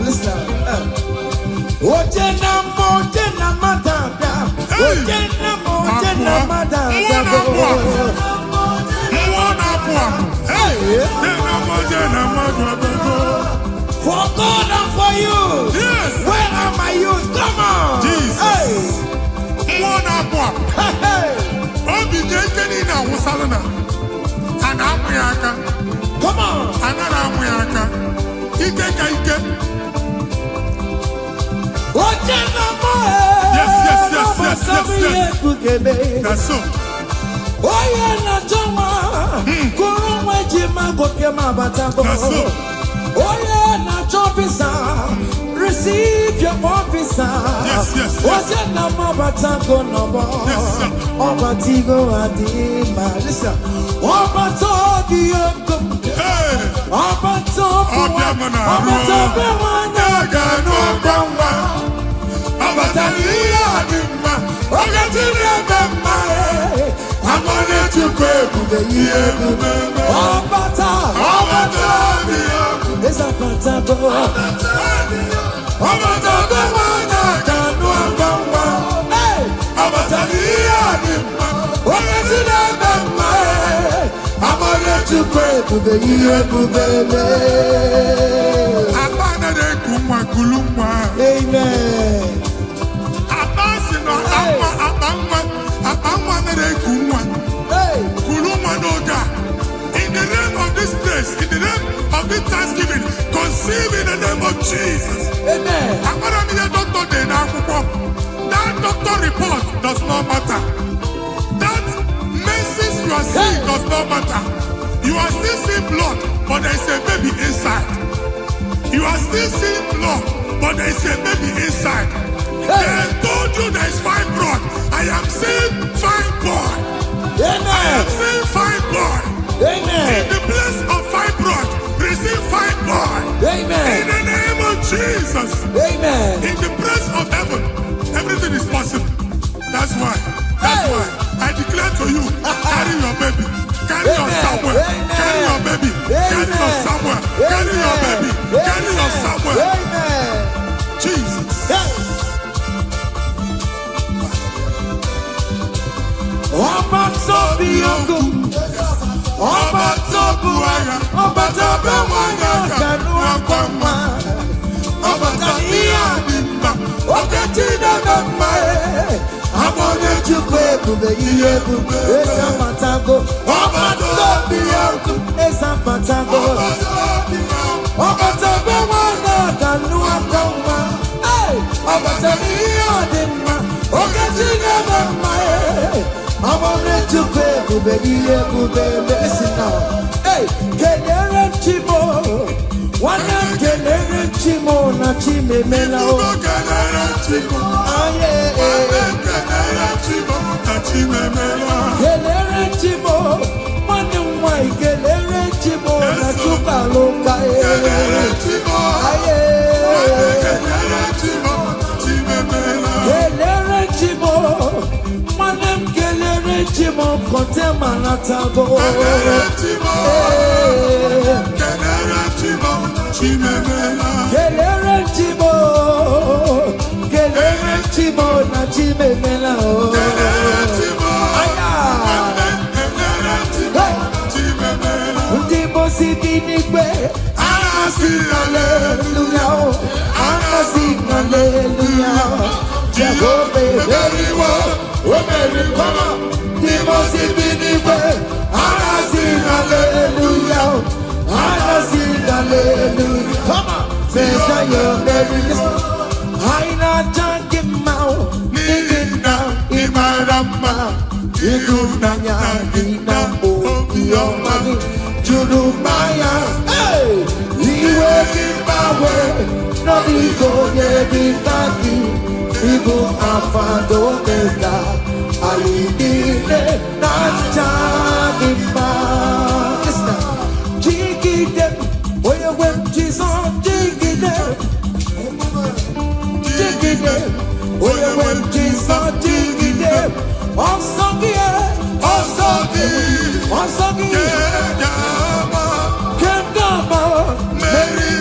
Listen. Ojena madada. Ojena madada. For God and for you. Yes. Where are my youth? Come on. Jesus. Hey. Come on. Yes. That's so. That's so. Receive your officer. Yes. Yes, listen. In the name of this place, in the name of this Thanksgiving, conceive in the name of Jesus. Amen. That doctor report does not matter. That menses you are seeing does not matter. You are still seeing blood, but there is a baby inside. You are still seeing blood, but there is a baby inside. They told you there is fibroid. I am seeing fine boy. Amen. I am seeing fine boy. Amen. In the place of fibroid, receive fine boy. Amen. In the name of Jesus. Amen. In the place of heaven, everything is possible. That's why I declare to you, carry your baby. Carry your somewhere. Carry your baby. Carry your somewhere. Carry your baby. Carry your somewhere. Amen. Jesus. Listen now. Hey, kelere chimo, wana kelere chimo na chime melao. Kelere chimo, aye, kelere chimo na chime melao. Kelere chimo, wana mwai kelere chimo na chuka loka. Kelere chimo, aye, kelere chimo chime melao. Kelere chimo, wana kelere chimo kote manatago. Kelere chimo, kelere chimo chime melao. Kelere chimo na chime melao. Kelere chimo, aya, kelere chimo chime melao. Ndipo sibinikwe, Anasi hallelujah, anasi hallelujah. Jehovah very well, very well. Ndipo sibinikwe, anasi hallelujah, anasi hallelujah. Come on, say you're very listen. Aina jangimao, ningina imarama, igumanya inambo iyomani, julumaya. Hey, iwe kibawe, no igo yebitaki, igu afado mega, ayidine na jangima. Listen, jigide, oye wem Jesus, jigide. Oye wem Jesus, jigide. Osongie, Kendama, Mary,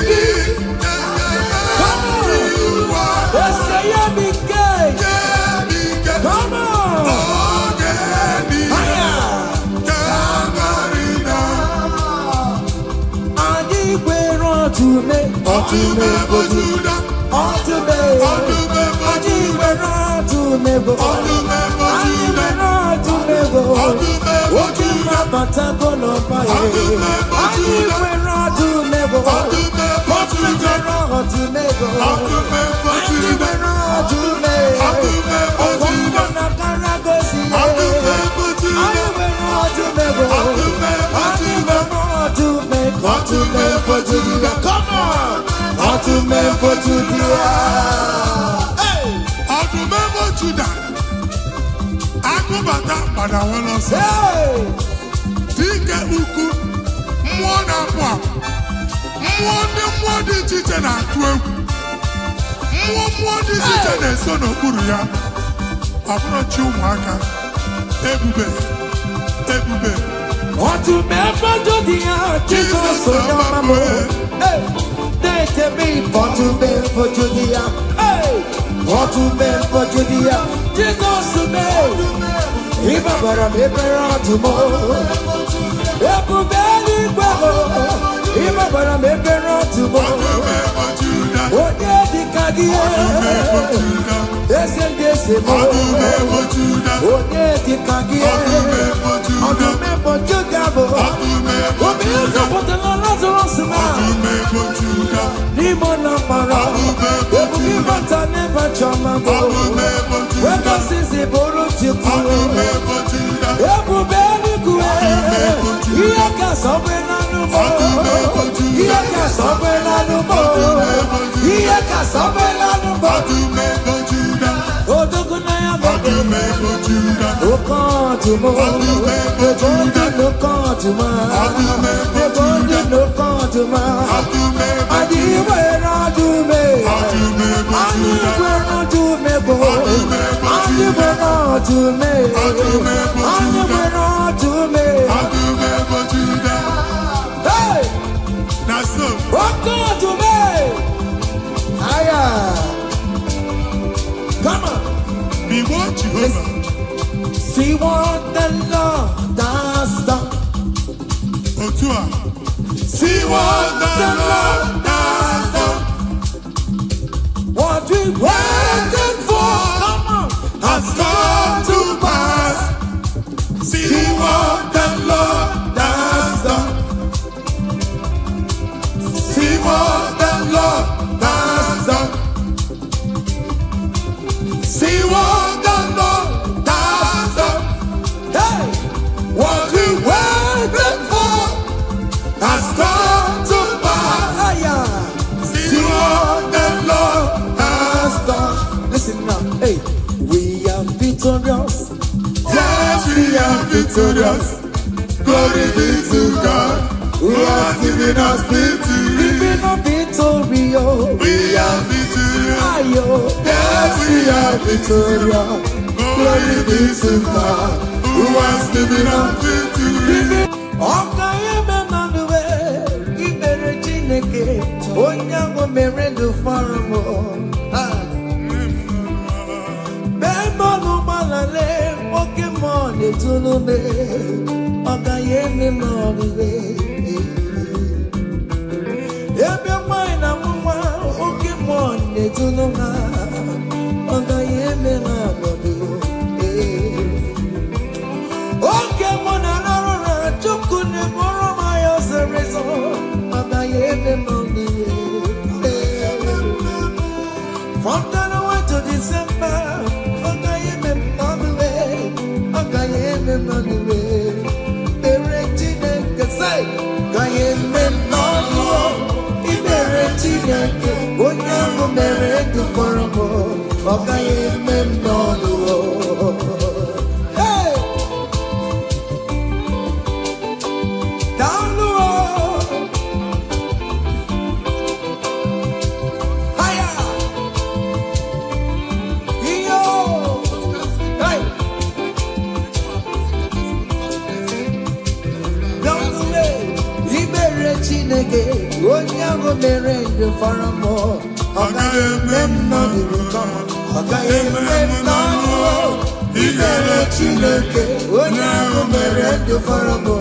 See what the Lord has done. See what the Lord has done. What we waited for, come on, has come to pass. See what the Lord has done. See what the Lord has done. See what the Lord has done. Hey, what we waited for has come to pass. See what the Lord has done. Listen now, hey, we are victorious. Yes, we are victorious. Glory be to God, who has given us victory. Giving us victory, oh. We are victorious. Yes, we are victorious. Glory be to God, who has given us victory. Okay, Emmanuel, Ibere Chineke, Onyango Merendo Faramo. Bembo Malale, Pokemon, Etulume, Okayeme Moniwe. Ebyo Maina Mwa, Pokemon, Etuluma, Okayeme Moniwe. Pokemon, Anara, Chukune, Boromaya, Sereso, Okayeme Moniwe. From January to December, Okayeme Moniwe, Okayeme Moniwe. Ibere Chineke say, Okayeme Moniwe, Ibere Chineke, Onyango Merendo Faramo, Okayeme Moniwe. Hey, down the road, higher. Chineke, Onyango Merendo Faramo, Okayeme Moniwe, Okayeme Moniwe, Ibere Chineke, Onyango Merendo Faramo,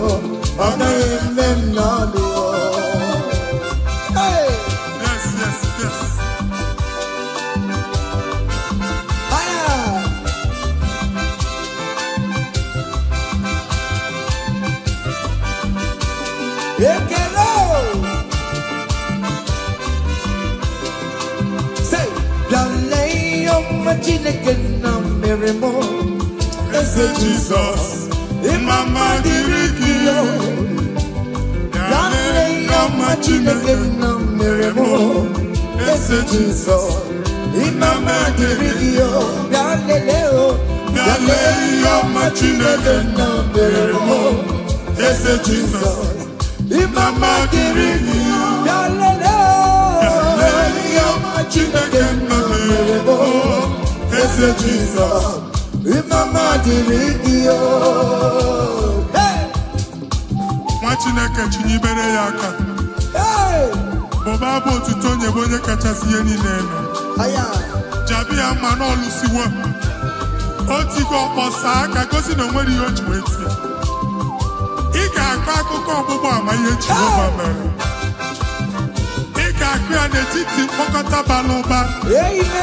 Okayeme Moniwe. Hey! Chineke na mere mo. Eze Jesus. Imama dirigio. Dale yoma Chineke na mere mo. Eze Jesus. Imama dirigio. Dale leo. Dale yoma Chineke na mere mo. Eze Jesus. Imama dirigio. Dale leo. Chineke na mere mo. Eze Jesus. Imama dirigio. Nwa Chineke chinyibere ya aka. Bọba bụ otuto onye bụ onye kachasị ihe niile elu. Jabi ya mma n'ọlụsiwo. Otigo ọkpọsa aka gosi na onwere ihe o ji wee tie. Ị ga-akọ akụkọ ọgbụgbọ ama ihe Jehova mere. Ị ga-akụ ya n'etiti mkpọkọta bara ụba.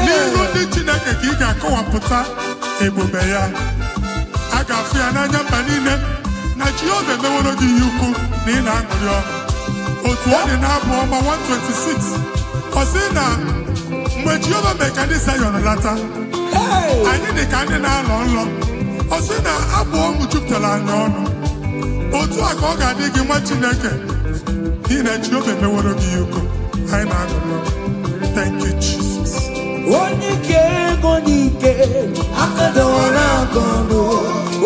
N'ihu ndị Chineke ka ị ga-akọwapụta ebube ya. A ga-afụ ya n'anya mba niile na Jehova emeworo gị ihe ukwu na ị na-aṅụrị ọṅụ. Otu ọ dị n'abụ ọma 126 ọ sị na mgbe Jehova mere ka ndị Zayọn lata, anyị dị ka ndị na-alọ nlọ. Ọ sị na abụ ọṅụ jupụtara anyị ọnụ. Otu a ka ọ ga-adị gị nwa Chineke n'ihi na Jehova emeworo gị ihe ukwu. Anyị na-aṅụrị ọṅụ. Thank you, Jesus. Onye ike ego n'ike aka dọwara aka ọnụ.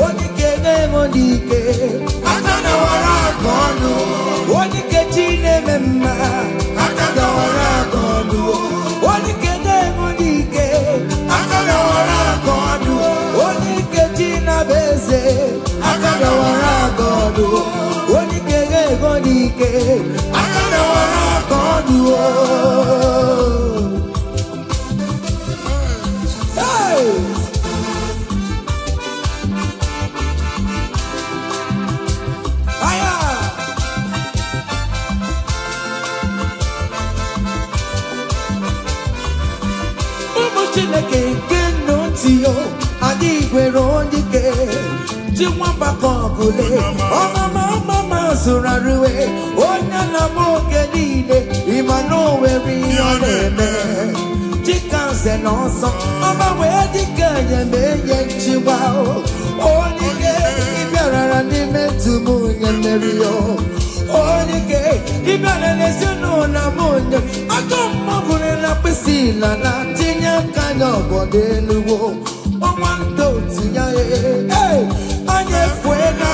Onye ike ego n'ike aka dọwara aka ọnụ. Onye ike chi na-eme mma aka dọwara aka ọnụ. Onye ike ego n'ike aka dọwara aka ọnụ. Onye ike chi na-abụ eze aka dọwara aka ọnụ. Onye ike ego n'ike aka dọwara aka ọnụ. Chineke nke nnọtio adịghị gwere onye ike ji nwamba ka ọgụle ọmama zụrụ arụwe onye na-ama oge niile ịma na o nwere ihe ọ na-eme chika nze na ọsọ ọma wee dịka enye nchigba onye ike ịbịarara n'ime tubu onye mmeri ya onye ike ịbịara n'ezinụlọ m onye aka mmagụrụ na mkpịsị ila na tinye aka ya ọgọdọ eluwo ọnwa ndị otu ya anya efuela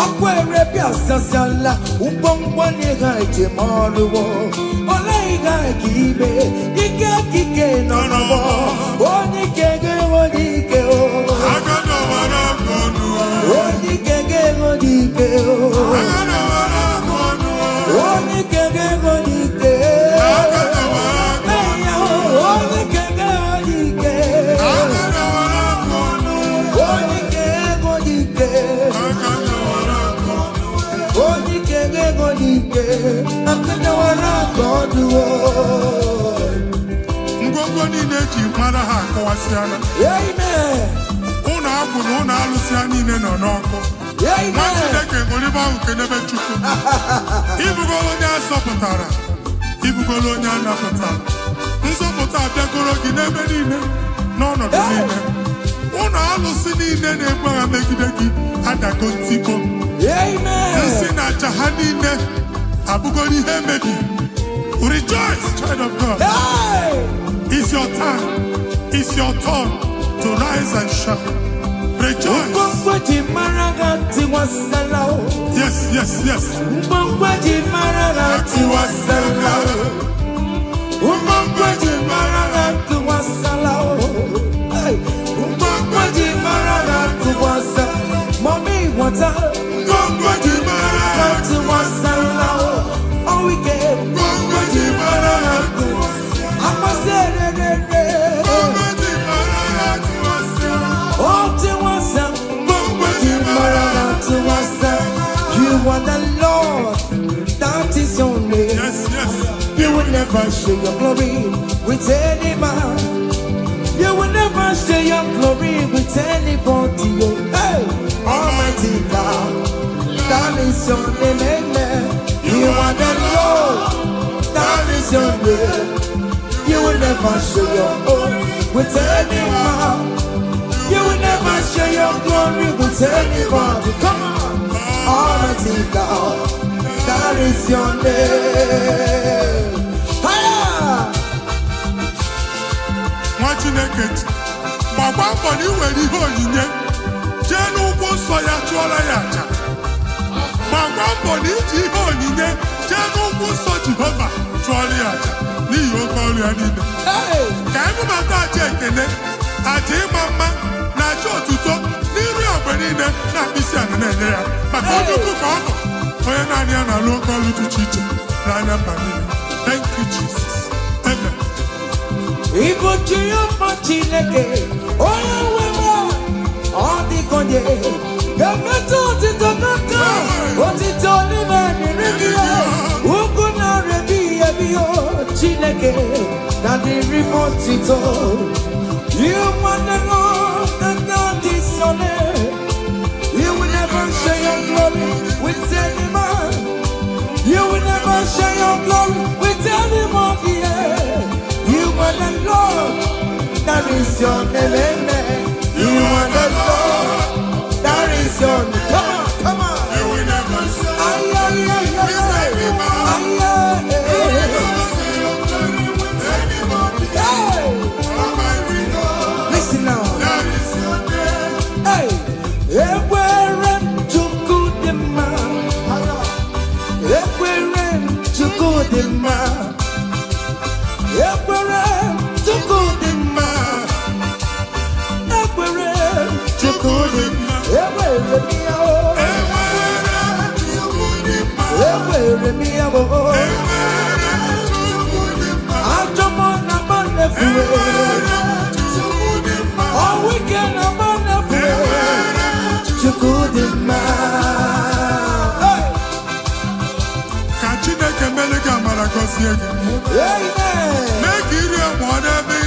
ọkụ erepịa sasiala ngwongwo n'ihe ejem ọrụwo ole ihe ka ibe ike kike nọ n'ọgbọ onye ike ga-enwe ike onye ike ga-enwe ike onye ike ga-enwe ike ngwongwo niile eji mara ha akọwasịala. Ụlọ agwụ na ụlọ alụsị ha niile nọ n'ọkụ. Nwa Chineke ṅụrịba ahụ kenebe Chukwu. Ibugolo onye azọpụtara, ibugolo onye anapụtara. Nzọpụta abịagoro gị n'ebe niile n'ọnọdụ niile. Ụlọ alụsị niile na-egbu agha megide gị adago ntikpo. Nsị na aja ha niile abụgoro ihe emebi. Rejoice, child of God. It's your time. It's your turn to rise and shine. Rejoice. Yes, yes, yes. Mommy, what's up? All we get. You are the Lord, that is your name. Yes, yes. You will never share your glory with any man. You will never share your glory with anybody. Hey, Almighty God, that is your name, amen. You are the Lord, that is your name. You will never share your glory with any man. anybody. Come on. Almighty God, that is your name. Higher. Watching naked. Baba body where the holy Jenu Boso ya Tuala Yacha. Baba body the holy Jenu Boso Jehovah Tuala Yacha. Ni yo call you any. Hey. Can you not check in it? Aje mama na jo tuto ni ri ogbeni na bisi anene ya. But how do you come? Oya na ni na local to chiche. Na na family. Thank you Jesus. Amen. Igbo chiyo machineke. Oya wewe. Odi konye. Gameto titoka. Otito ni meni ribio. Uku na rebi ebio. Chineke. Na di remote ito. You want the Lord that God is your name. You will never share your glory with any man. You will never share your glory with any man. Yeah. You are the Lord that is your name. Amen. You are the Lord that is your name. Come on, come on. You will never share. Ay, ay, ay, ay, ay. Ay, ay, ay. Listen now. Hey, everywhere to good man. Everywhere to good man. Everywhere to good man. Everywhere to good man. Everywhere me oh. Everywhere me oh. I'm the one about the free. All weekend about the free. To good man. Chineke melega maragosi ege. Amen. Make it a whatever.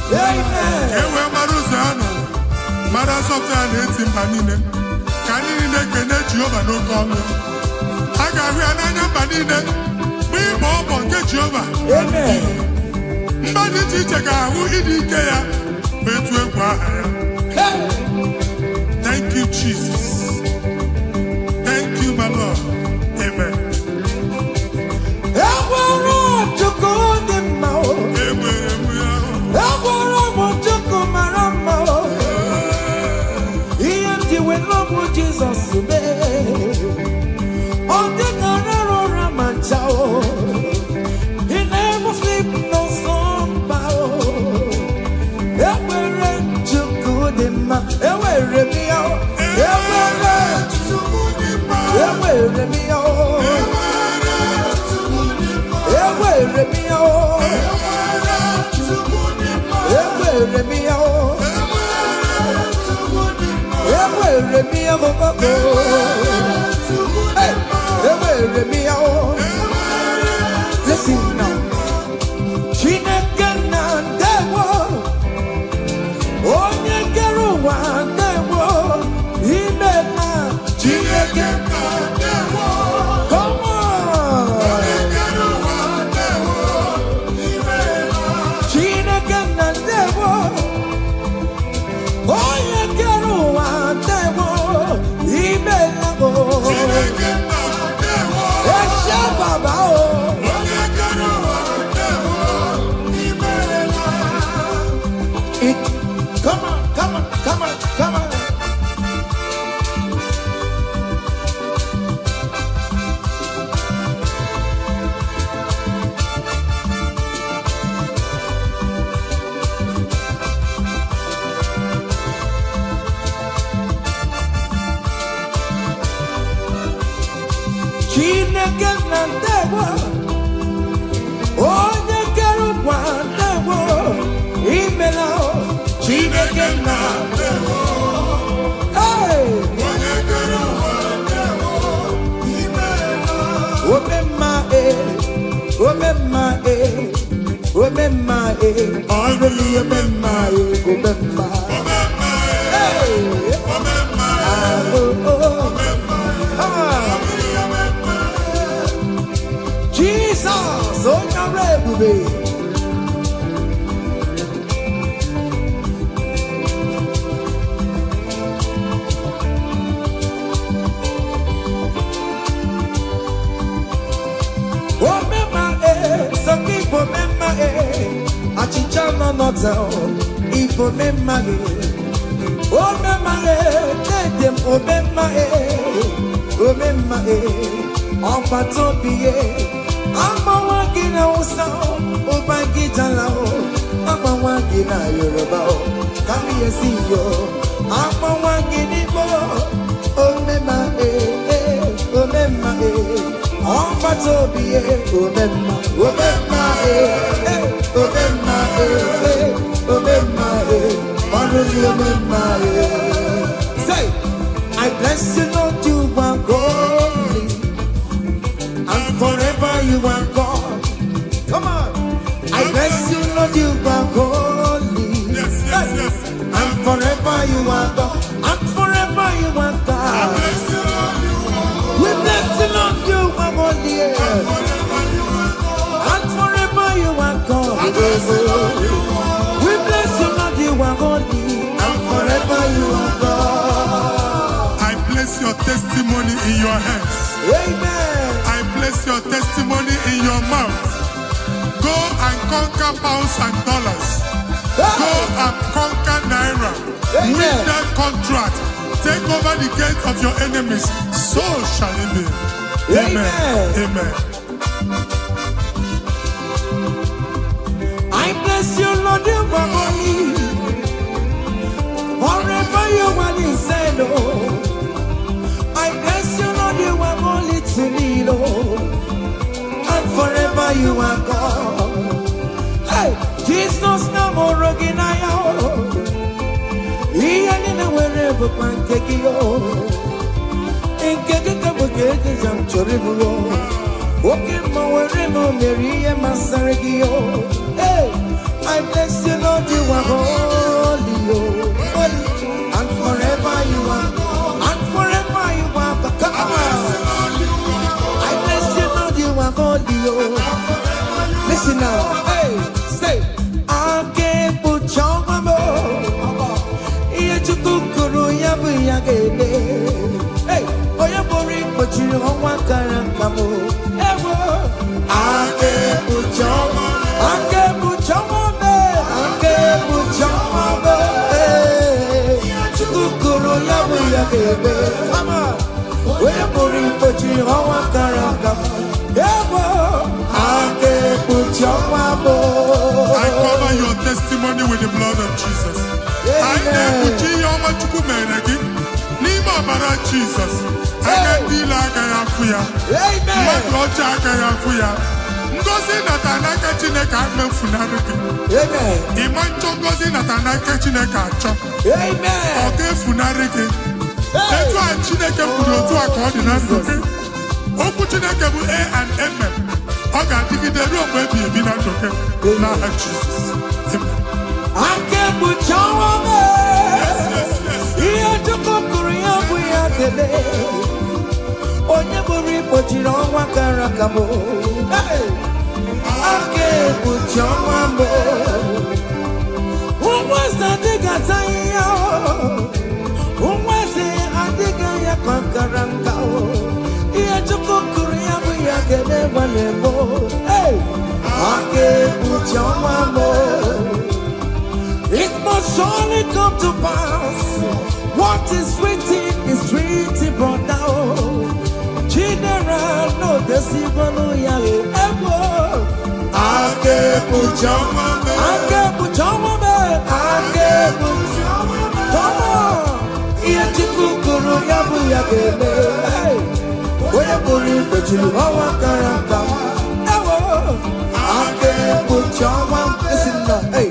Amen. Ewe maruzano. Marasofta and etim panine. Kanine kene Jehovah no come. Agawi ananya panine. We bobo ke Jehovah. Amen. Mbadi chicheka hu idike ya. Betu ekwa haya. Thank you Jesus. Thank you my Lord. Amen. Jesus on the Carrara Manchao, he never sleep no slumber. Everywhere to good in my everywhere me out, everywhere to good in my everywhere me out, everywhere me out, everywhere me out. Listen now. Chineke na ndewo. Onye kere ụwa ndewo. Imela. Chineke na ndewo. Come on. Onye kere ụwa ndewo. Imela. Chineke na ndewo. Onye kere ụwa ndewo. Imela. Chineke na ndewo. Eshe baba o. Come on, come on, come on, come on. Chineke na ndewo. Onye kere ụwa ndewo. Imela o. Chineke na ndewo. Hey! Onye kere ụwa ndewo. Imela. Omemma omemma omemma already omemma omemma. Hey! Omemma Jesus, oh baby. usa ipo me mage o me mage dem o me mage on patopie ama gina usa o bagita lao ama gina yoruba o kami esiyo ama gina bo o me mage on patopie o me mage say, I bless you, Lord, you are holy, and forever you are God. Come on, I bless you, Lord, you are holy, Yes. and forever you are God, and forever you are God. We bless you, Lord, you are holy, and forever you are God. We bless you, Lord, you are holy, and forever you are God. I place your testimony in your hands. Amen. I place your testimony in your mouth. Go and conquer pounds and dollars. Go and conquer naira. Amen. Win that contract. Take over the gates of your enemies. So shall it be. Amen. I bless you, Lord, you are holy. Forever you are inside, Lord. I bless you, Lord, you are holy to me, Lord. And forever you are God. Hey, Jesus, no more Roginaya. He ain't in a wherever pancake. In Kekabugate, I'm Choribu. Walking my way, no Mary and Masarigio. Hey, I bless you, Lord, you are holy, holy, and forever you are, and forever you are. Come on, I bless you, Lord, you are holy, listen now, hey, say, I can't put your mama. Hey, oh, you're boring, but you don't want to come. I can't put your I cover your testimony with the blood of Jesus. I never your Machukumenegi. Nima Bara Jesus. I can deal like I am for ya. Ngozi natanaka Chineke ame funariki. Imancho ngozi natanaka Chineke acho. Oke funariki. Etu a Chineke furu otu aka ọ dị na ndụ gị. Okwu Chineke bụ A and Amen. Ọ ga-adịgide ruo mgbe ebighị ebi na ndụ gị. N'aha Jizọs. Amen. Ake buchawa me. Yes. Ihe Chukwu kwuru ya bụ ya kele. Onye buru ikpochiri ọnwa kara aka m. Ake buchawa me. Ụmụazị adịghị ata ya. Ụmụazị adịghị ya kọkara nka. Ihe Chukwu kwuru ya bụ ya kele gbale m. Ake buchawa me. It must surely come to pass. What is written, brother. General, no decibel, Ego. Ake Puchama, Tomo. Iachikukuru, Yabu Yagebe. Where Buri, but you are Wakaraka. Ego. Ake Puchama, hey.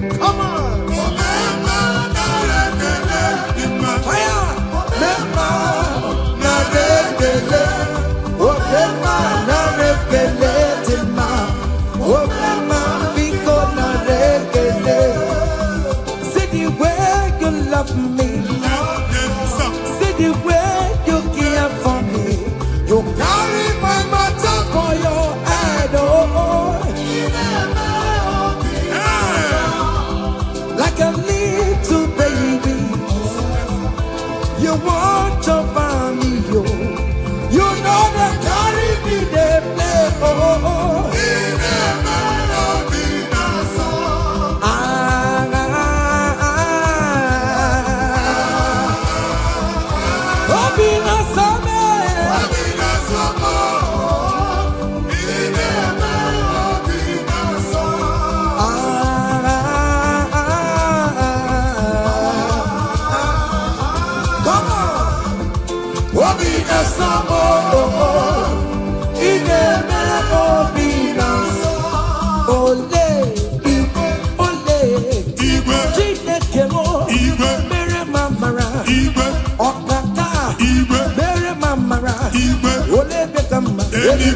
Come on. See the way you love me. See the way you care for me. You carry my matter for your head, oh. Like a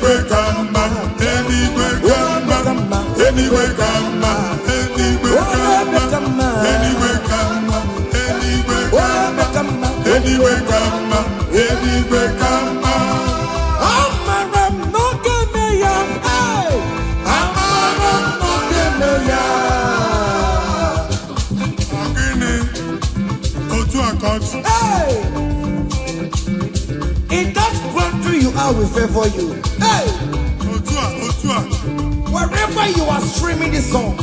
anywhere come, anywhere come, anywhere come, anywhere come, anywhere come, anywhere come, anywhere come, anywhere come. Hey! In that country you are, we favor you. Hey! Wherever you are streaming this song,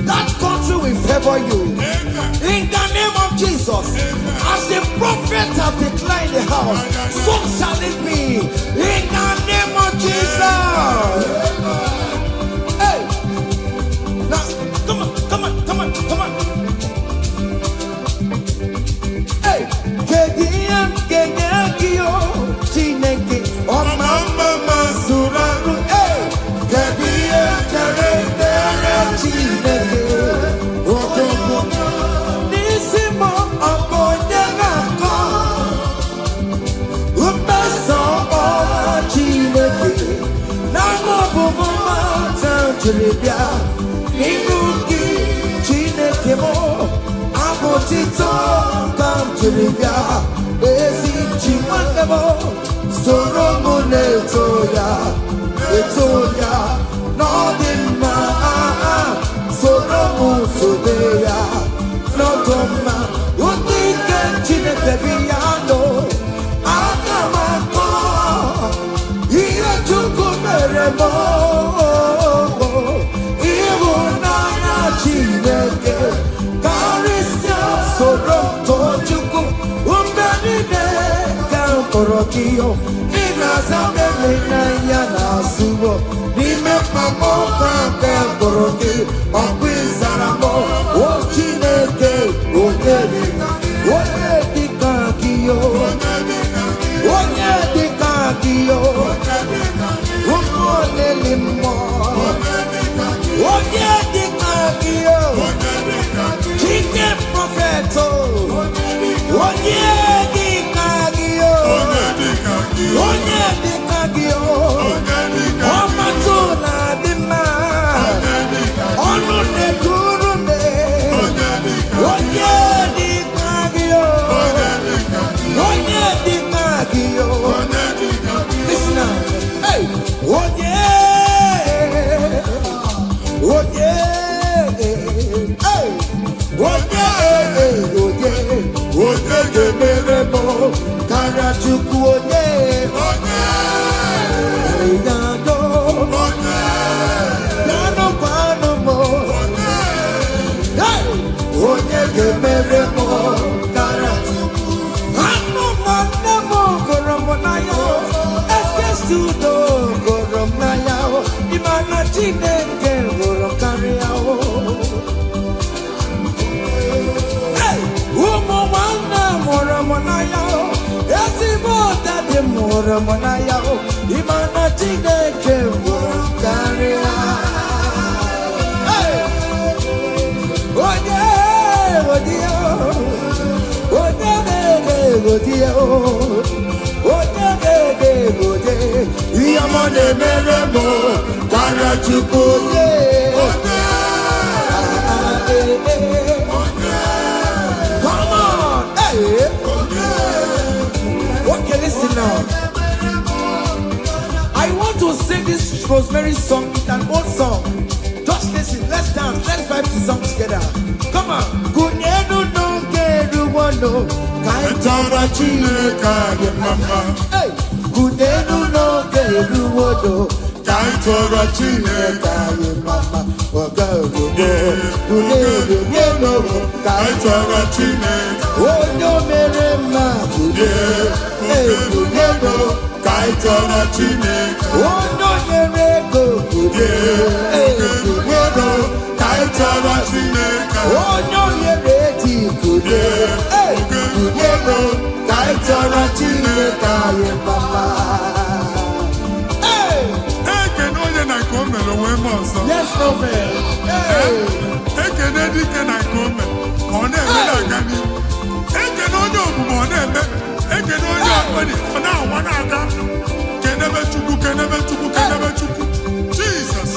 that country will favor you. In the name of Jesus, as the prophet have declared the house, so shall it be. In the name of Jesus. Hey! Now, come on. Hey! Orokio, Nina Zamele Yana Subo, Nime Pamoka, Orokio, Okwizaramo, Ochineke, Odedika, Odedikakio, Odedikakio, Omodelimo, Odedikakio, Chicken Propheto, Odedikakio. Onye dịka gị ọmatụla dị mma ọnụ na-ekuru me onye dịka gị onye dịka gị listen now hey onye ga-emere m karịa Chukwu onye onye ga-emere m karịa Chukwu anụ nwanne m gụrụ m n'anya eskestudo gụrụ m n'anya ịma na Chineke gụrụ m karịa ụmụ nwanne mụrụ m n'anya ezigbo dadi mụrụ m n'anya ịma na Chineke gụrụ m karịa onye ihe ọma na-emere m karịa Chukwu come on okay listen now I want to sing this Rosemary song. It's an old song. Just listen, let's dance, let's vibe to song together. Come on. Kunenu no keru wono kaitara Chineke mama. Hey, kunenu no keru wono kaitara Chineke mama. Oga ogo, kunenu no kaitara Chineke. Onyo mere ma kunenu kaitara Chineke. Onyo mere go kunenu kaitara Chineke. Onyo mere ti kunenu kaitara Chineke mama. Hey, can only na come no we must. yes no man. Hey, Can any can I come on a gani? Can only on a can only on one other. Can the Jesus.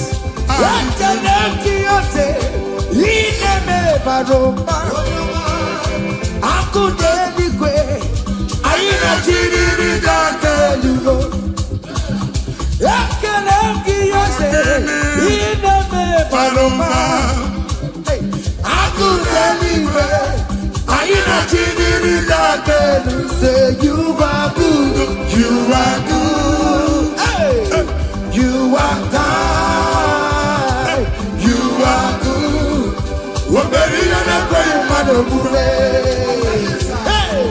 Say you are good, you are good, hey. You are kind, you are good. Hey,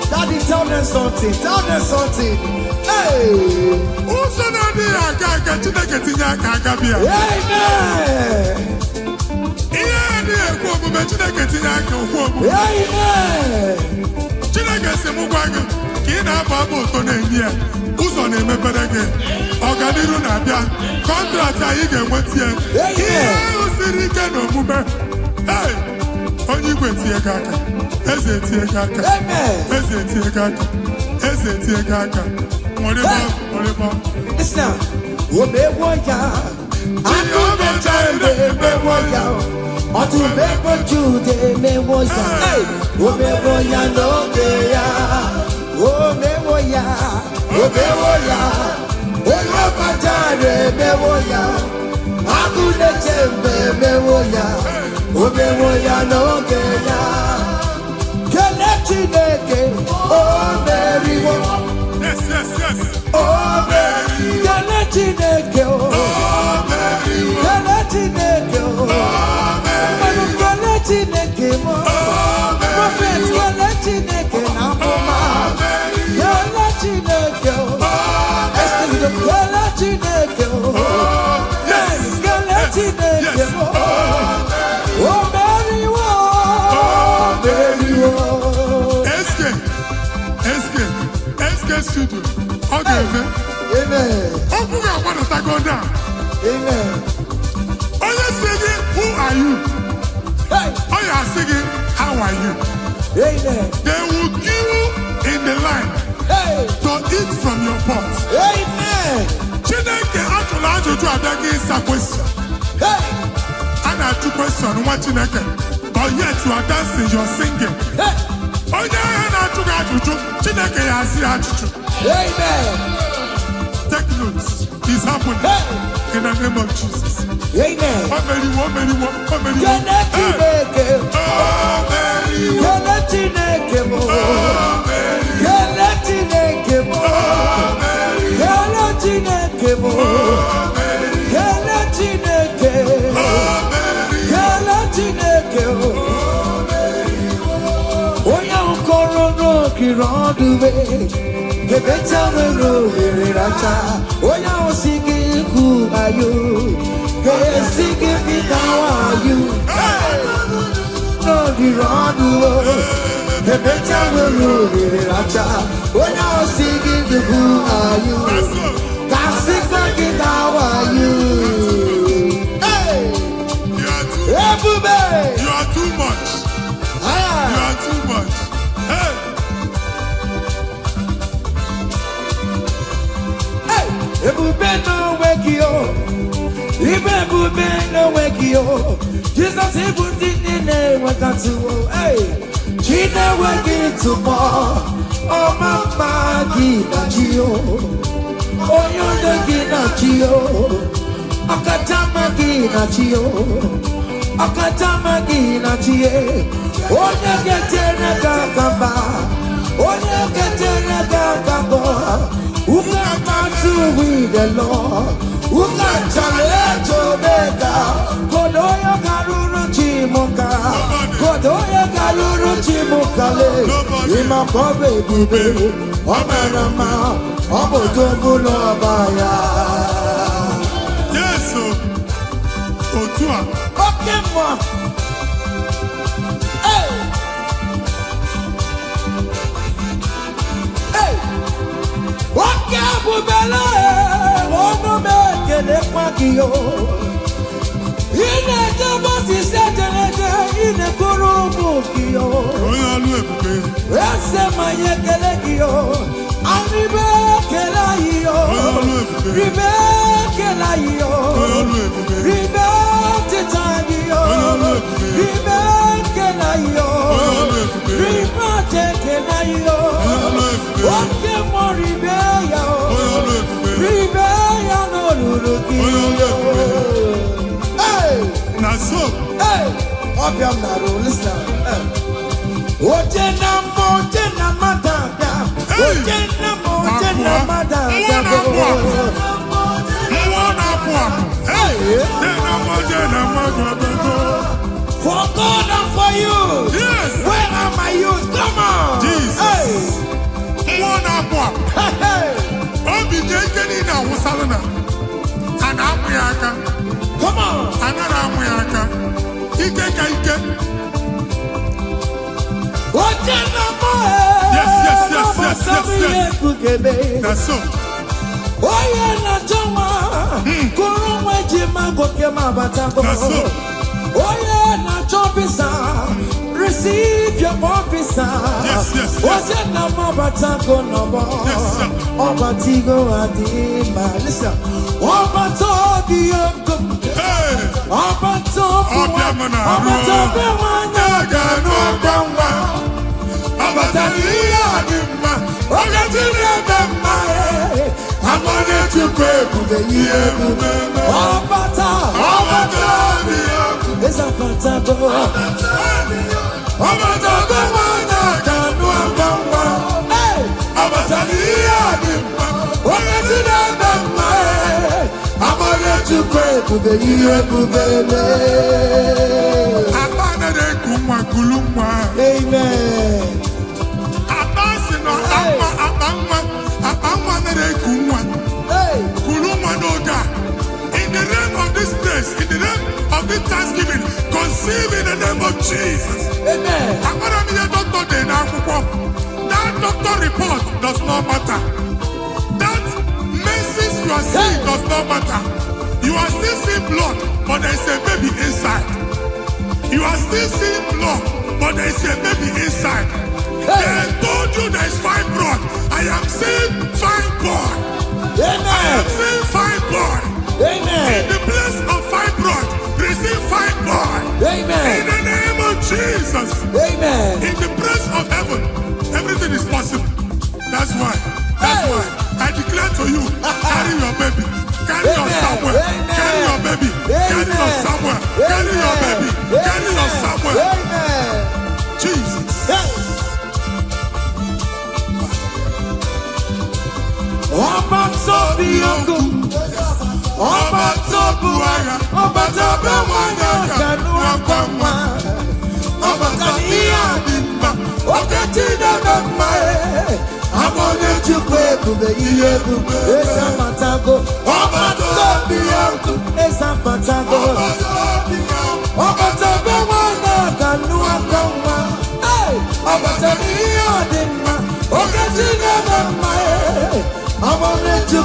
Daddy, tell them something, Hey, who's on the Chineke si mụ gwa gị ka ị na-abụ abụ ụtọ na-enye ya ụzọ na-emepere gị ọganiru na-abịa kọntraktị anyị ga-enweta ya ihe ahụ siri ike n'omume onye igwe tie gị aka eze tie gị aka eze tie gị aka eze tie gị aka nwụrịbọ omewo ya akụmecha emewo ya ọtụmegbo Jude emewo ya omewo ya n'oge ya omewo ya onye ọbajara emewo ya akụmecha emewo ya omewo ya n'oge ya kele Chineke o meriwo o meriwo kele Chineke o kele Chineke o Chineke mo prophet kele Chineke na mama kele Chineke o kele Chineke o kele Chineke o meriwo SK studio okay amen open your mouth to go down amen onye singing who are you oh, you are singing, how are you? Amen. They will queue in the line to eat from your pot. Amen. Chineke ajụjụ abịaghị ịsa question. A na-ajụ question nwa Chineke, but yet you are dancing, you are singing. Onye ahịa na-ajụ gị ajụjụ, Chineke ya asị ajụjụ. Amen. Take notes. It's happening in the name of Jesus. Amen. Who are you? Singing me, how are you? No, you're on the road. The better will rule it. When you're singing, who are you? Singing, how are you? Hey, everybody, you are too much. You are too much. Hey, everybody, no wake you. Jesus even didn't know to hey, she never get to more. Oh, Mama, Gina Gio. Oh, you're the Gina Gio. Akatama Gina Gio. Akatama Gina Gio. Oh, you get in a gagaba. Oh, you get in a gagaba. Who come out to with the Lord? Challenge Omega, Kodoya Garuru Chimoka, Kodoya Garuru Chimokale, Imakobe Bibe, Omerama, Obotobulo Baya. Yes, Otua. Okay, ma. Hey, okay, Bubele, Ono Mekele Kwakio. Ine Jabasi Setelege, Ine Kurumukio. Ese Mayekele Kio, Anibe Kelai. yo. Remake la yo. Remake the time yo. Remake la yo. Remake la yo. Okay, more remake yo. Remake no luluki yo. Hey. Naso. Hey. Obiam na ro listen. Oje na madanga. Oje na madanga. For God and for you. Yes. Where are my youth? Come on. Jesus. Hey. Hey. Come on. Yes. That's so. Oye na jama, kurumwe jima goke mabatango. Oye na jobisa, receive your officer. Yes. Oye na mabatango nobo. Obatigo adima. Listen, obatobi yoko. Obatobi wanya gano gamba. Obatobi adima. Ogatire bema. I'm gonna to pray for the year. Obata, it's a fantastic. Obata, the one I can do. Hey, Obata, I'm gonna to pray for the year. Amen. In the name of this place, in the name of this Thanksgiving, conceive in the name of Jesus. Amen. That doctor report does not matter. That message you are seeing does not matter. You are still seeing blood, but there is a baby inside. You are still seeing blood, but there is a baby inside. They told you there is fibroid. I am seeing fibroid. Amen. I am seeing fibroid. Amen. In the place of fibroid, receive fibroid. Amen. In the name of Jesus. Amen. In the place of heaven, everything is possible. That's why I declare to you, carry your baby. Carry your somewhere. Carry your baby. Carry your somewhere. Carry your baby. Carry your somewhere. Amen. Jesus. I wanted to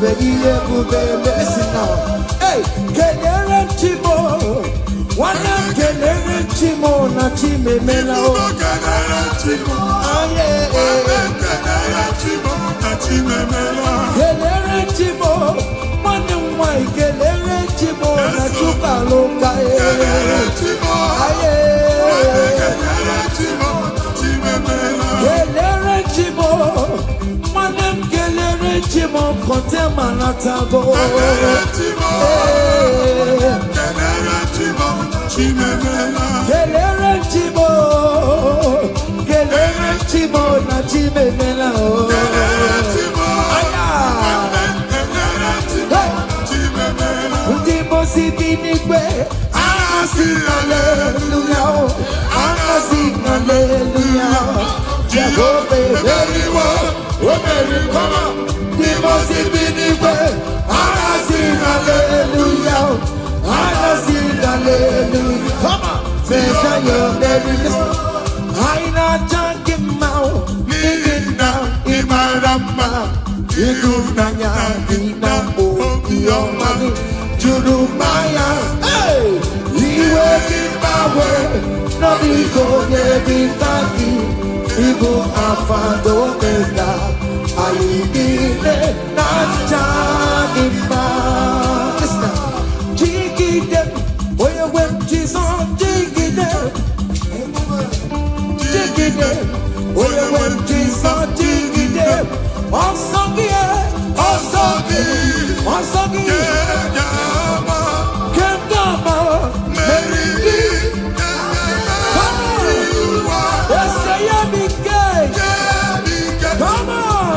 baby, listen now. Hey, kelere chimo, wana kelere chimo na chime melao. Kelere chimo, aye, kelere chimo na chime melao. Kelere chimo, wana mwai kelere chimo na chuka loka. Kelere chimo, aye, kelere chimo chime melao. Kelere chimo. Chimo kote manatago. Kelere chimo, chimemela. Kelere chimo na chimemela. Kelere chimo, chimemela. Ndimo sibinigwe, anasi hallelujah, anasi hallelujah. Jehovah very well, very come. Hallelujah. Come on, say your baby. I not junkie mouth. Nina, Imarama, Igunanya, Nina, Yomani, Jurumaya. Hey, he will in my way. No, he go, yeah, be taki. Ibu Afando Mega. I Waigile na Jagima. Listen, Jigide, oye wem Jesus, Jigide, Jigide, oye wem Jesus, Jigide. Wazobia, Wazobia, Kendama, Melodies. Come on, let's say come on.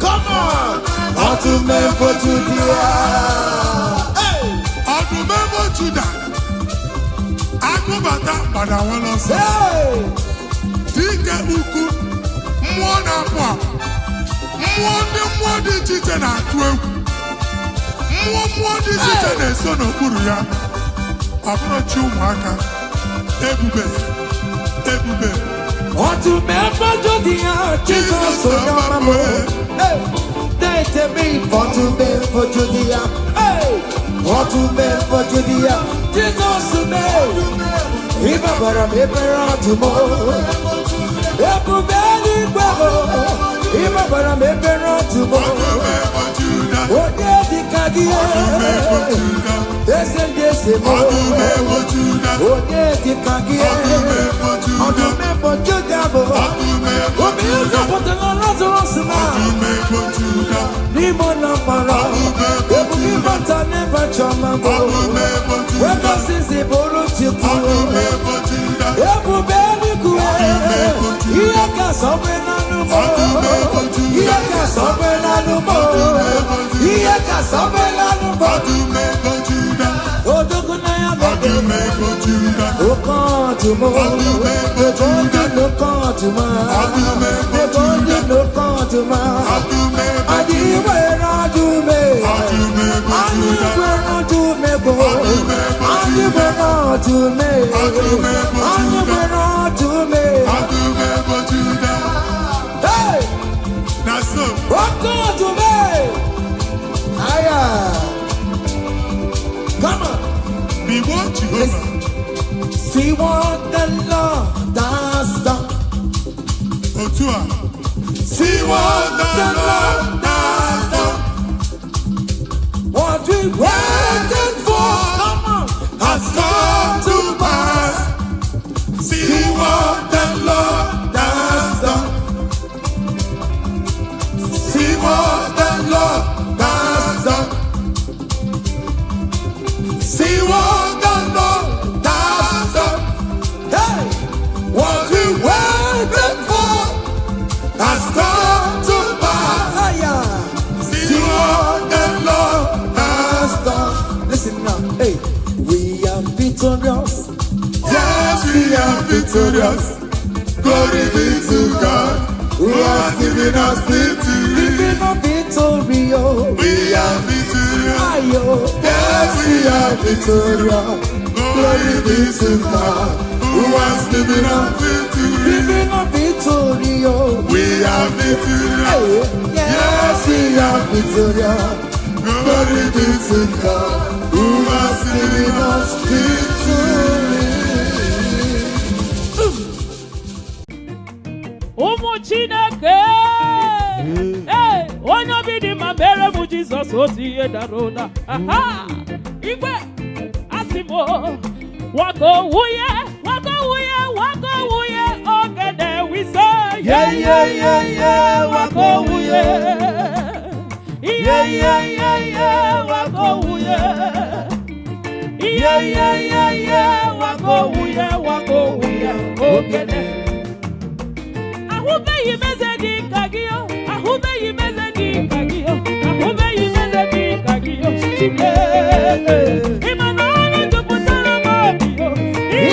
Come on! Remember Judah. Hey! I remember Judah. I go back that, but I want to say, Tika Uku, Mwana Pwa, Mwadi Chichen at 12, Mwadi Chichen and Son of Kuria. Approach you, Maka, Ebube. Want to remember Judah, Jesus, so hey! To me, for to me, for Judea. Hey, for to me, for Judea. Jesus to me. Remember, remember tomorrow. Everybody, remember, remember tomorrow. Oh, yeah, the Kadia. Yes, and yes, oh, yeah, the Kadia. On the member Judah. Oh, me, you put the Lazarus now. Nimona para, ebuki bata never chama go. Weka sisi bolo chiku, ebu beli kuwe. Iya kasobe na numo, iya kasobe na numo, iya kasobe na numo. Odoku na ya bege, okantumo, ebondi no kantuma, ebondi no kantuma. Come on. Be what Jehovah. See what the Lord has done. See what the Lord has done. What we waited for has come to pass. See what the Lord has done. See what the Lord has done. See what the Lord has done. Hey, what we waited for has come to pass. See what the Lord has done. Listen now, hey, we are victorious. Yes, we are victorious. Glory be to God, who has given us victory. Giving us victory, oh. We are victorious. Yes, we are victorious. Glory be to God, who has given us victory. Giving us victory, oh. We are victorious. Yes, we are victorious. Glory be to God, who has given us victory. Chineke, hey, onye obi dị ma mere m Jizọs otu ihe dara ụda. Aha, igwe asị m wako wuye, ogede wise. Yeah, wako wuye. Yeah, wako wuye. Yeah, wako wuye, ogede. Ahụbeghị m eze dị ka gị, ahụbeghị m eze dị ka gị, ahụbeghị m eze dị ka gị, Chineke. Ị ma na ọnụ jupụtara m obi, ị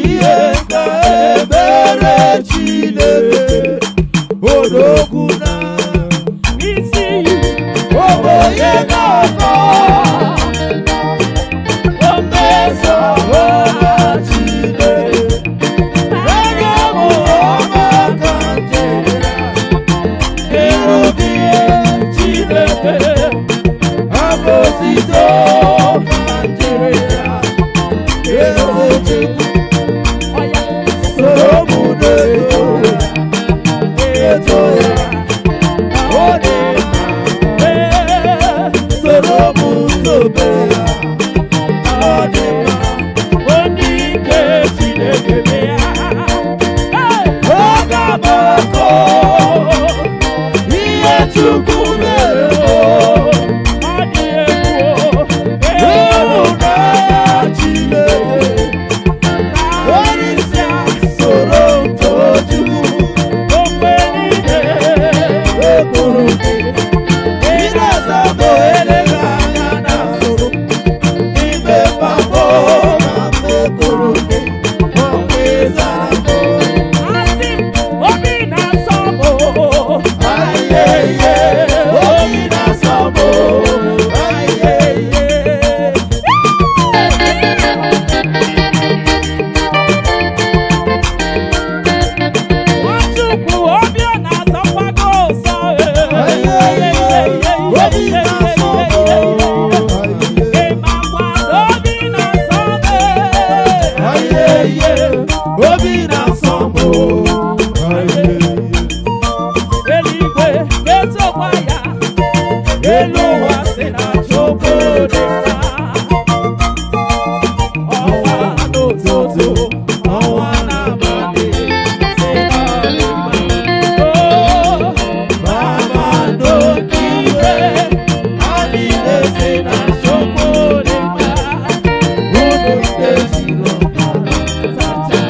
ihe ka ebere Chineke odogwu na isi onye na-akọ omeso ọma Chineke ege m ọma ka njere erubie Chineke abosito ka njere ya ezochukwu soro mụ na-eto ya eto ya ọ dị mma soro mụ sobe ya ọ dị mma onye ike Chineke be ya. aga m akọ ihe Chukwu mere Ọ dị egwu ịhụnanya Chineke onyeisi soro Tochukwu mgbe niile ekwuru gị ị na-azabo eleghị anya na soro ime pambo na mmekwuru gị mgbe ịzara mbụ asị m obi na-asọ m ayeye oyi na-asọ m ayeye Nwachukwu obi ọ na-asọkwa gị ụsọ ayeye oyi na-asọ m ịmakwa na obi na-asọ gị ayeye obi na-asọ m ayeye eluigwe na-etokwa ya elu ụwa si na Chukwu dị mma ọnwa n'ụtụtụ ọnwa n'abalị si na ọ dị mma Mamando kiwe adile se na Chukwu dị mma unu teziro tacha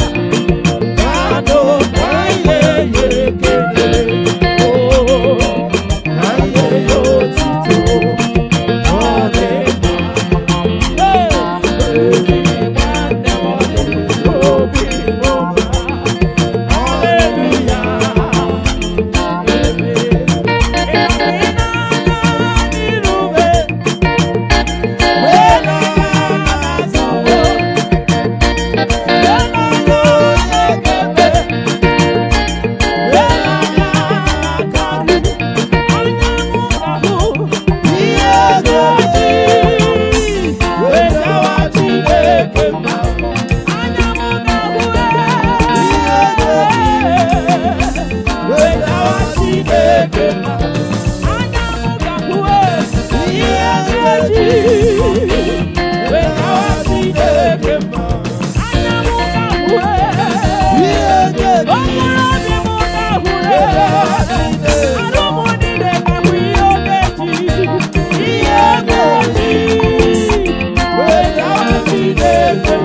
kado naye kele naye otito ode ezi nwanne m obi n'ụma hallelujah wela azuwo wela yekebe wela kari ihe goji wetawa Chineke mma ihe goji wetawa Chineke mma ihe goji wetawa Chineke mma ihe goji ihe goji wetawa Chineke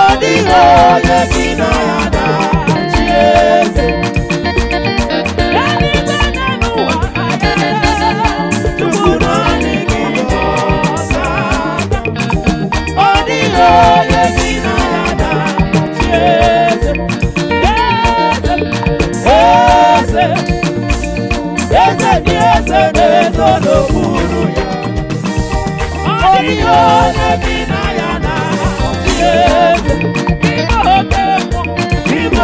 onye gị na ya na-achị eze Chukwu naanị gị bụ ọsa ọ dịghị onye gị na ya na-achị eze eze eze dị eze na-ezo n'okpuru ya ọ dịghị onye gị na ya na-achị eze Igbo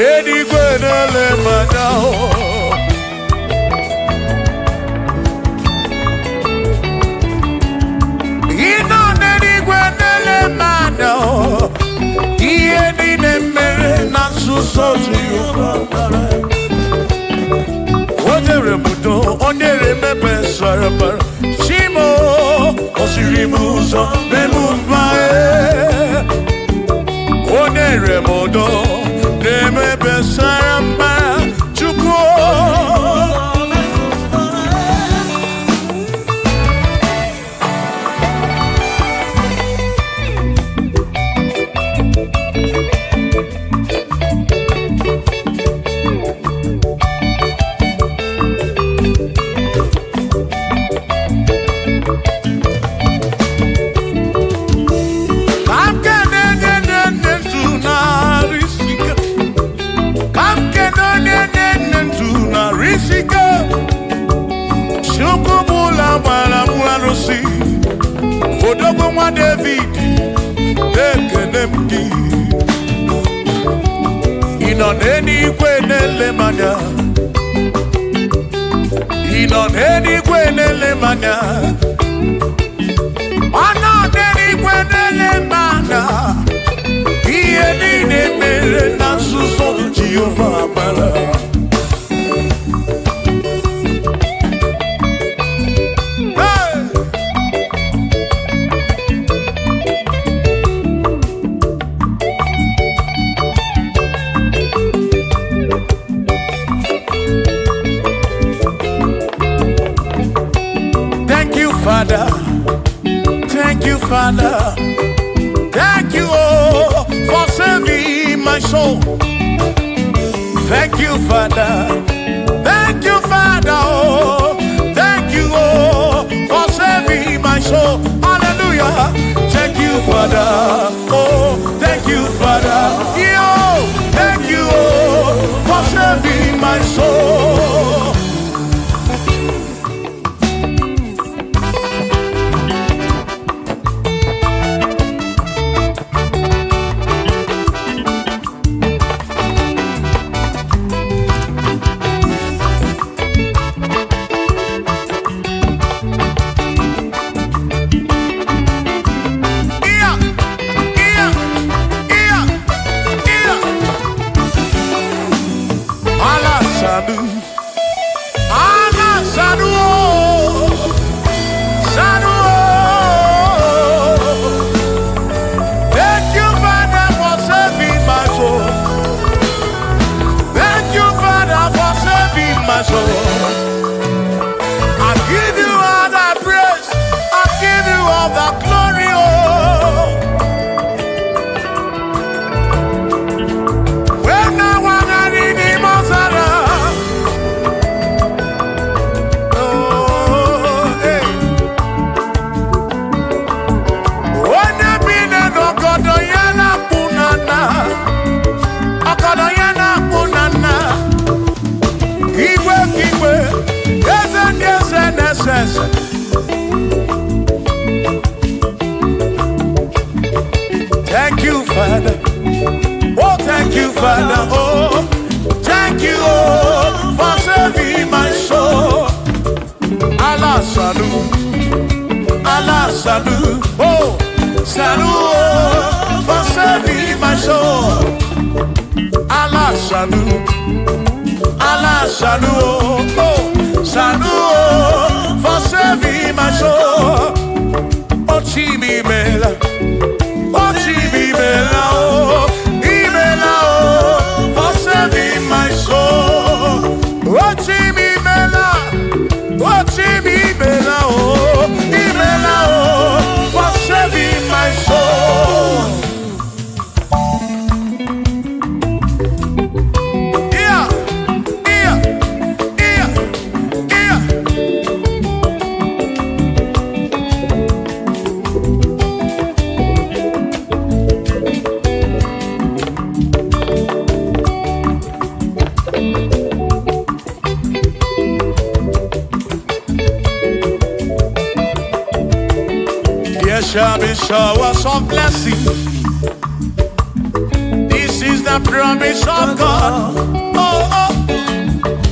n'eluigwe na-ele mmadụ. Ị nọ n'eluigwe na-ele mmadụ. Ihe niile mere na nzuzo Jehova. O nyere m udo, o nyere m ebe sara mbara. Chimo, o siri m ụzọ n'elu mba. O nyere m udo n'ebe sara mbara. Chukwu. Odogwu nwa David, ekele m gị. Ị nọ n'eluigwe na-ele m anya. Ị nọ n'eluigwe na-ele m anya. Ọ nọ n'eluigwe na-ele m anya. Ihe niile mere na nzuzo Jehova mara. Father, thank you, Father, thank you, oh, for saving my soul. Thank you, Father, thank you, Father, oh, thank you, oh, for saving my soul. Hallelujah. Thank you, Father, oh, thank you, Father, yo, thank you, oh, for saving my soul. Thank you, Father. Oh, thank you, Father. Oh, thank you, oh, for saving my soul. Allah salut, Allah salut. Oh, salut, oh, for saving my soul. Allah salut, Allah salut. Oh, salut, oh, for saving my soul. Oh, Chimi Mela. Oh, Chimi Mela. Oh, Imela. Oh, for saving my soul. Oh, Chimi Mela. Oh, Chimi Mela. Oh, Imela. Oh, for saving my soul. Shall be showers of blessing. This is the the promise of God. Oh, oh.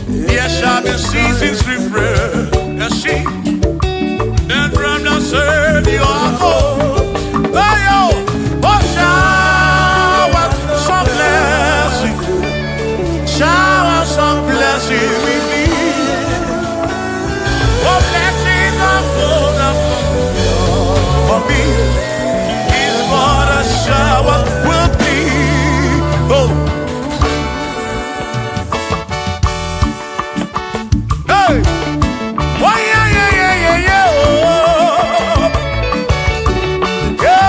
There shall be seasons refresh. Yes, see. Then from the sun you are home. Oh, oh, shower some blessing. Shower some blessing with me. Oh, blessings are full for me. Is what a shower will be. Oh. Hey. Oh, yeah, yeah, yeah, yeah, yeah. Oh. Yeah.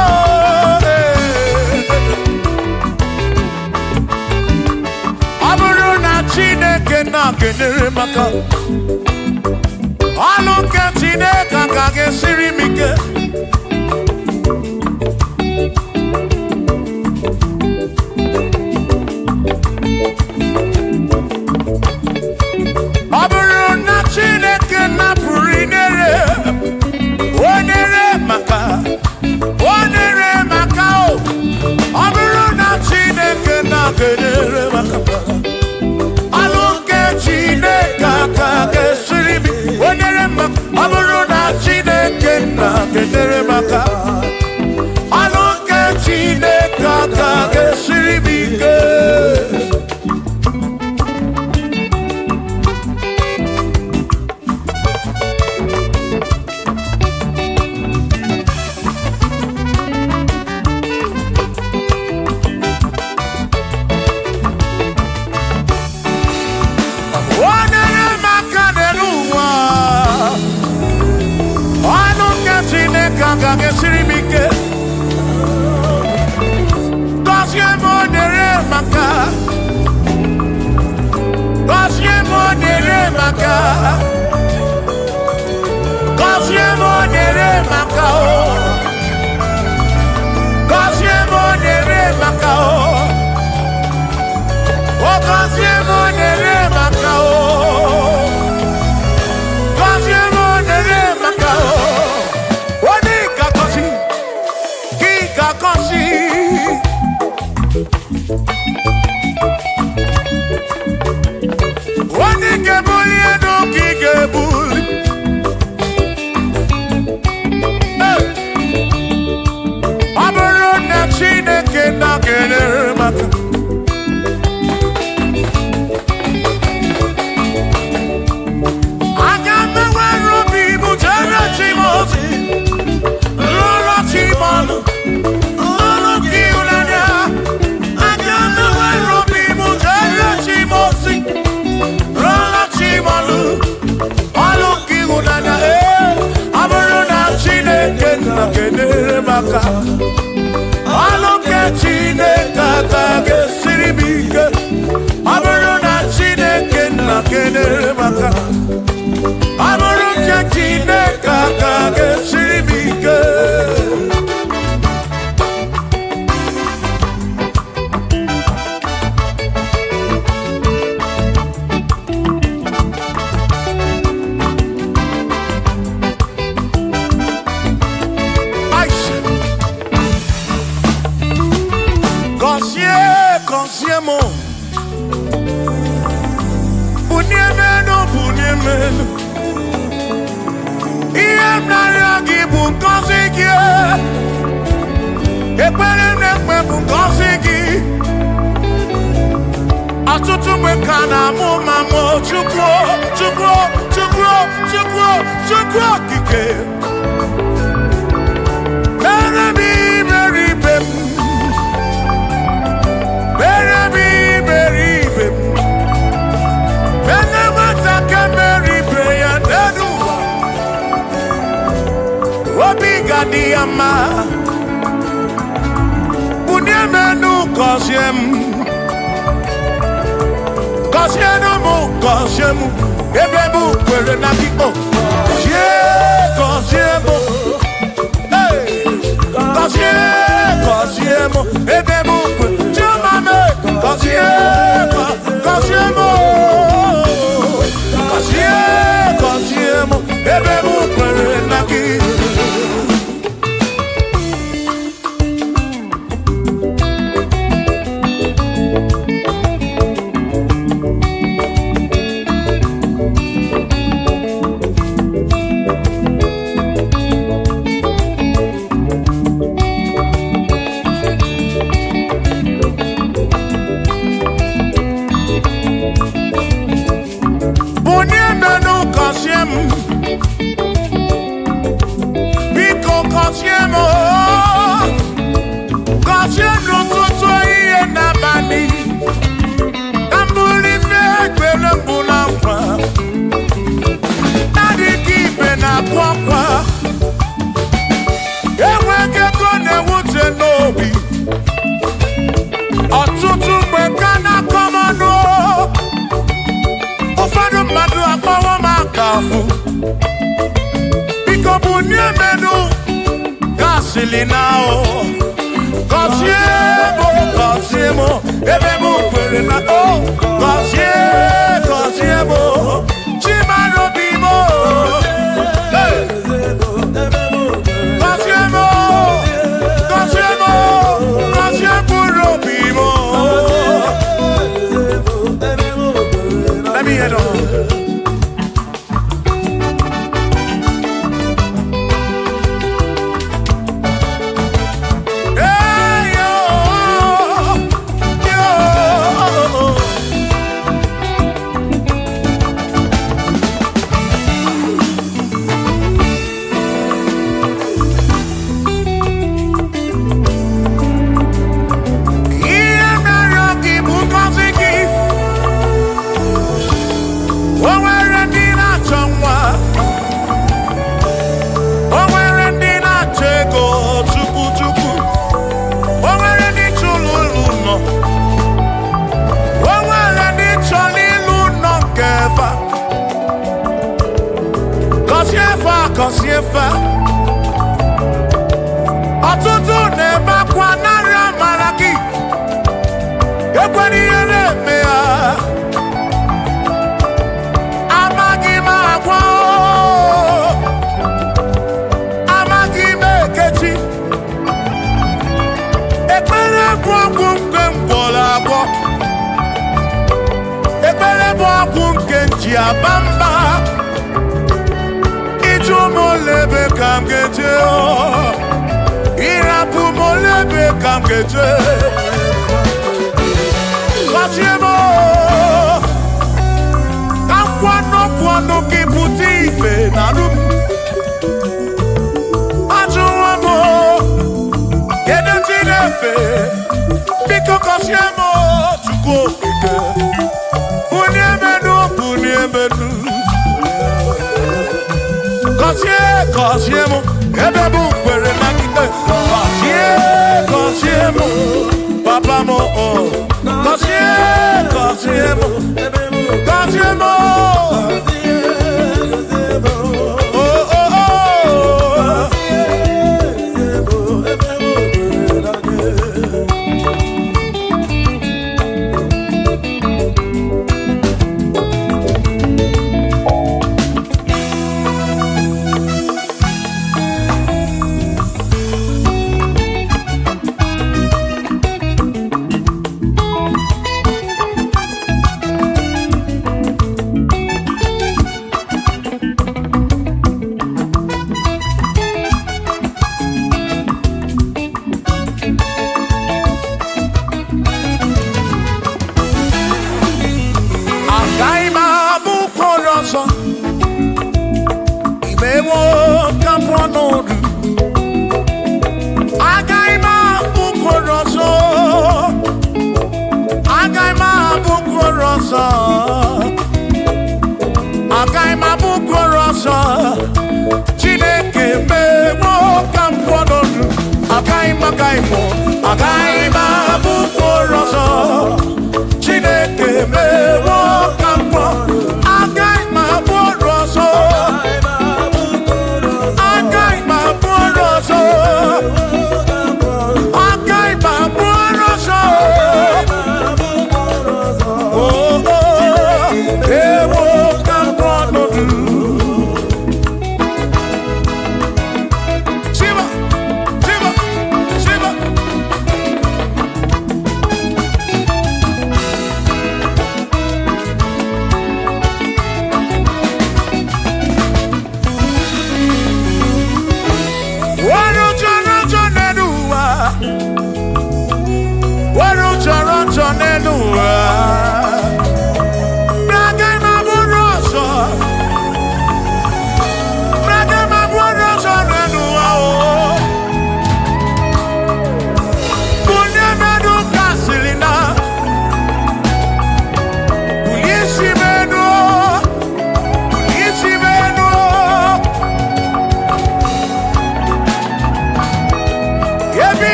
Aburuna Chineke na kenere maka. Aluke Chineke kage sirimike. Aburuna Chineke na purinere. Onere maka. Onere maka o. Aburuna Chineke na kenere maka. Aluke Chineke kage sirimi. Onere maka. Aburuna Chineke na kenere maka. Aluke Chineke kage sirimi. Onere maka denuwa. Aluke Chineke kage sirimi. Aluke Chineke kage siribike. Aburuna Chineke na kenere maka. Aluke Chineke kage siribike. Consiemo Bunyemeno Bunyemeno Iem Naragi Bunkosiki Ekpelemekme Bunkosiki Atutu Mekana Mumamo Chukwo Chukwo Chukwo Chukwo Chukwo Kike Berebi Beribem Diama Bunyemenu Kosiemu Kosiemu Ebebu Kwere Naki O Kosiemu Hey Kosiemu Ebebu Kwere Chumame Kosiemu Kosiemu Ebebu Kwere Naki obi ọtụtụ mgbe ka na-akọmanụ ụfọdụ mmadụ akpọwọ m aka afụ biko bụ nye menụ gasịlị na o gọzie m ebe m kwere na o gọzie m chimarobi m let me head on. Kosiefa ọtụtụ na-ebe akwa narị amara gị ekwere ihe na-eme ya amaghị m agwa amaghị m ekechi ekpere bụ ọgwụ nke mgbọrọ agwọ ekpere bụ ọgwụ nke nji aba mba molebe kam geje irapu molebe kam geje Kasiemo kam kwano ki puti ife naru ajuwamo kede tinefe biko kasiemo chuko ike uniemenu Kosiemo, ebe bụ kwere na kite. Kosiemo, papa mo. Kosiemo, Kosiemo.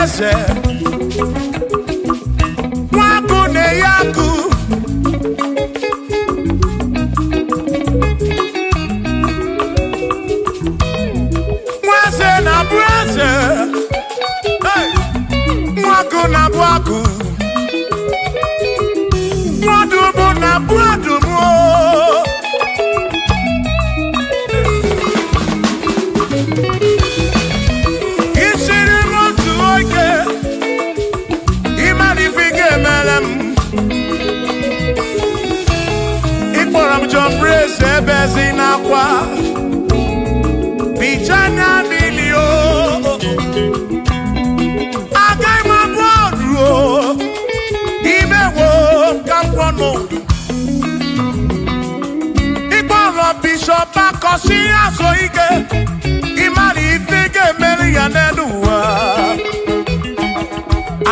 eze nwaku na-eyaku nweze na-abụ eze nwaku na-abụ akụ nwadubu na-abụ adumu Ebezi na kwa Bichana milio Agai mabuodro Imewo kampono Iboro bishop akosi asoike Imari ifike meri ya nenuwa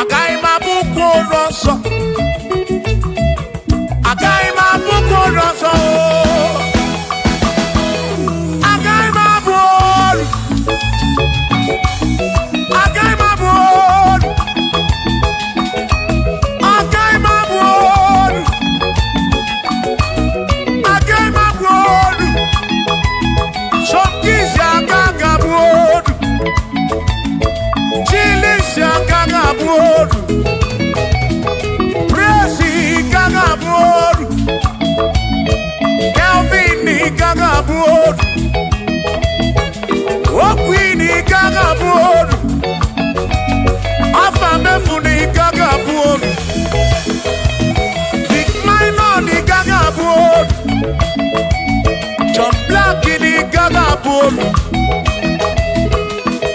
Agai mabuko roso Agai mabuko roso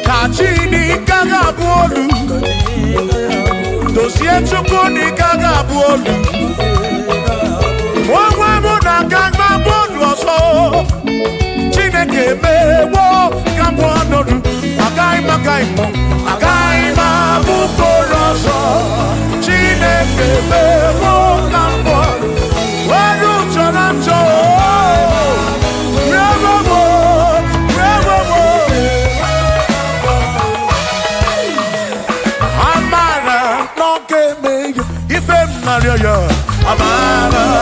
Kachini gaga bolu Dosie chuku ni gaga bolu Mwa muna gaga bolu oso Chineke mewo Kamwa nodu Agai mo Agai mabuko roso Chineke mewo Kamwa Waru choramcho Amara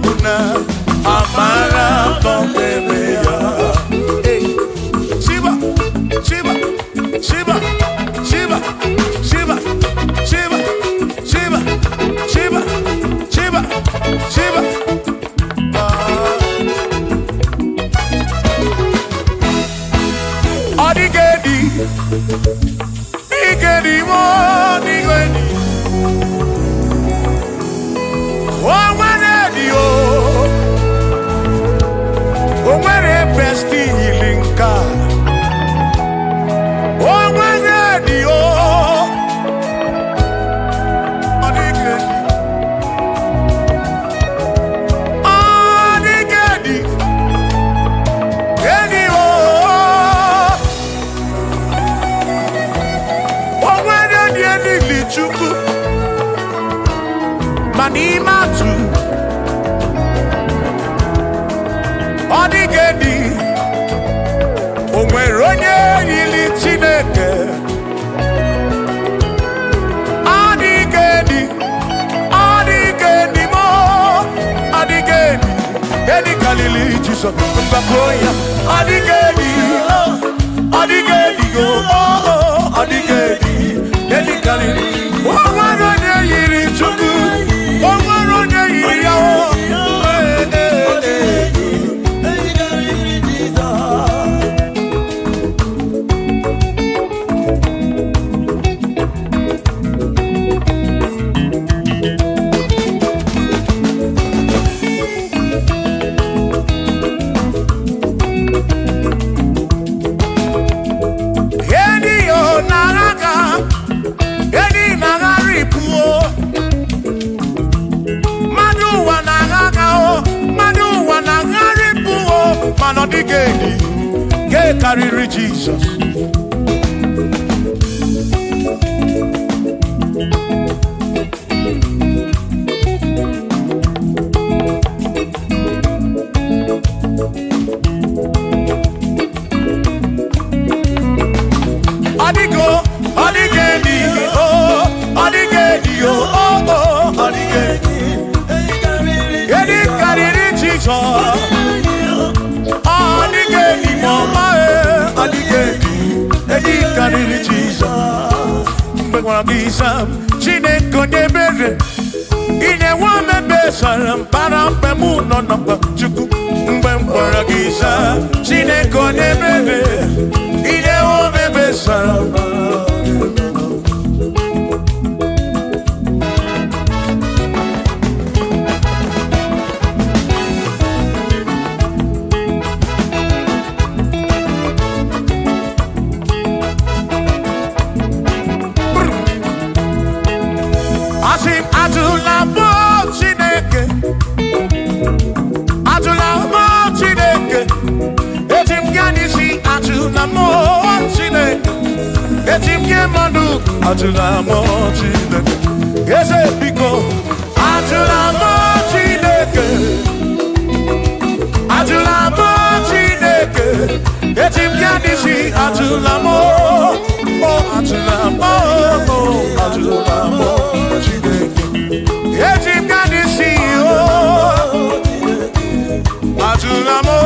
Chukuna amara kombebeya. Hey, Shiva, Shiva, Shiva, Shiva, Shiva, Shiva, Shiva, Shiva, Shiva, Shiva. Adigedi, Igedi mo, Igedi. Oh, when you, oh, when a bestie healing car. Oh, when you, Adigedi, Adigedi, Edi oh. Chuku Manimatu Odigedi Onweronye yili Chineke Odigedi Odigedi mo Odigedi Edi Kalili Jesus Mbakoya Odigedi Odigedi oh Odigedi Edi Kalili Owaronye yiri Chuku Owaronye yiri yawo Odigedi, get carry Jesus. Odigo, Odigedi, oh, Odigedi, oh, oh, Odigedi, get carry Jesus. Adigedi mama adigedi edi kariri Jesus mbegwa bisa Chineke nyebere ine wa mebesara para mpemu no no Chukwu mgbe mkpọrọ gisa Chineke nyebere ine wa mebesara Atulamo Chineke, yes, biko. Atulamo Chineke, Atulamo Chineke, etim yanisi Atulamo, oh Atulamo, oh Atulamo Chineke, etim yanisi oh Atulamo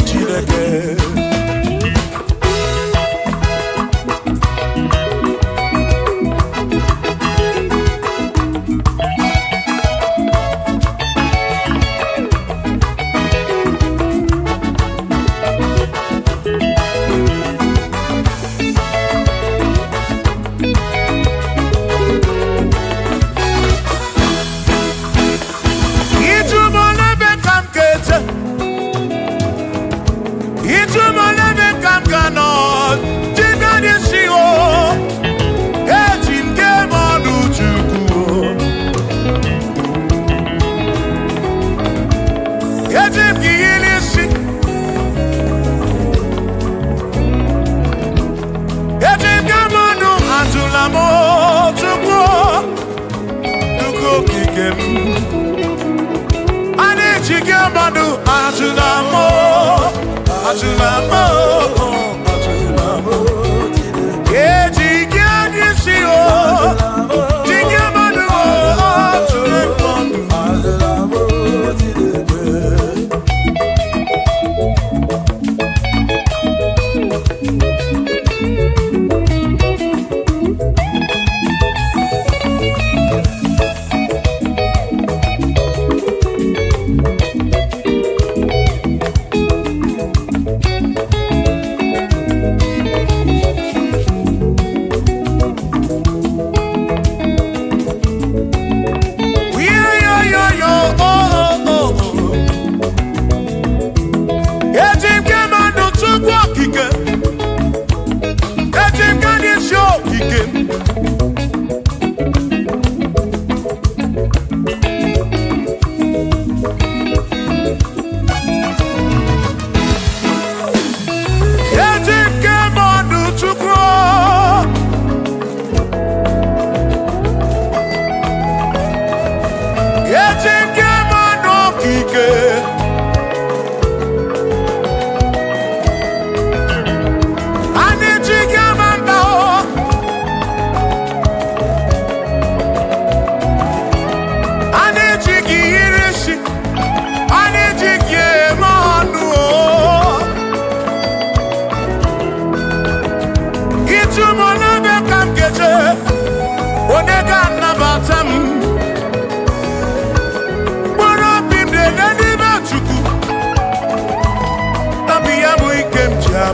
Chineke.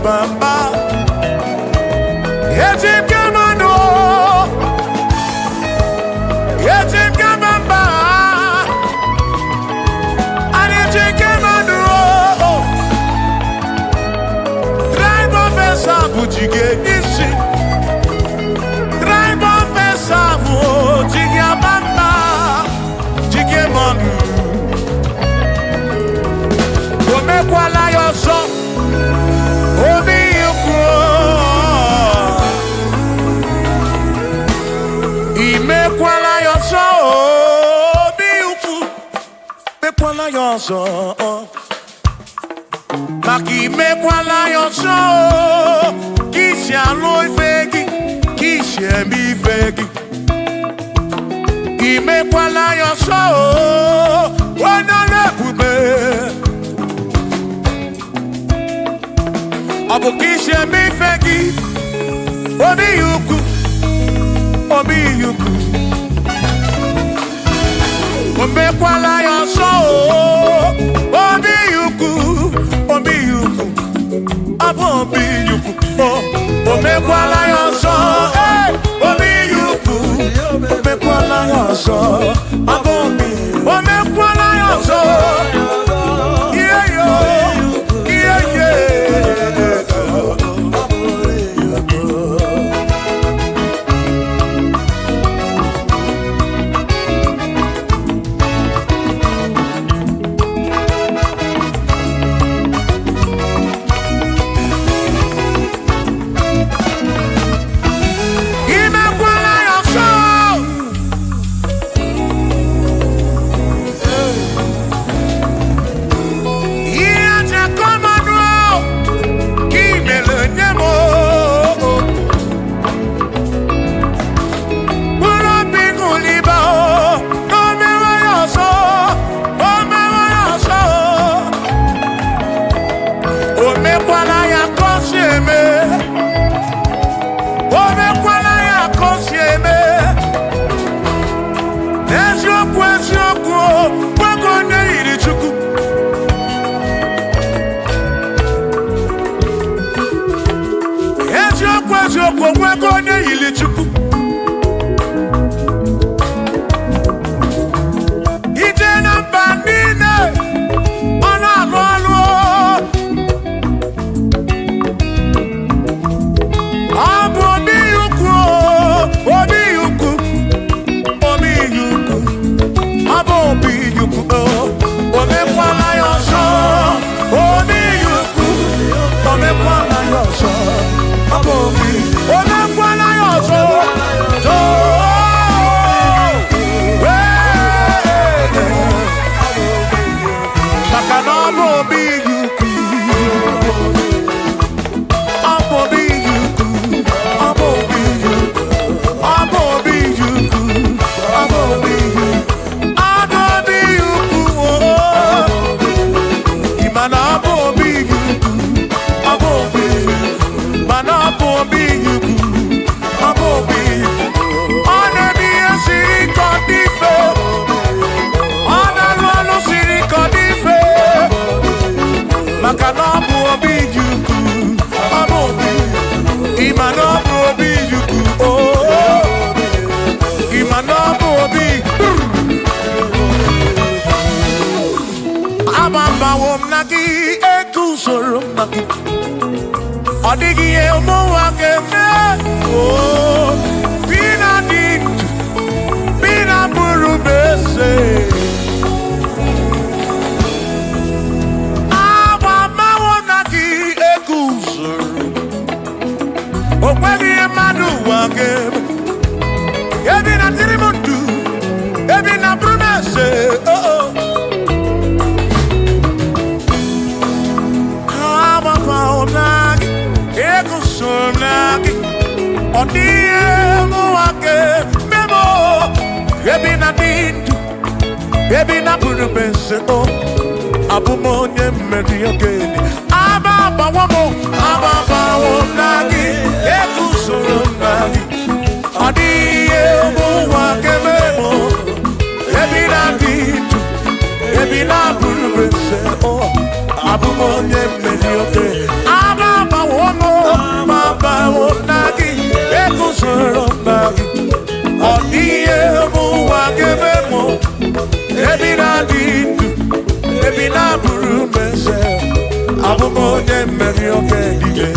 bamba. Yetim kamano. Yetim kamamba. Yetim kamano. Drive off a sabu jige isi. Drive off a sabu jige bamba. Jige manu. Omekwala yoso. Obi yukro. Imekwala yoso. Obi yukro. Mekwala yoso. Maki mekwala yoso. Kishi aloi fegi. Kishi emi fegi. Imekwala yoso. Wana pube. Abu kishi emi fegi. Obi yuku. Obi yuku. Omekwala yoso. Obi yuku. Obi yuku. Abu obi yuku. Omekwala yoso. Obi yuku. Omekwala yoso. Abu obi. Omekwala yoso. Yeah yo. Yeah yeah. Odigi emo wakeme, oh, bina dintu, bina burubese. Aba mawonaki ekusuru, okwegi emadu wakeme. Ebina tirimutu, ebina burubese, oh oh. Aba mawonaki. Odiemu wake memo ebi na dintu ebi na burubese o abumonye mmedi ogeni ababa wo nagi ekusoro nagi odiemu wake memo ebi na dintu ebi na burubese o abumonye mmedi ogeni ababa wo soromba Odiye muwa gebemo Ebina ditu Ebina buru mese Abumo nye meri oke dije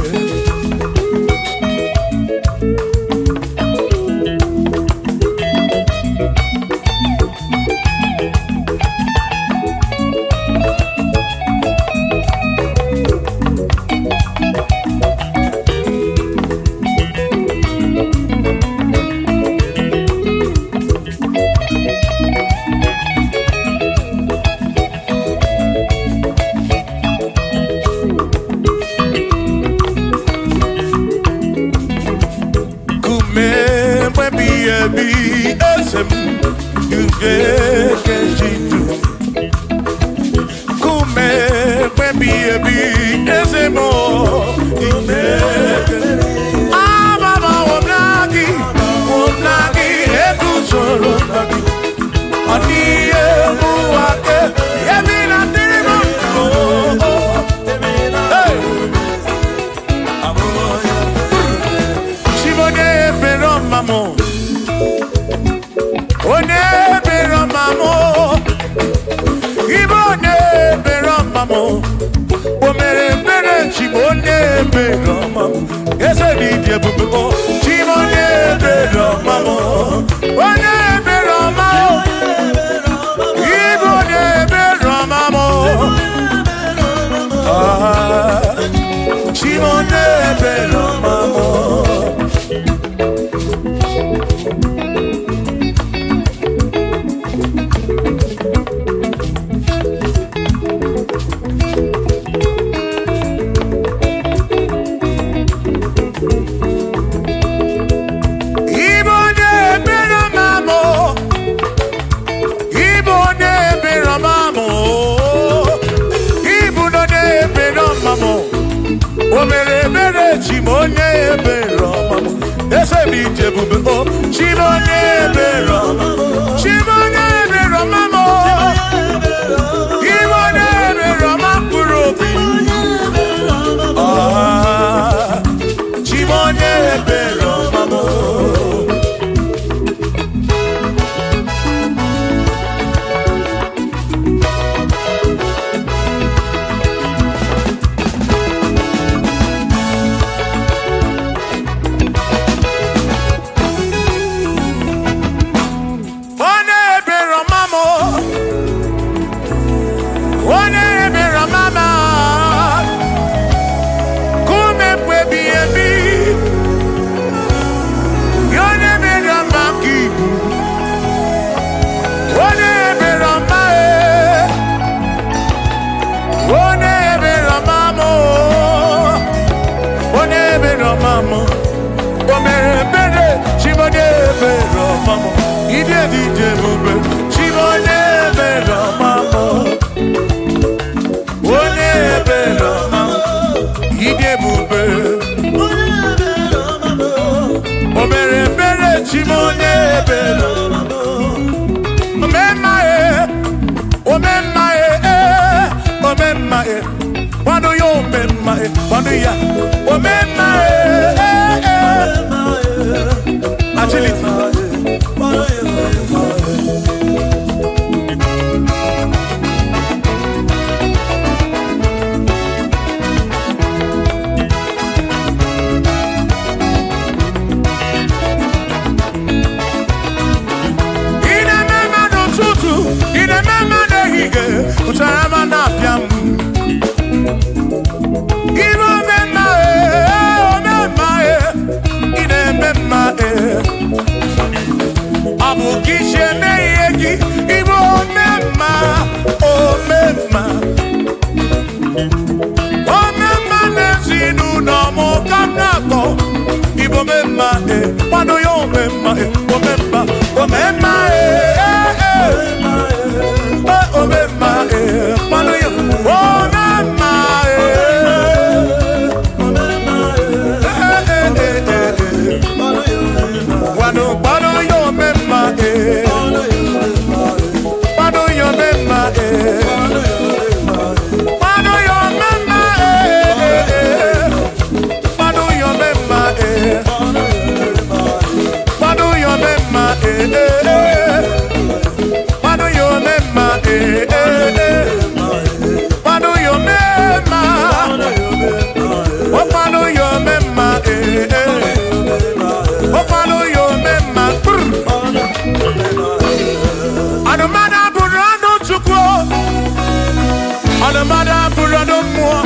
the mother put no more.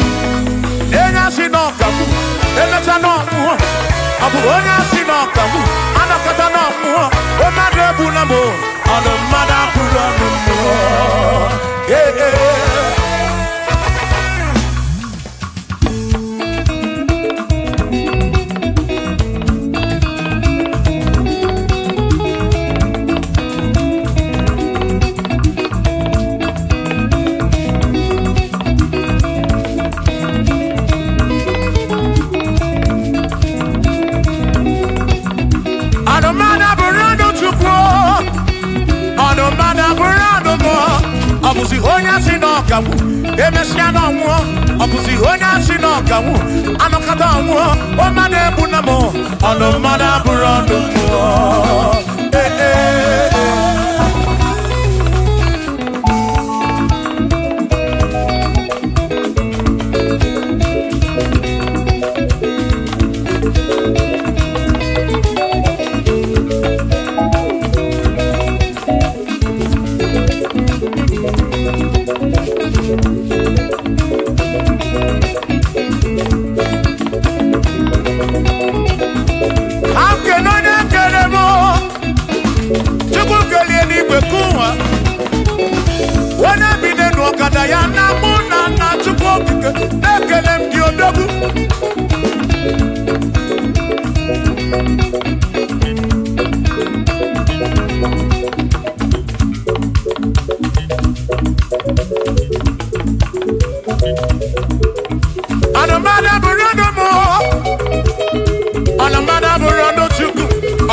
Then I see no come. Then I see no more. Abu Onya see no come. Anakata no more. Oh mother put no more. On the mother put no more. Yeah, yeah. Abusi onya sinokawu, emesiana wo. Abusi onya sinokawu, anokata wo. O mane bunamo, ono mana burando mo. Eh eh.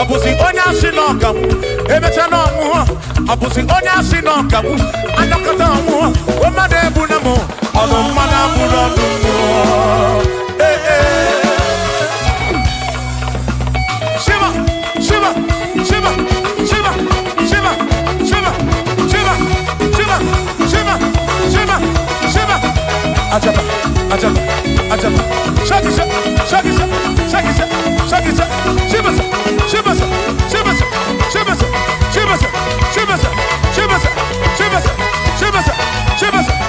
Abusi onya sinoka mu, ebecha no mu. Abusi onya sinoka mu, anakata mu. O made bunamo, ono mana burodu mu. Eh eh. Shiva, Shiva, Shiva, Shiva, Shiva, Shiva, Shiva, Shiva, Shiva, Shiva, Shiva. Ajaba, ajaba, ajaba. Shakisa, shakisa, shakisa, shakisa. Shiva. Shibasa, Shibasa, Shibasa, Shibasa, Shibasa, Shibasa, Shibasa, Shibasa, Shibasa,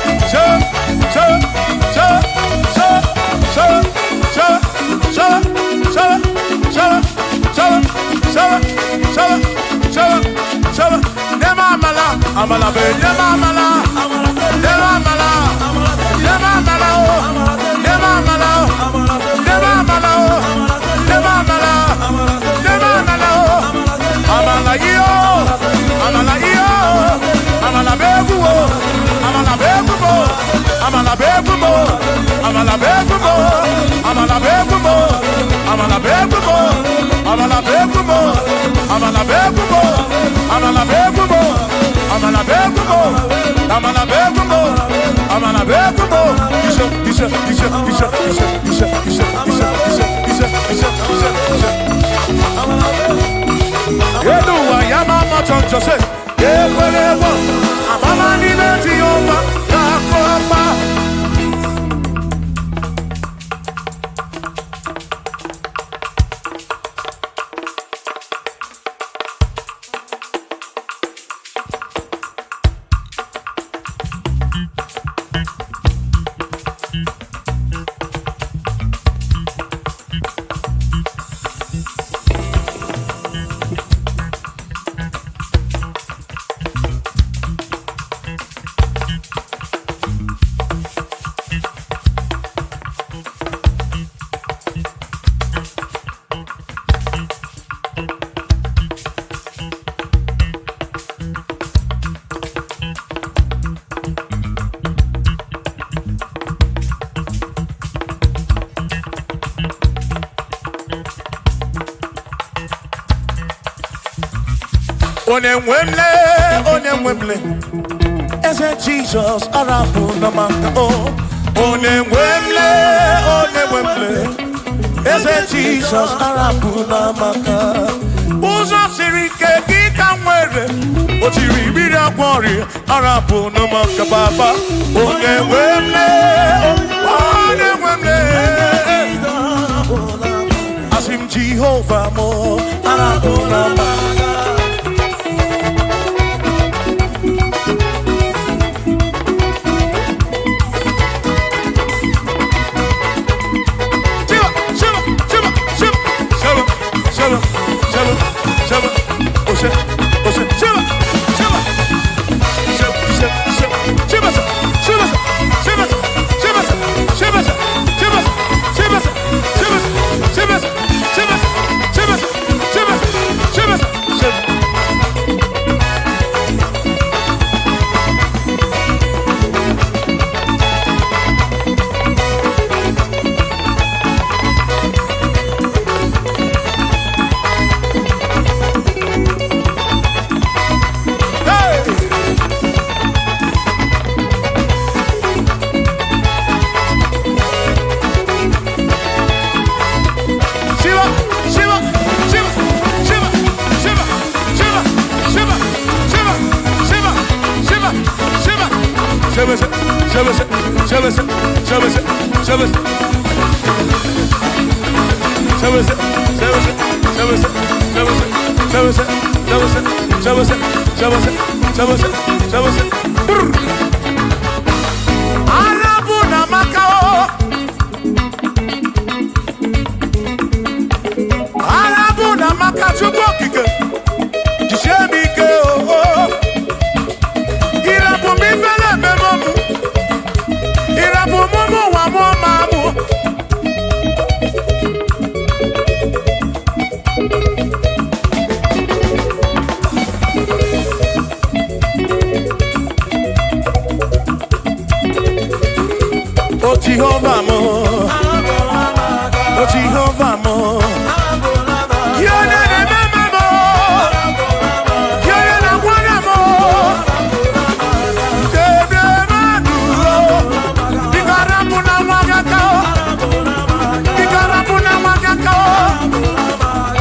Amala be, nema amala, nema amala, nema amala, nema amala, nema amala, nema amala. Amala iyo, amala iyo, amala begumo, amala begumo, amala begumo, amala begumo, amala begumo, amala begumo, amala begumo, amala begumo, amala begumo, amala begumo, amala begumo, amala begumo. Yeduwa yamama chonjose yekwelewa amama nibeti yoma yakopa. Onemwemle, ese Jesus arafu na maka oh. Onemwemle, ese Jesus arafu na maka. Uzo sirike kika mwere, ochiri bira kwori arafu na maka baba. Onemwemle, asim Jehovah mo arafu na maka. Jehovah mo, oh Jehovah mo, you're the remember mo, you're the one mo, Ikarapuna wakako,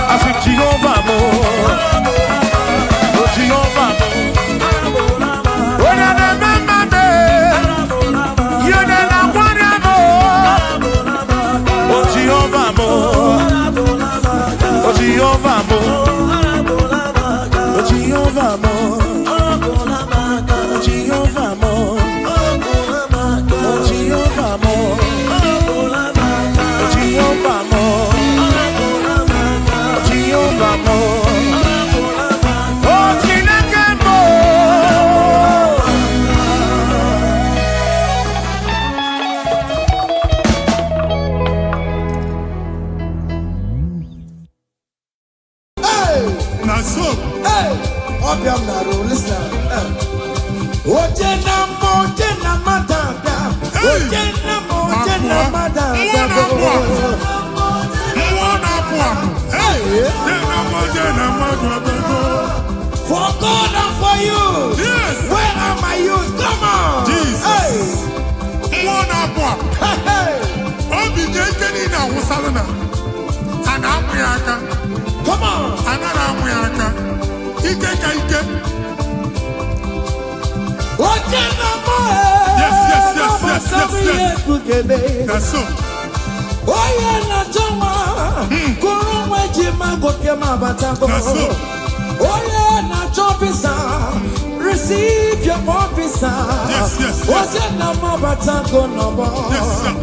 I said Jehovah mo, oh Jehovah mo, oh the remember me, you're the Jehovah mo, Jehovah mo, Jehovah mo, Jehovah mo, Jehovah mo, Jehovah mo, oh Chineke mo. Hey, Obiam Naro, listen. Ojena madada. Ojena madada. For God and for you. Yes. Where are my youth? Come on. Jesus. Hey. Come on. Yes. That's so. Receive your officer. Yes. Listen.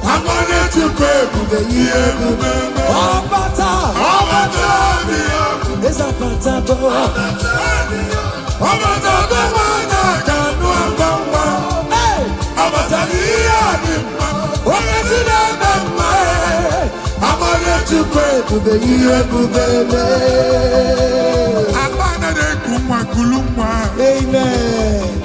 I'm gonna to pray for the year. It's a patato. To pray to the year, amen.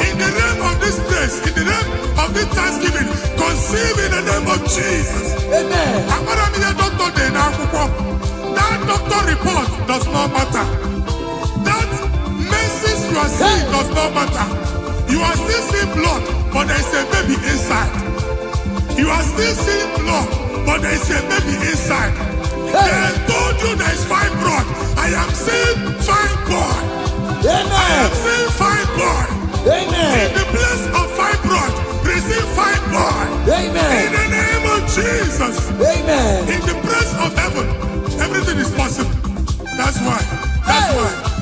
In the name of this place, in the name of this Thanksgiving, conceive in the name of Jesus. Amen. That doctor report does not matter. That message you are seeing does not matter. You are still seeing blood, but there is a baby inside. You are still seeing blood, but there is a baby inside. They told you there is fibroid. I am seeing fibroid. Amen. I am seeing fibroid. Amen. In the place of fibroid, receive fibroid. Amen. In the name of Jesus. Amen. In the place of heaven, everything is possible. That's why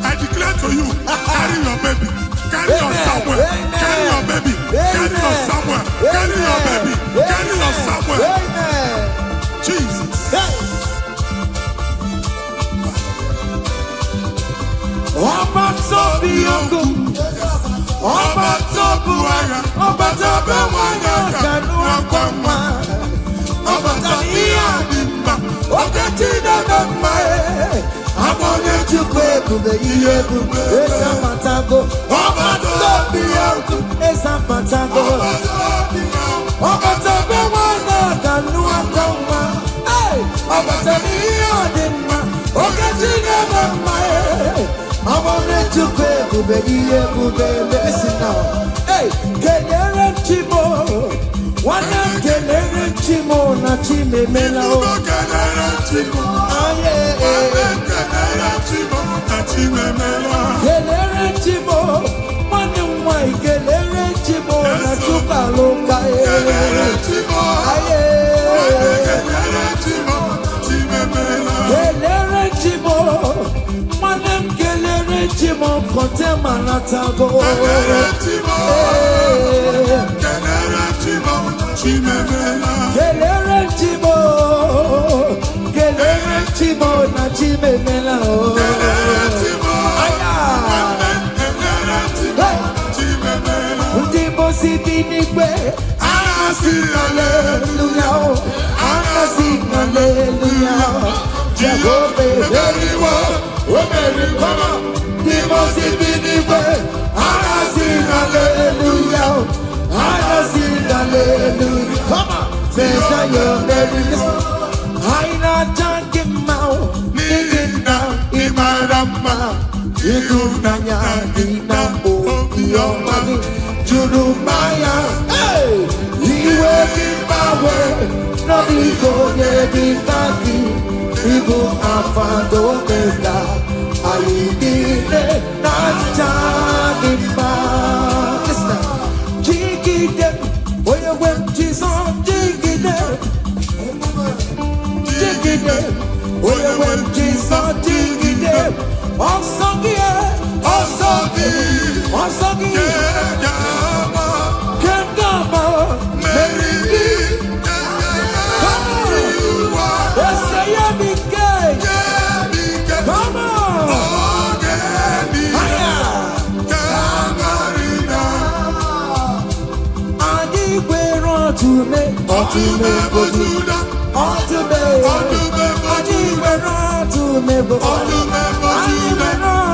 I declare to you, carry your baby. Carry your somewhere. Carry your baby. Carry your somewhere. Carry your baby. Carry your somewhere. Amen. Jesus. Oh, Listen now. Hey, kelere chimo. Wana kelere chimo na chime mela. Kelere chimo. Aye. Kelere chimo na chime mela. Kelere chimo. Wana mwai kelere chimo na chuka loka. Kelere chimo. Aye. Kelere chimo chime mela. Kelere chimo. Chimo kote manatago. Kelere chimo, kelere chimo, chimemela. Kelere chimo, kelere chimo na chimemela. Kelere chimo, aya. Kelere chimo, chimemela. Ndimo sibinikwe, anasi hallelujah, anasi hallelujah. Jehovah very well, very come on. The most infinite, I sing hallelujah, I sing hallelujah. Come on, say you're very listen. I not talking about living down in my rama. You do nanya, dina, oh, your money, Judu Maya. Hey, you will give my way, no, you go, yeah, the kaki, Igbo, Afando, Meda. I did it, not talking about. Listen, jiggy them, where you went, Jesus, jiggy them, jiggy them, where you went, Jesus, jiggy them. Also, yeah, also, also, Kengama, Mary, come on, let's say you're big gay, come on. Otume, otume, otuda, otume, otume, otume, otume, otume,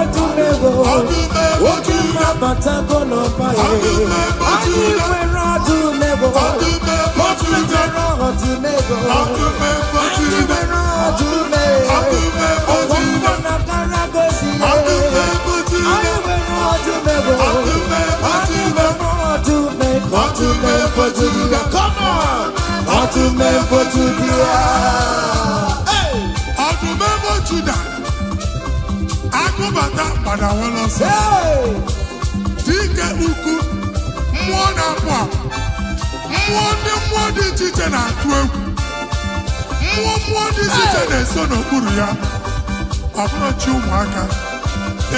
otume, otume, otume, batako no pae, otume, otume, otume, otume, otume, otume, otume, otume, na karagosi, otume, come on! Otume Potudia! Hey! Otume Potuda! Akubata Padawalos! Hey! Dike Uku! Mwana Pwa! Mwadi Chichen Atwe! Mwadi Chichen Esono Kuruya! Abro Chumaka!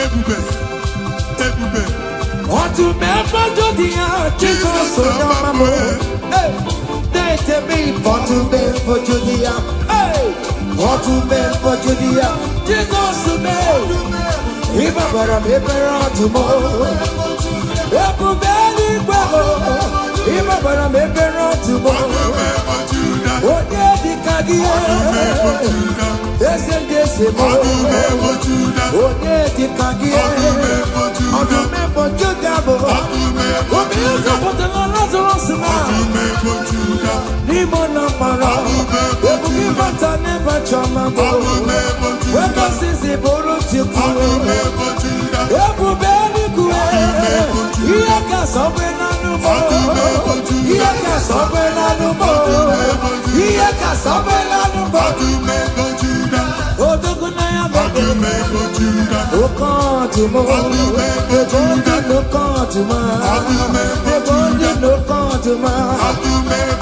Ebube! Otume Potudia! Jesus Oyamamo! Hey! Dete me Otume Potudia! Hey! Otume Potudia! Jesus me! Ibabara Mebera tomorrow! Ebubeli Kwego! Ibabara Mebera tomorrow! Oye di Kagie! Dese mo! Oye di Kagie! Otume Potudia! Omi uzo potela Lazarus na! Nimo na mara! Ebuki bata neba chama go! Weka sisi boru chiku! Ebubeli kue! Iyaka sobe na numo! Iyaka sobe na numo! Iyaka sobe na numo! Odogu na ya bebe! Okantuma! Ebondi lokantuma! Ebondi lokantuma!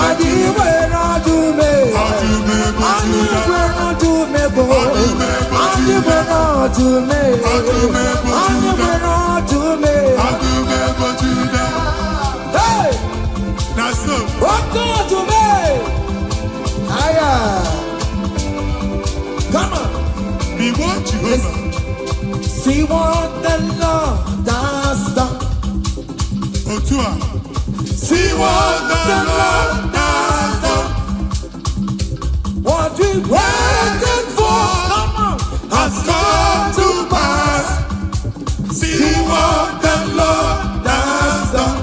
Adiwe na dume! Adiwe na dume bo! Adiwe na dume! Adiwe na dume! Hey! Naso! Okantuma! Aya! Come on! Be what Jehovah! See what the Lord has done. Otua! See what the Lord has done. What we waited for, come on, has come to pass. See what the Lord has done.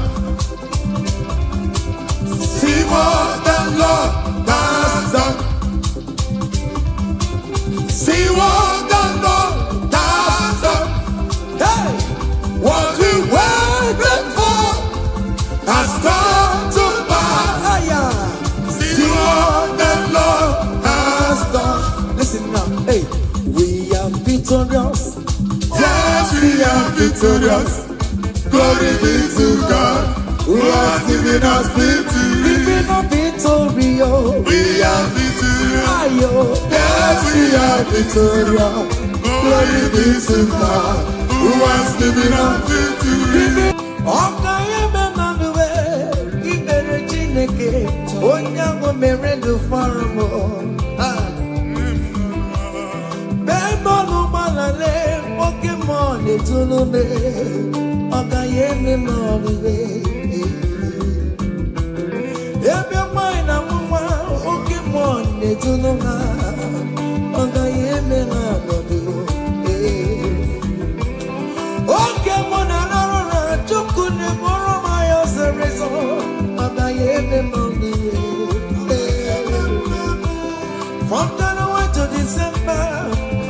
See what the Lord has done. See what the Lord has done. Hey! victorious. Yes, we are victorious. Glory be to God, who has given us victory. Giving us victory, oh. We are victorious. Ayo. Yes, we are victorious. Glory be to God, who has given us victory. Okaye menanuwe, ibere Chineke, onyango merendu farmo. Bemonu malale, Pokemon etulume, okaye menanuwe. Ebe maina mwa, Pokemon etulume, okaye menanuwe. Pokemon anarora, chukune moro mayo serezo, okaye menanuwe. From January to December,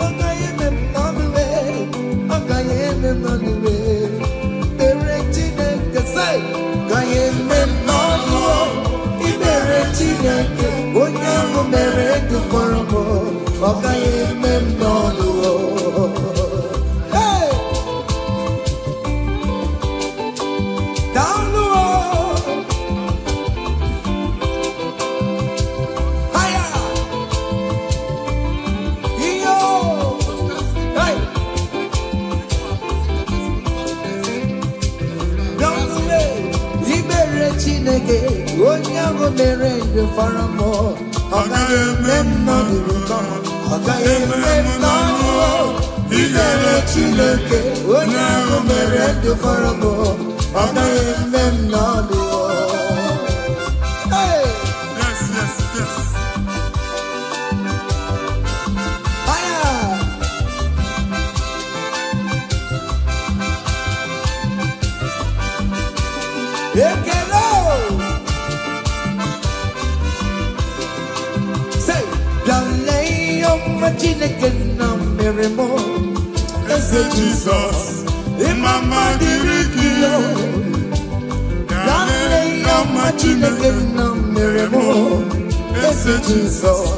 okaye menanuwe, okaye menanuwe. Ibere Chineke say, okaye menanuwe. Ibere Chineke, onyango merendu farmo, okaye menanuwe. Hey, down low, higher. Yo! Hey! Don't delay. Ibere Chineke, onyango merendu farmo, okaye menanuwe. Okaye menanuwe. Ibere Chineke, onyango merendu farmo, okaye menanuwe. Hey! Yes, yes, yes. Higher! Ekelo! Say, Dalei Oma Chineke na meremo, Eze Jesus, Imama dirigio. Dalei Oma Chineke na meremo, Eze Jesus,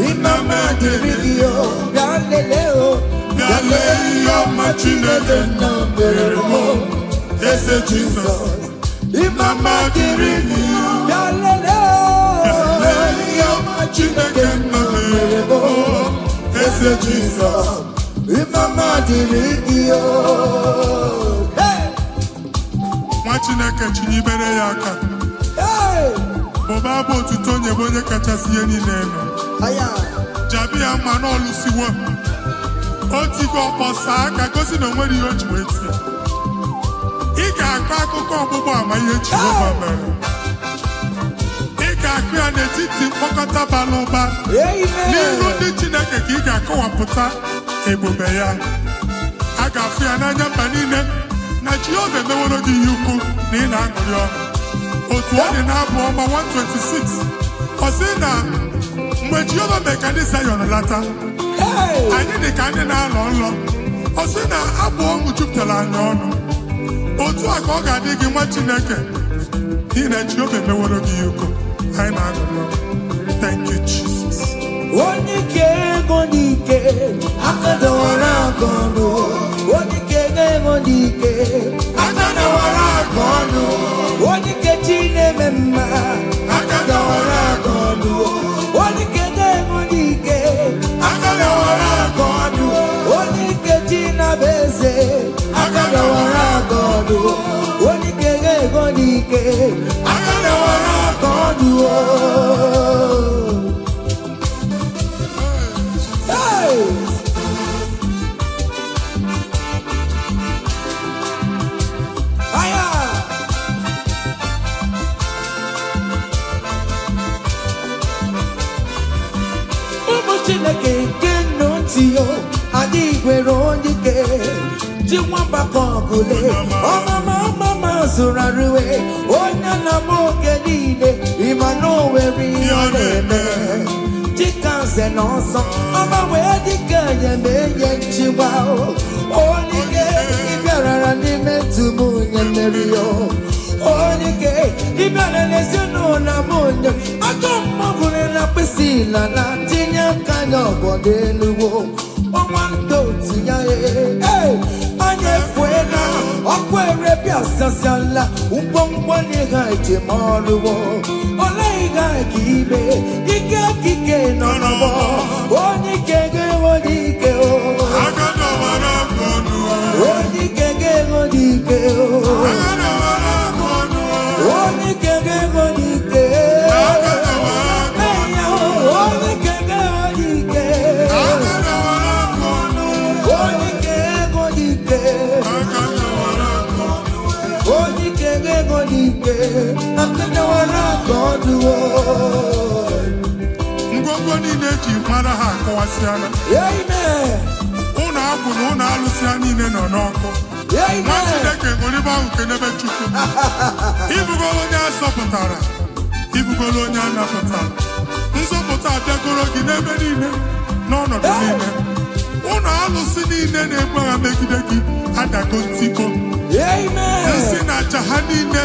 Imama dirigio, Daleleo, Dalei Oma Chineke na meremo, Eze Jesus. Imama dirigio, Daleleo, Dalei Oma Chineke na meremo, Eze Jesus. Imama dirigio. Hey! Nwa Chineke chinyibere ya aka. Hey! Bụba bụ otuto onye bụ onye kachasị ihe niile elu. Aya! Jabi ya mma n'ọlụsiwo. O tigo ọkpọsa aka gosi na o nwere ihe o ji wee tie. Ị ga-akọ akụkọ ọgbụgbọ ama ihe Jehova mere. Ị ga-akụ ya n'etiti mkpọkọta bara ụba. N'iru ndị Chineke ka ị ga-akọwapụta ebube ya. A ga-afụ ya n'anya mba niile na Jehova emeworo gị ihe ukwu na ị na-aṅụrị ọṅụ. Otu ọ dị n'abụ ọma 126, ọ sị na mgbe Jehova mere ka ndị Zayọn lata, anyị dị ka ndị na-alọ nlọ. Ọ sị na abụ ọṅụ jupụtara anyị ọnụ. Otu a ka ọ ga-adị gị nwa Chineke n'ihi na Jehova emeworo gị ihe ukwu. Anyị na-aṅụrị ọṅụ. Thank you, Jesus. Onye ike ego n'ike, aka dọwara aka ọnụ. Onye ike ego n'ike, aka dọwara aka ọnụ. Onye ike chi na-eme mma, aka dọwara aka ọnụ. Onye ike ego n'ike, aka dọwara aka ọnụ. Onye ike chi na-abụ eze, aka dọwara aka ọnụ. Onye ike ego n'ike, aka dọwara aka ọnụ. Hey! Aya! Ụmụ Chineke nke ntị yo, adị gwere onye ike, ji nwamba ka ọgụle, ọmama zụrụ arụwe, onye na-ama oge niile, ịma na o nwere ihe ọ na-eme. Dịka nze na ọzọ, ọma wee dịka enye nchịgwa, onye ike ịbịarara n'ime tumu nye mmeri yo. Onye ike ịbịara n'ezinụlọ m onye, ajọ mmagwụrụ na mkpịsị ila na tinye aka n'ọgọdọ eluwo. Ọnwa ndị otu Jesus yalla umbongwani gaje maruwo olai gakibe ike nonobo oni kege o Agana wara konu oni kege o Agana wara konu oni kege o Agana wara konu oni kege o Agana wara konu oni kege o Agana wara konu oni kege o akana wara kodu Ngwongwo niile ji mara ha akọwasịala. Amen. Ụnọ agwụ na ụnọ alụsịa niile nọ n'ọkụ. Nwa Chineke ṅụrịba ahụ nke n'ebe Chukwu. Ibugolo onye asọpụtara, ibugolo onye anapụtara. Nzọpụta abịagoro gị n'ebe niile, n'ọnọdụ niile. Ụnọ alụsị niile na-ebu agha megide gị adago ntiko. Nsị na aja ha niile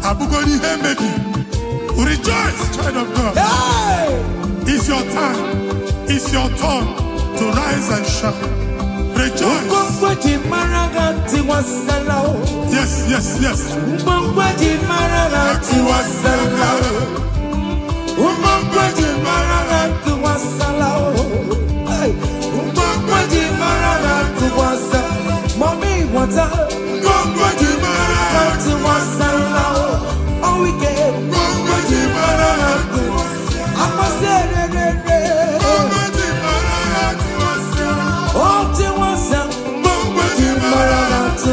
abụgoro ihe mebi. Rejoice, child of God. It's your time. It's your turn to rise and shine. Rejoice. Yes, yes, yes.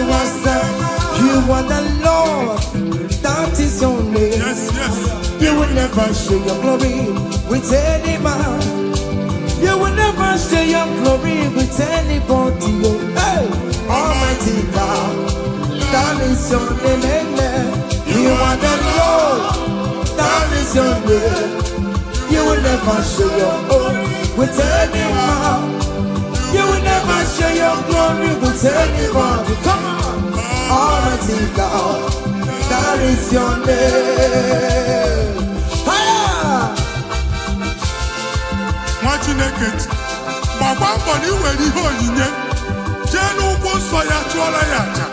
You are the Lord, that is your name. Yes, yes. You will never share your glory with any man. You will never share your glory with anybody. Hey, Almighty God, that is your name. Amen. You are the Lord, that is your name. You will never share your glory with any man. You will never share your glory with anybody. Come on. Almighty God, that is your name. Nwa Chineke gbagba mbọ na iwere ihe onyinye jee n'ụkwụ nsọ ya chụọrọ ya aja.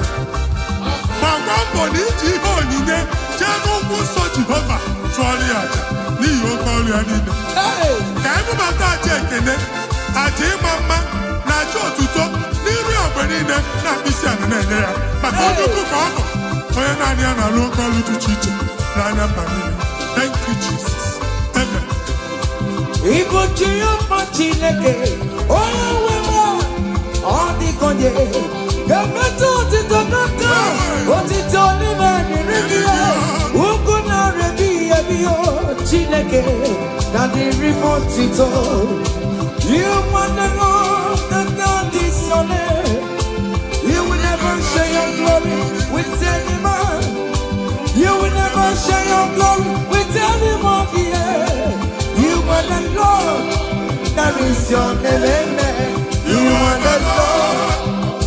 Gbagba mbọ na iji ihe onyinye jee n'ụkwụ nsọ Jehova chụọrọ ya aja n'ihi oke ọrụ ya niile. Ka ebubata aja ekele, aja ịma mma na aja otuto n'iru ya mgbe niile na mkpịsị ala na-enye ya maka onye ukwu ka ọ bụ onye naanị ya na-alụ oke ọrụ dị iche iche n'anya mba niile. Thank you, Jesus. Amen. Igbo Jehova Chineke, onye nwe m, ọ dịkonye, ga-emetụ otito n'aka, otito n'ime dịrị gị ya, ugwu na-erebi ebi o Chineke, na dịrị m otito. You want the Lord, that is your name. You will never share your glory with any man. You will never share your glory with anybody. You are the Lord, that is your name. Amen. You are the Lord,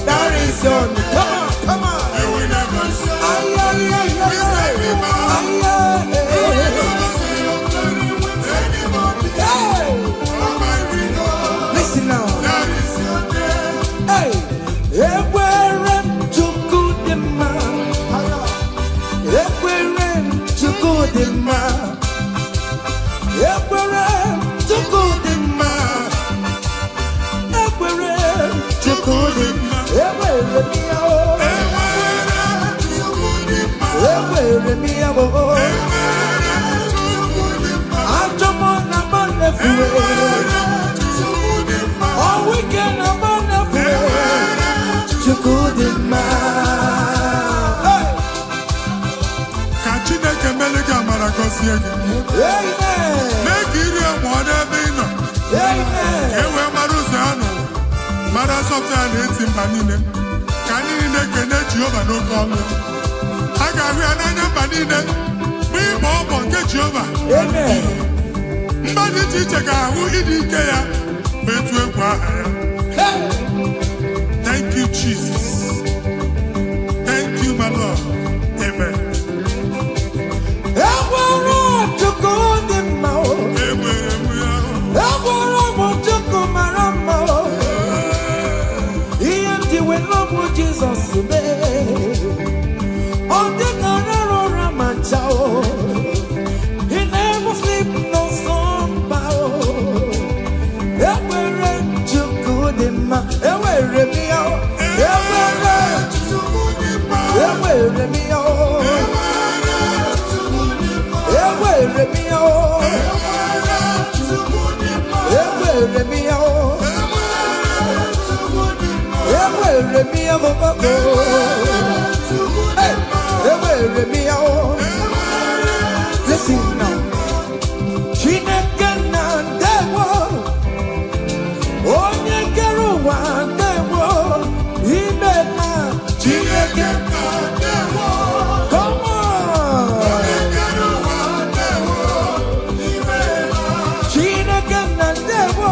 that is your name. Come on, come on. You will never share Ay, ay, ay, ay, with any man. ay, ay, You will never share your glory with anybody. ay. Almighty God, Listen now. that is your name. Hey, ekwere Chukwu dị mma. Ekwere Chukwu dị mma. Ekwere Chukwu dị mma. Ekwere Chukwu dị mma. Ekwere m ya o. Ekwere m ya o. Ajọ m na m na-efuwe. All weekend I'm on the floor. Chukwu dị mma. Ka Chineke mere gị amara gọzie gị. Amen. Mee ka iri mụọ n'ebe ị nọ. Amen. E wee mara ụzọ ya nọ. Mara asọpụta ya na-eti mba niile. Ka anyị niile kene Jehova n'oke ọnụ. A ga-ahụ ya n'anya mba niile. Bụ ịgba ọbọ nke Jehova. Amen. Mba dị iche iche ga-ahụ ịdị ike ya ma etu egwu aha ya. Hey. Thank you, Jesus. Thank you, my Lord. Amen. Ekwere Chukwu dị mma o. Enwere m ya. Ekwere m Chukwu mara mma o. Ihe m ji wee lọbụ Jizọs mee. Listen now. Chineke na ndewo. Onye kere ụwa ndewo. Imela. Chineke na ndewo. Come on. Onye kere ụwa ndewo. Imela. Chineke na ndewo.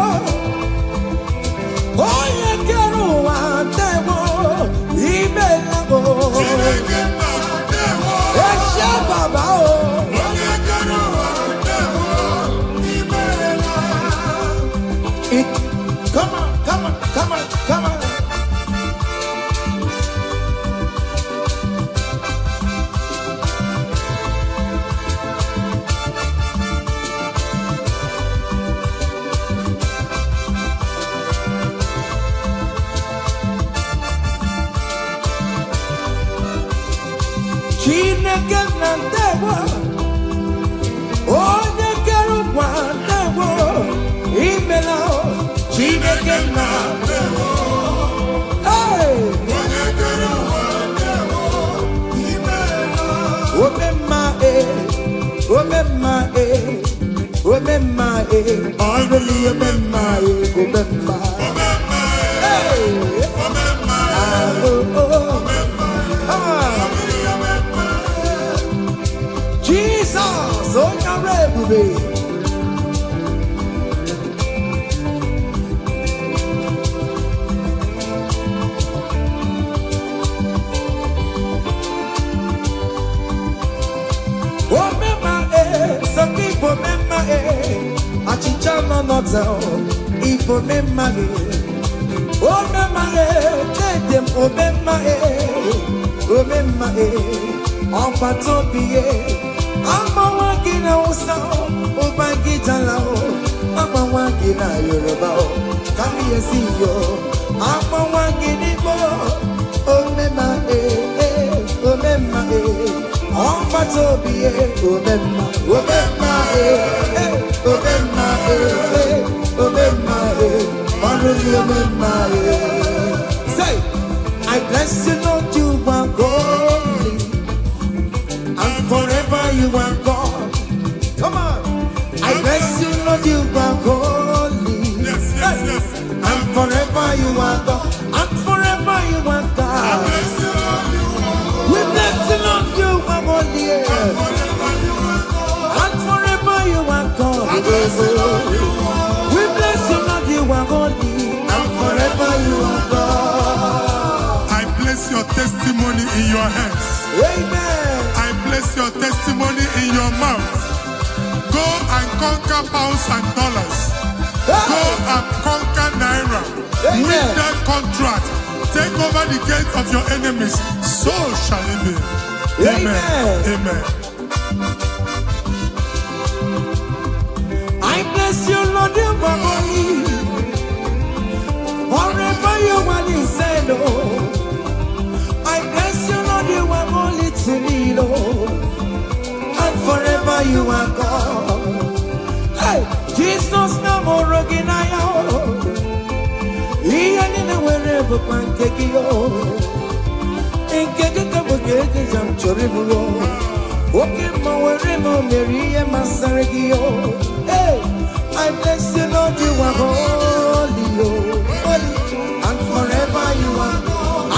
Onye kere ụwa ndewo. Imela. Chineke na ndewo. Eshe baba o. Come on, come on, come on, come on. Chineke na ndewo. Onye kere ụwa ndewo. Imela. Chineke na ndewo. Hey! Onye kere ụwa ndewo. Imela. Omemma omemma omemma ọrụli omemma omemma. Hey! Omemma Jesus, onye ọrụ ebube. Some people remember Achicha no notel. People remember oh remember let them remember on patopie. I'm a walking out sound. Oh my guitar, I'm a walking out Yoruba. Come here, see you. I'm a walking it more. Oh remember on patopie. Remember. Say, I bless you, Lord, you are holy, and forever you are God. Come on, I bless you, Lord, you are holy, Yes. and forever you are God, and forever you are God. We bless you, Lord, you are holy. We bless you, Lord, you are holy, and forever you are God. I place your testimony in your hands. Amen. I place your testimony in your mouth. Go and conquer pounds and dollars. Go and conquer naira. Amen. Win that contract. Take over the gates of your enemies. So shall it be. Amen. Amen. I bless you, Lord, you are holy. Forever you are the same, Lord. I bless you, Lord, you are holy to me, Lord. And forever you are God. Hey, Jesus, no more again, I am. He ain't wherever one take you. In Kekabugate, I'm Choribu. Walking my wherever Mary and Masaragio. Hey, I bless you, Lord, you are holy, holy, and forever you are,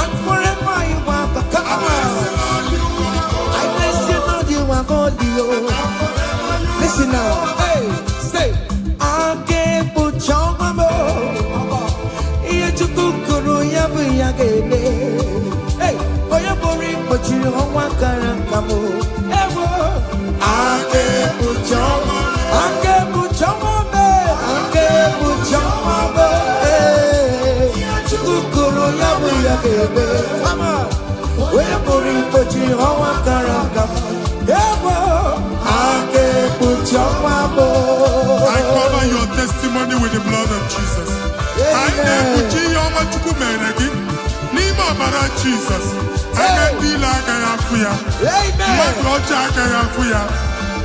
and forever you are. Come on, I bless you, Lord, you are holy, listen now, hey, say, I can't put your mama. Hey, oh, you're boring, but you don't want to come. I can't put your come on, we're boring, but you don't want to come. I can't put your I cover your testimony with the blood of Jesus. I never Jesus. I niile agaghị afụ ya. Mmadụ ọjọọ agaghị afụ ya.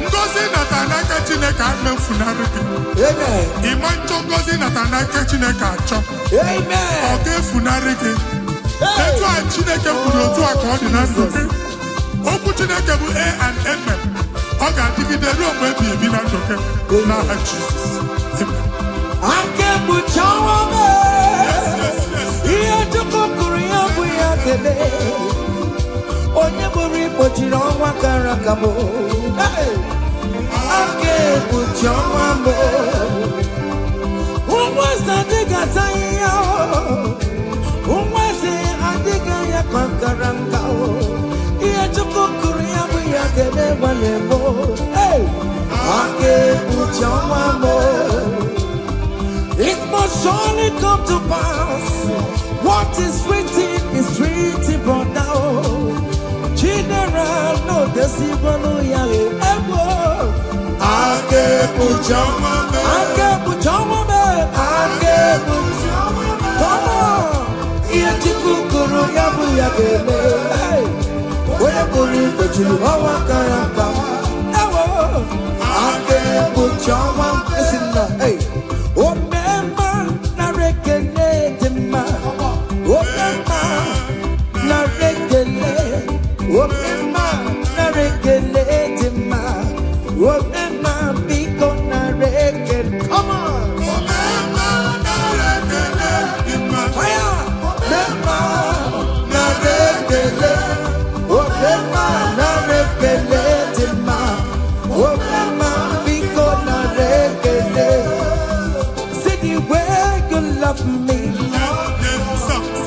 Ngozi nata n'aka Chineke emefunarị gị. Ịma nchọ ngozi nata n'aka Chineke achọ. Ọ ga-efunarị gị. Etu a Chineke kwuru otu a ka ọ dị na ndụ gị. Okwu Chineke bụ A and Amen. Ọ ga-adịgide ruo mgbe ebighị ebi na ndụ gị. N'aha Jizọs. Ihe Chukwu kwuru ya bụ ya kele. Onye bụrụ igbochiri ọnwa kara aka m. Aka ekpuchi ọnwa m. Ụmụazị adịghị ata ya. Ụmụazị adịghị ya ka nkara nka. Ihe Chukwu kwuru ya bụ ya kele gbanye m. Aka ekpuchi ọnwa m. It must surely come to pass. What is written, brother. General, no deceiver, no yahoo. I can't put your woman. I can't put your woman. I can't put your woman. Come on. Here to Kukuru Yabu Yagame. Hey, where could you put you? Oh, I can't come. I can't put your woman. Listen now. Hey, oh, man, na reconnect ma. Oh, man, na reconnect. Oh, man, na reconnect ma. Oh, man, be gonna reckon. Come on. Oh, man, na reconnect ma. Fire. Man, na reconnect. Oh, man, na reconnect ma. Oh, man, be gonna reckon. See the way you love me.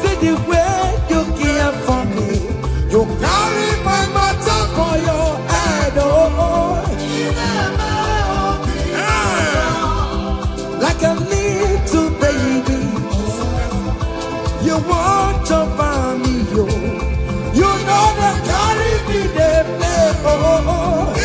See the way you care for me. You carry my matter for your head, oh. Like a little baby, you want over me, yo. You know that carry me, they play, oh.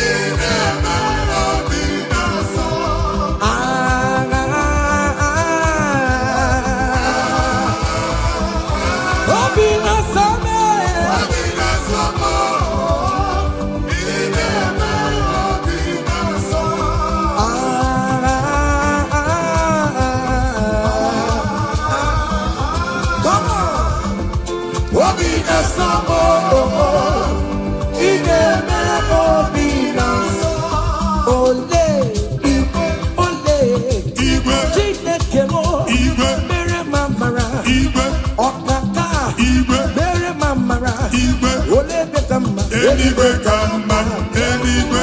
Anyway, come on, anyway,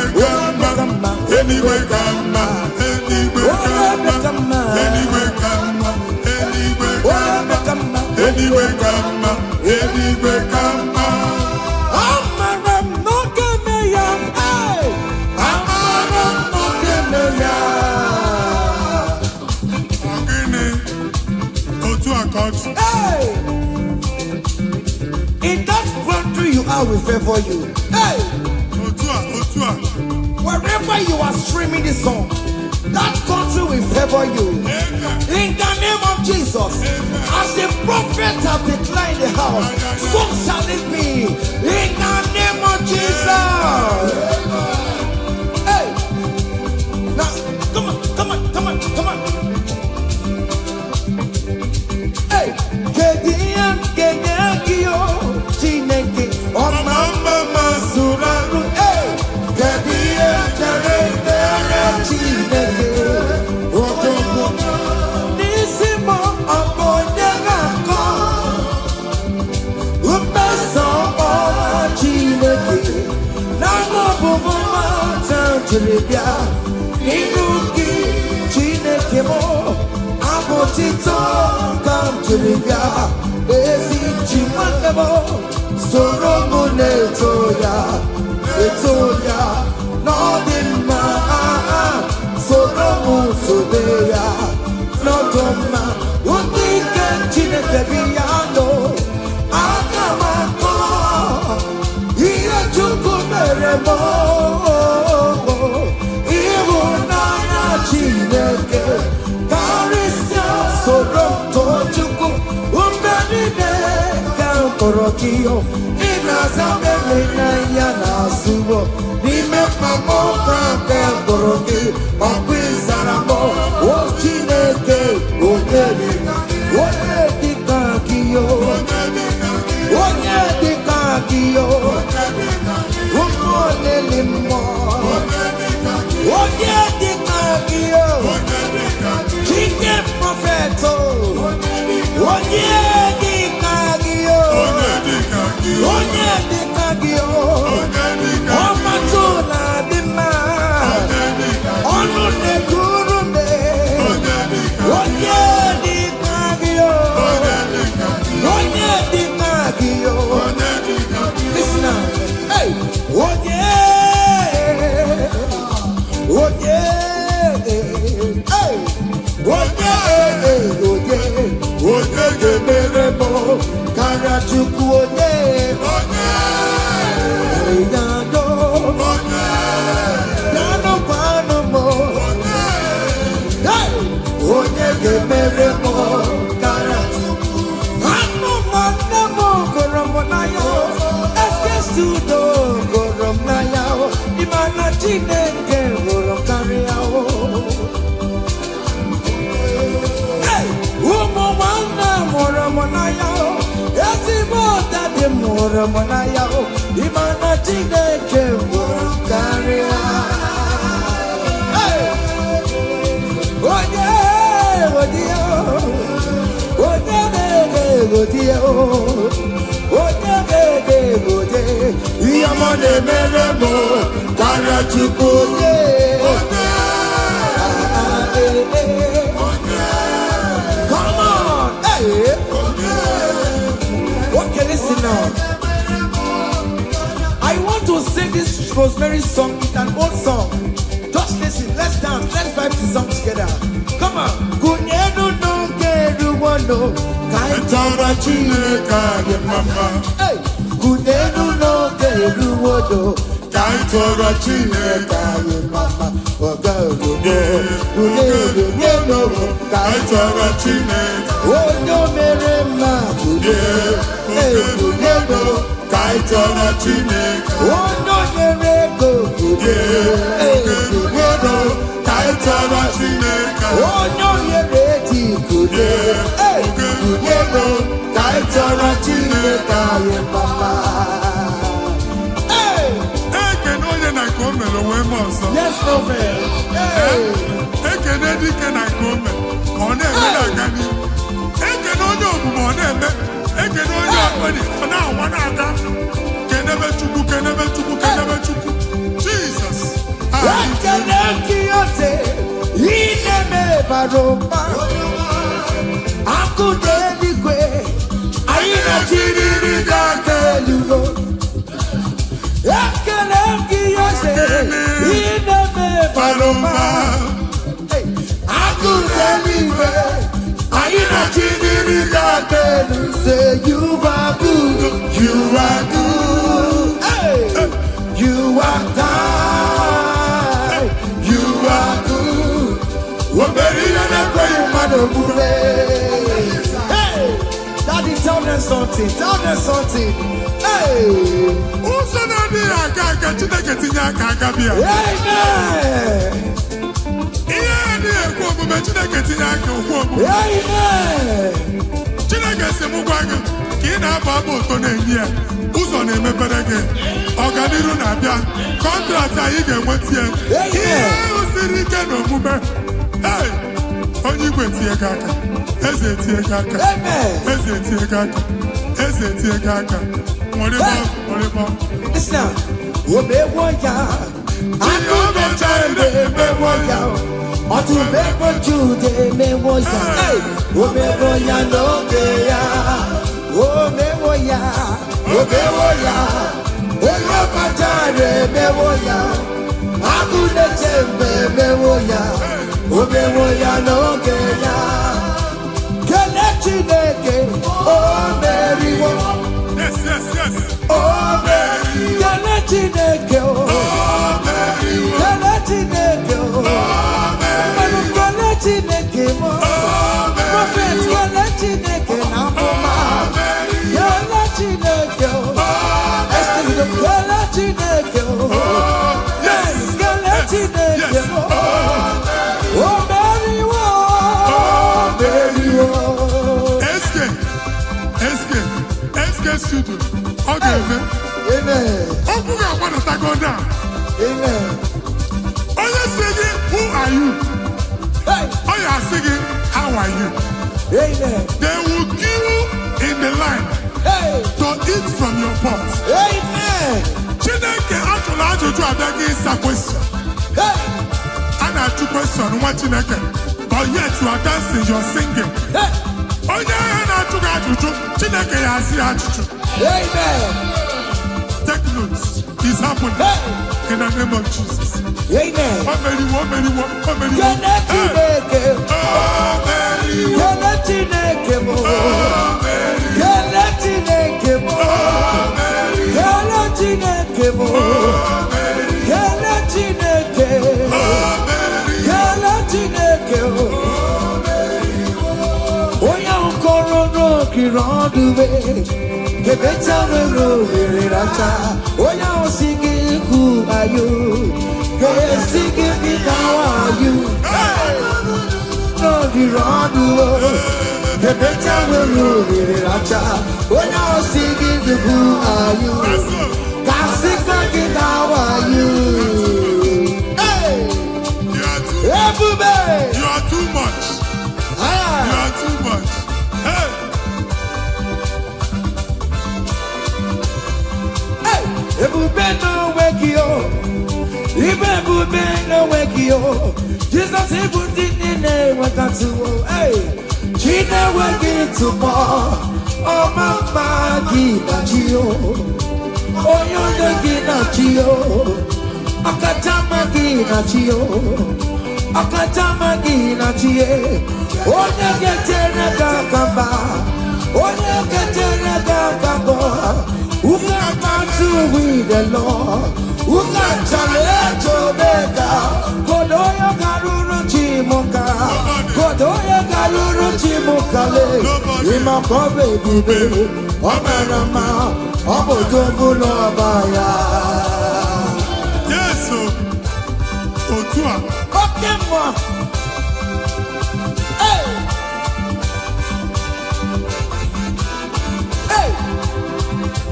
come on, anyway, come on, anyway, come on, anyway, come on, anyway, come on, anyway, come on, anyway, come on. Amaram no kemeya, hey. Amaram no kemeya. Ogini, otu akọtụ. Hey. In that country you are, will favor you. Hey. Otua. Wherever you are streaming this song, that country will favor you. Amen. In the name of Jesus. Amen. As the prophet have declared the house, so shall it be. In the name of Jesus. Hey. Now, come on. Hey. Kedian, Chineke, Mama Masuraru. Hey. Kedian, Chineke, Otomo. Nisimo, Abonyagako. Umeso, Chineke. Namo Bumama, Tantribia. Niruki, Chineke mo. Abotito, Tantribia. Ezi Chimanebo. Soromo Netoya, Nodima, Soromo Sobeya, Nodoma, Undike Chinekebiano, Akamako, Ia Chukumeremo, Iwunaya Chineke, Karisia, Soromo Chuku, Umbenine, Kamporokio, Ina Azabelina yana subo Nime pamoka keboroki Okwizaramo Ochineke Onyedika Onyedika kiyo Onyedika kiyo Umonelimo Onyedika kiyo Chike Propheto Onyedika kiyo Onyedika kiyo Omatuna dima Onune kurume Onyedika kiyo Onyedika kiyo Listen now. Hey, Ramonaya, Imana Chineke Karia. Come on, okay, listen now. I want to sing this Rosemary song. It's an old song. Just listen. Let's dance. Let's vibe to song together. Come on. Kunyenu no keru wano kaitara chineka ye mama. Hey. Kunyenu no keru wano kaitara chineka ye mama. Kunyenu no kaitara chineka. Oyo mere ma kunyenu. Kaitara Chineke, Ono Yereko, Kaitara Chineke, Ono Yereti, Kaitara Chineke, Mama. Hey, can only I come and away more. Yes, no man. Hey, can I come on a Gani? Hey, can only on a Jesus. Say you are good, you are good, hey. You are kind, you are good. Hey, Daddy, tell them something, Hey, who's on the Chineke si mugwage ki na babo to na ehia uzo na emepere ge oganiru na bia contract ayi ge nwetie ihe usiri ike na omume hey onye igwe tie ka aka eze tie ka aka eze tie ka aka eze tie ka aka moribo listen obewo ya akume chande obewo ya Otu bebo jude mewo ya, o mewo ya loke ya, o mewo ya, o mapatare mewo ya, akune chembe mewo ya, o mewo ya loke ya, kele chineke, o meriwo, yes, o meri, kele chineke, o meriwo, kele chineke, Chineke mo, prophet yele Chineke na mboma, yele Chineke o, yes you do. Okay, amen. Open your one to go down. Amen. Oh, you're singing, who are you? Hey. Oh, you are singing, how are you? Amen. They will queue in the line to eat from your pot. Amen. Chineke actually ajuju abegi is a question. And I two question, what Chineke? But yet you are dancing, you are singing. Oh yeah, and I took ajuju. Chineke has the ajuju. Amen. Take notes. It's happening in the name of Jesus. Amen. Who are you? Singing me, how are you? No, the wrong the better will really when I was singing the who are you? Singing, how are you? Hey! You are too much. You are too much. Hey! Hey! No wake you. No wake you. Jesus, he put in the name of God. Hey! China working tomorrow. Oh, Mama, Gina Gio. Oh, you're the Gina Gio. Akatama Gina Gio. Akatama Gina Gio. Oh, you get in a gamba. Oh, you get in a gamba. Who can to with the Lord? Who can challenge Omega? Kodoya Karuru Chimoka. Kodoya Karuru Chimokale. Imako baby. Omerama. Omodobu no baya. Yes, Otua. Okay, moi. Hey. Hey.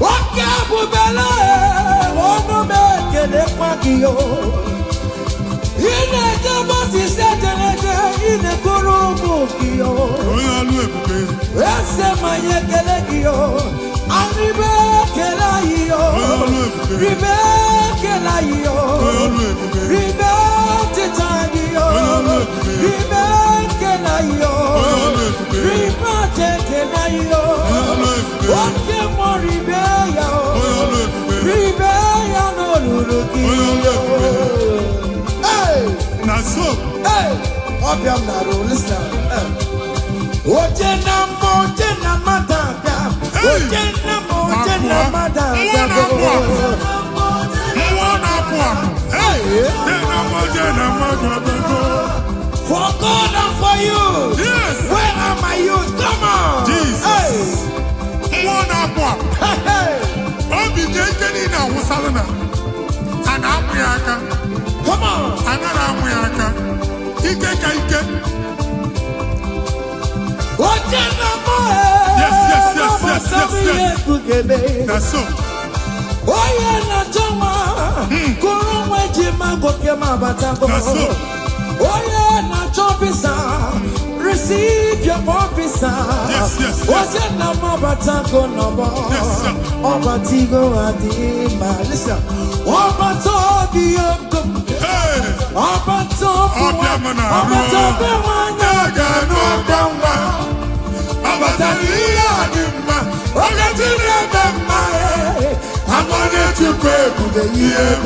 Okay, Bubela. Ono make the kwakio. Ine jabati setelege. Ine kurubu kio. Oya lu ebube. Ese mayekele kio. Arribe kelayo. Ribe kelayo. Ribe titayo. Ribe kelayo. Ribe kelayo. Oke mo ribe ya. Ribe ya no lulukiyo. Hey! Naso. Hey! Obiam naro, listen. Ojena matanga. Ojena matanga. For God and for you. Yes. Where are my youth? Come on. Jesus. Hey. Hey. Come on. Yes. That's so. Oh yeah, na choma. Kuru wejima gokema batako. That's so. Oh yeah, na chopisa. Receive your officer. Yes. Oh yeah, na mabatako no more. Yes, sir. Obatigo adima. Listen. Obatobi yokum. Hey. Obatobi wana. Obatobi adima. I'm gonna to pray to the year.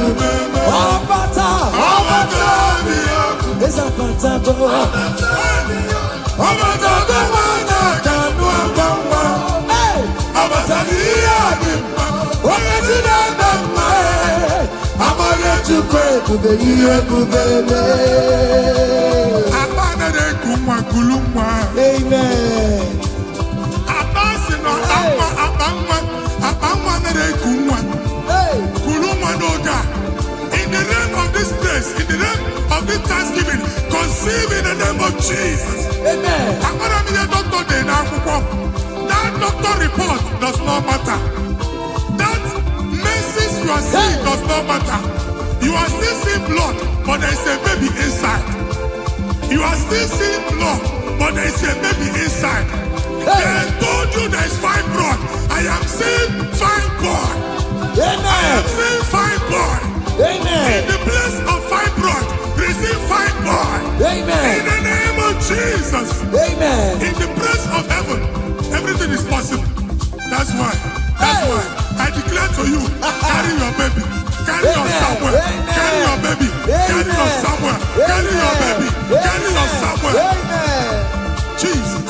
Obata. It's a patato. Obata the one can do a gamba. Hey, Obata I'm gonna to pray to the year. Amen. In the name of this place, in the name of this Thanksgiving, conceive in the name of Jesus. Amen. I'm going to be a doctor. doctor report does not matter. That messes you are seeing does not matter. You are still seeing blood, but there is a baby inside. You are still seeing blood, but there is a baby inside. They told you there is fibroid. I am seeing fine boy. I am seeing fine boy. In the place of fibroid, receive fine boy. In the name of Jesus. In the place of heaven, everything is possible. That's why I declare to you, carry your baby. Carry your somewhere. Carry your baby. Carry your somewhere. Carry your baby. Carry your somewhere. Jesus.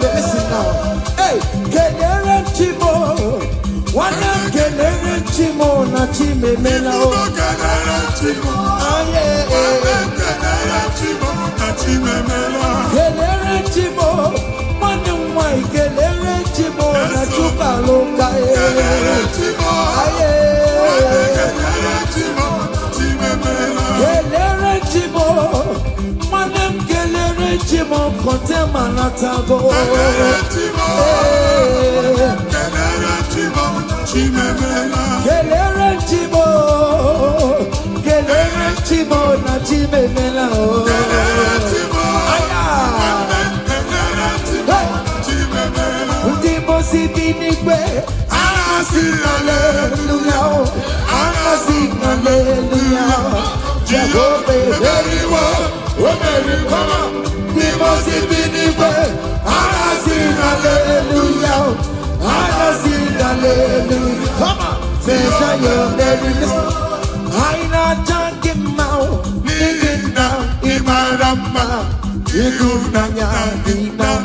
Listen now. Hey, Kenere Chimo. One Kenere Chimo na Chime Mela. Kenere Chimo. Kenere Chimo. One way Kenere Chimo na Chuka Loka. Kenere Chimo. Kenere Chimo. Chimo kontema na tago. Kelere chimo chimemela. Kelere chimo na chimemela. Kelere chimo chimemela. Ndipo sibinikwe. Anasi hallelujah. Anasi hallelujah. Jehovah very well. Very come. People sing anyway. I sing hallelujah. I sing hallelujah. Come on, say your name. I not chanting now. Living now in my rama. You do not have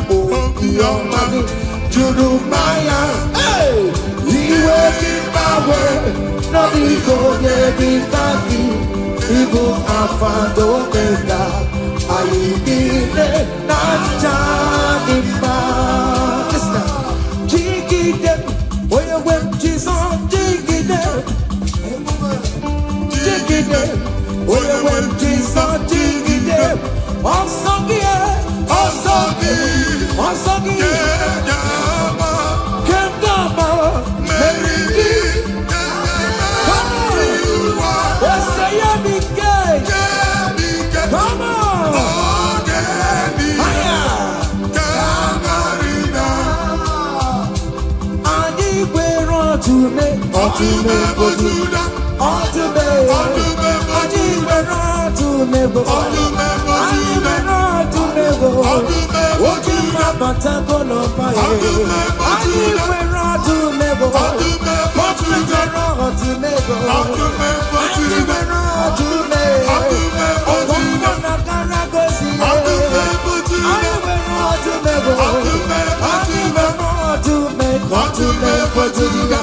oh, your money. You do my hey. You will give my way. No, we go there with Igbo afado omega. Ayidile nachadimba. Listen, jigide, oye wem Jesus, jigide, jigide, oye wem Jesus, jigide. Osogie, Kengama, Mary. Let's say come on!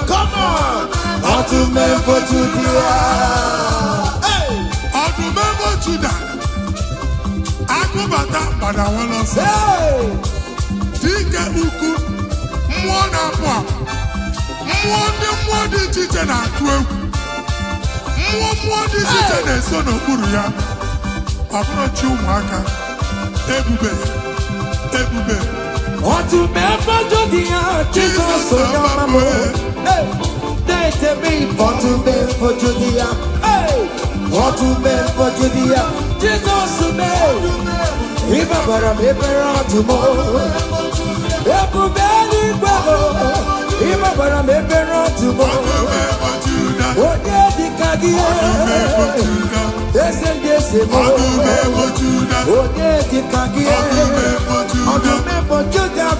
Come on! For Judah. Hey! For Judah. Akubata Badawana say. Dike uku. Mwana kwa. Mwande chiche na atwe. Mwande chiche na sono kuruya. Abro chumaka. Ebube. Otume for Judah. Jesus so yamamo. Hey! To me, for Judea, hey, for Judea, Jesus to me, Ibabara, Mebera to more, Ebubeli, Ibabara, Mebera to more, what the Kagia, yes, and yes, what the Kagia, on the map for Judah,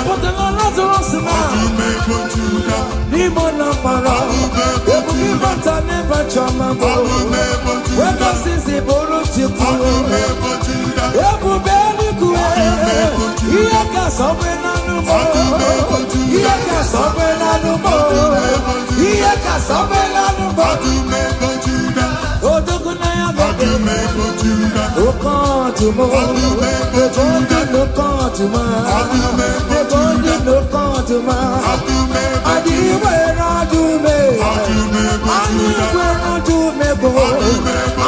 what the Lazarus, Nimona para. Ebuki bata neba chama bo. Weka sisi boro chiku. Ebu beli kue. Iyaka sobe nanumo. Iyaka sobe nanumo. Iyaka sobe nanumo. Odokunaya bebe. Okantumo. Odokunaya Lokantuma. Lokantuma. Adiwe na dume. Adiwe na dume bo.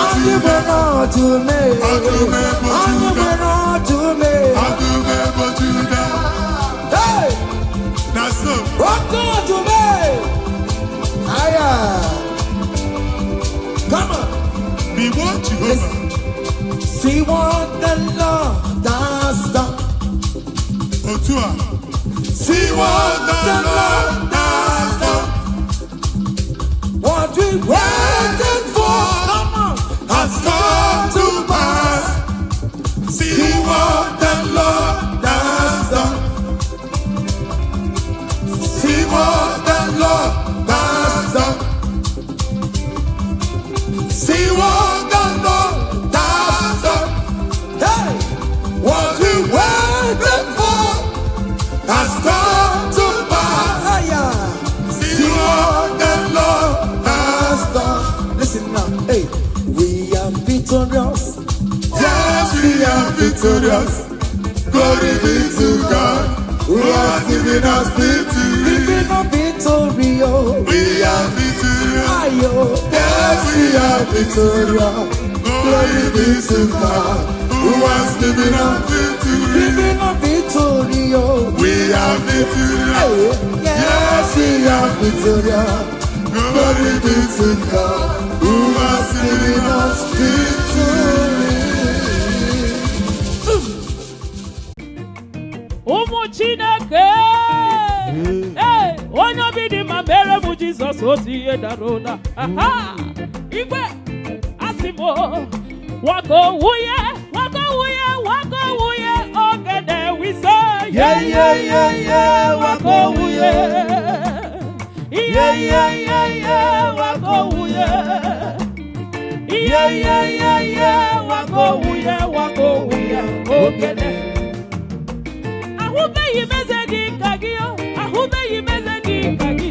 Adiwe na dume. Adiwe na dume. Hey! That's so. Lokantuma. Aya. Come on. Be what Jehovah. See what the Lord has done. Otua. See what the Lord has done. What we waited for, come on, has come to pass. See what the Lord has done. See what the Lord has done. See what the Lord has done. Hey, what we waited for has come to pass. See what the Lord has done. Listen now, hey, we are victorious. Yes, we are victorious. Glory be to God who has given us victory. Giving us victory, oh. We are victorious. Ayo. Yes, we are victorious. Glory be to God who has given us victory. Giving us victory, oh. We are victorious. Hey, yes, we are victorious. Glory be to God who has given us victory. Ụmụ Chineke, onye obi dị mma mere bụ Jizọs otu ihe dara ụda. Igwe asị m wako wuye ogede wise wako wuye wako wuye wako wuye ogede. Ahụbeghị meze dị ka gị, ahụbeghị meze dị ka gị,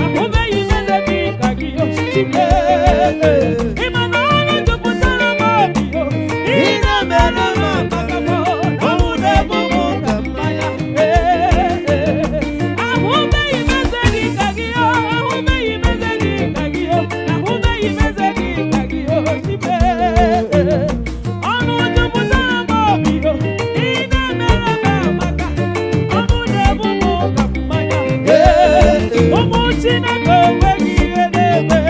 ahụbeghị meze dị ka gị, Chineke. Ị ma na ọnụ jupụtara m obi, ị na-emere m amaka m, ọnwụ na-egbu m ka mmanya. Ahụbeghị meze dị ka gị, ahụbeghị meze dị ka gị, ahụbeghị meze dị ka gị, Chineke. Ọnụ jupụtara m obi, ị na-emere m amaka. Ụmụ Chineke onweghị ihe na-eme.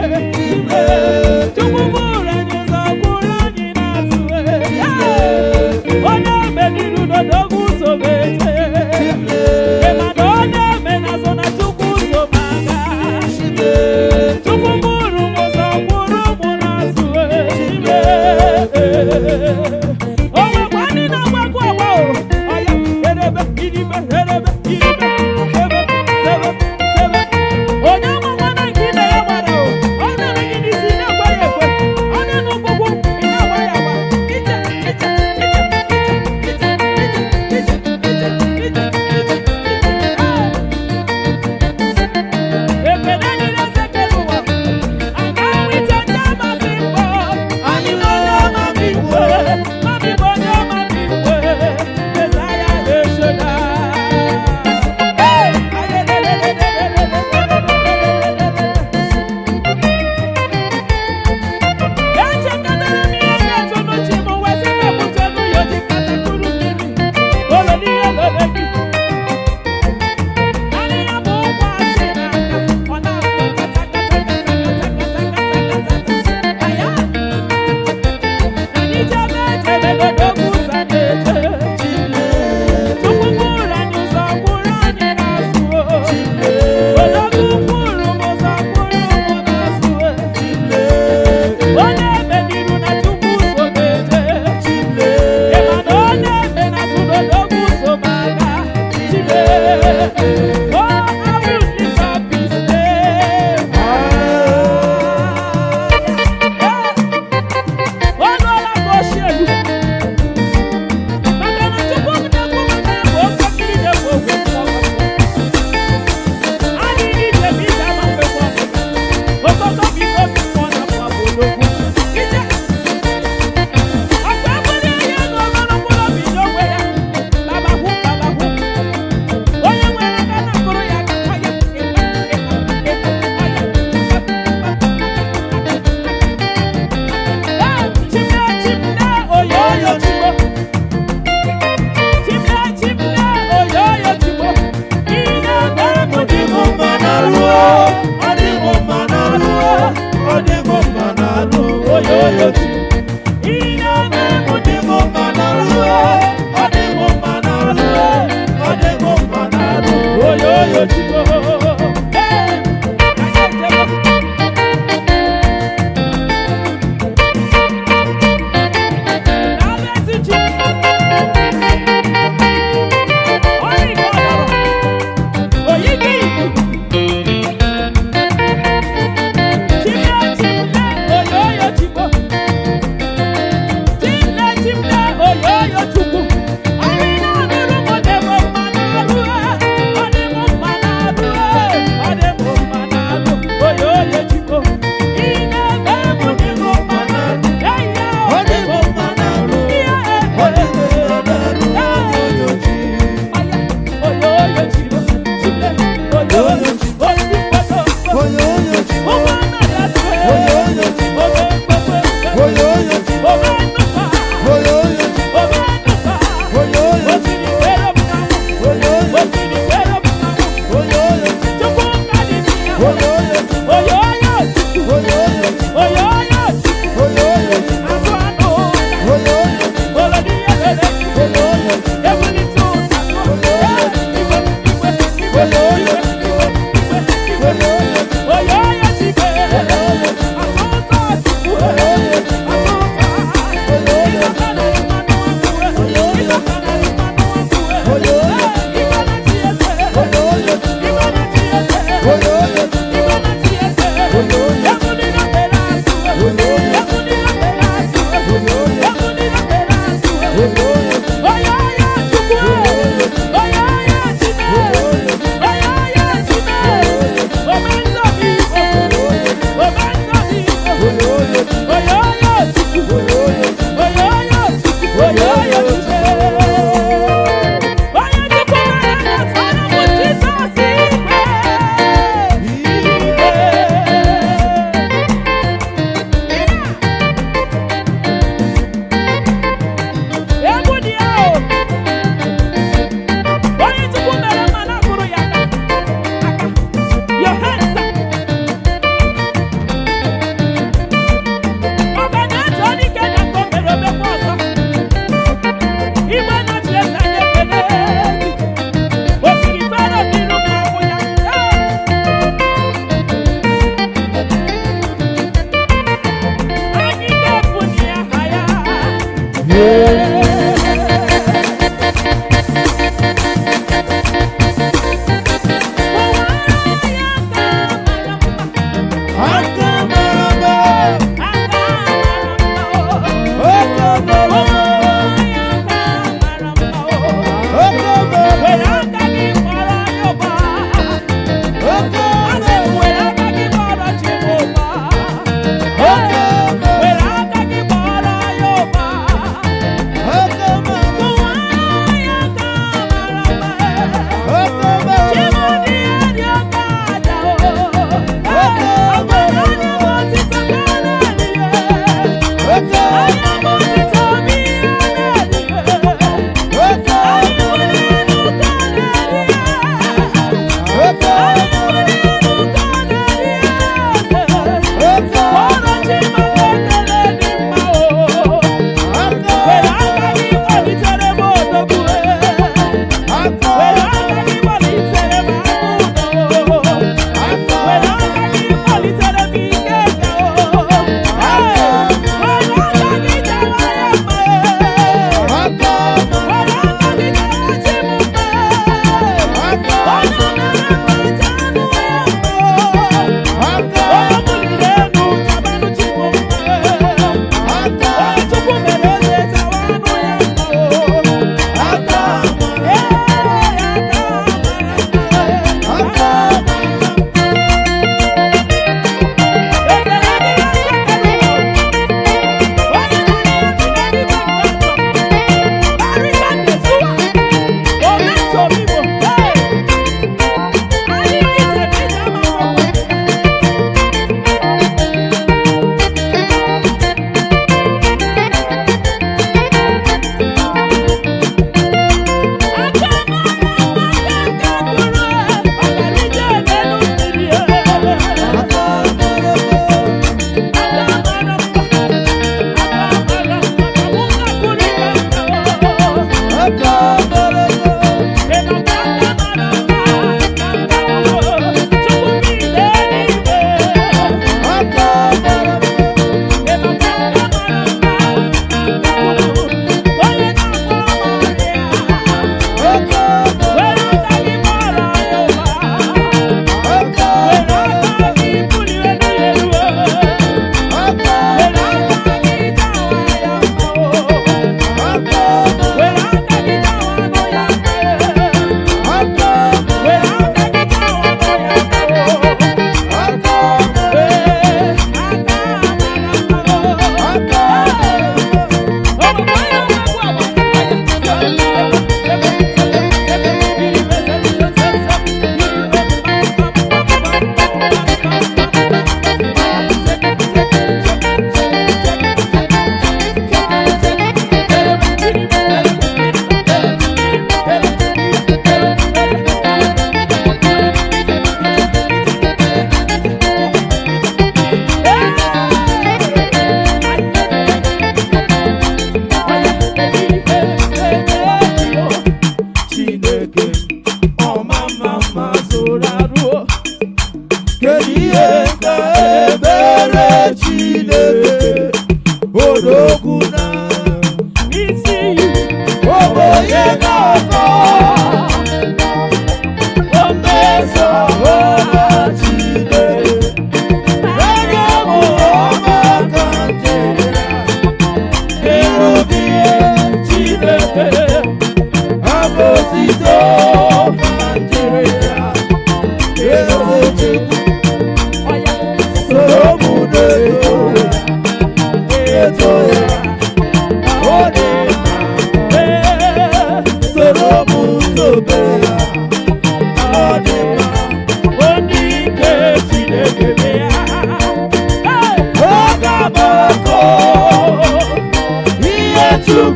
That's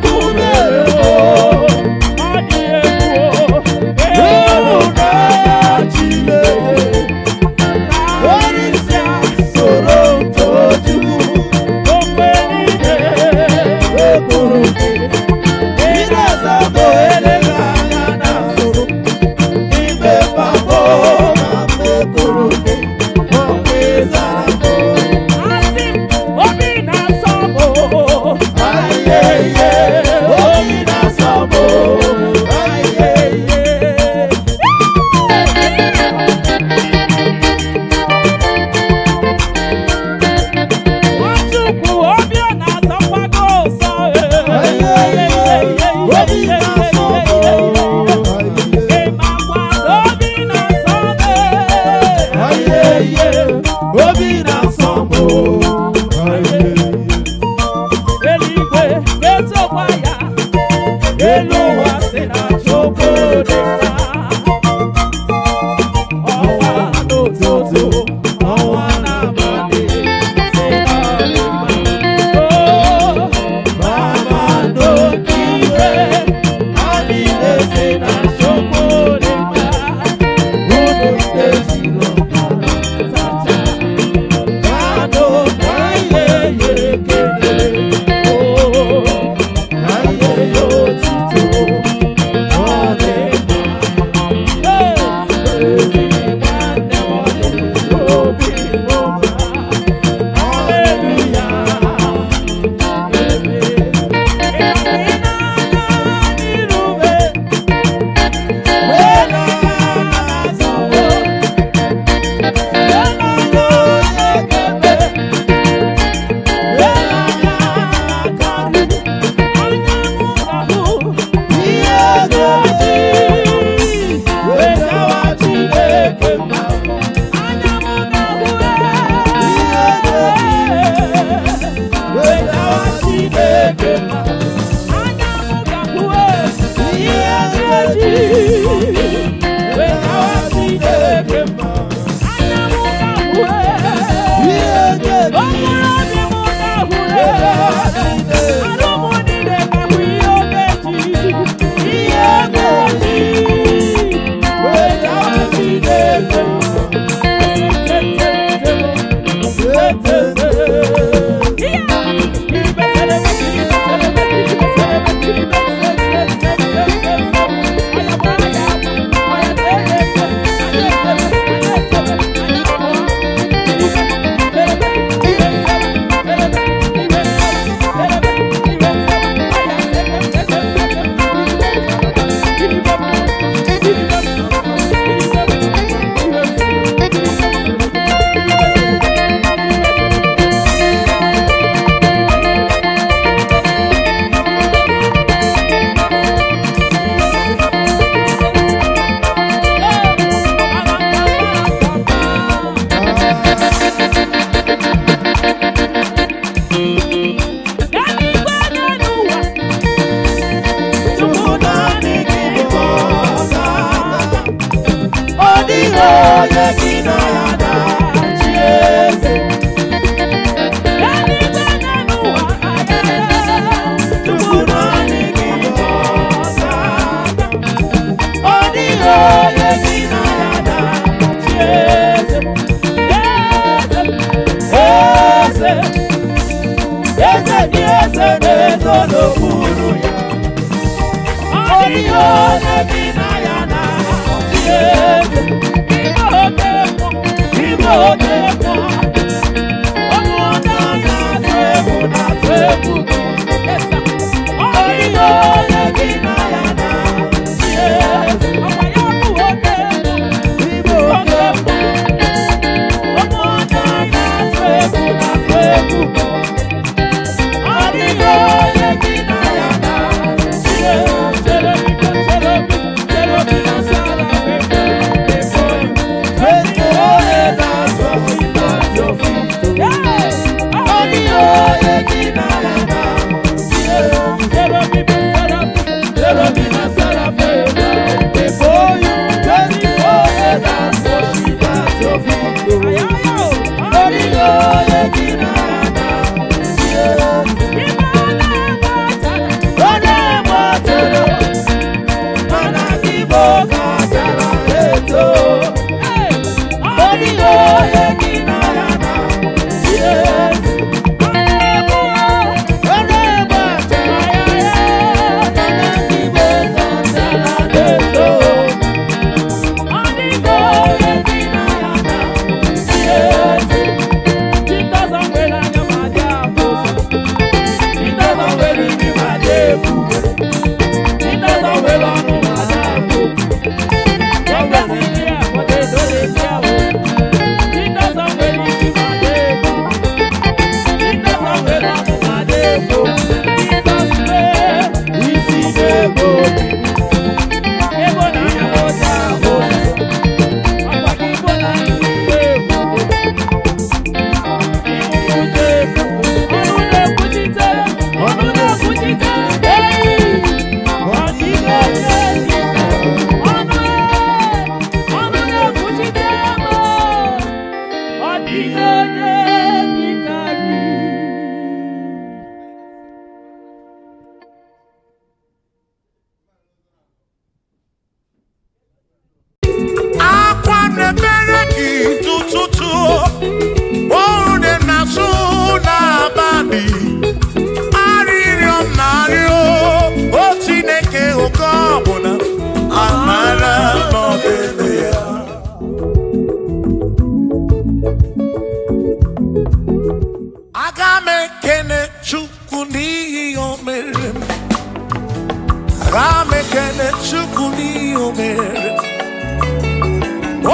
mekene chukuni omere.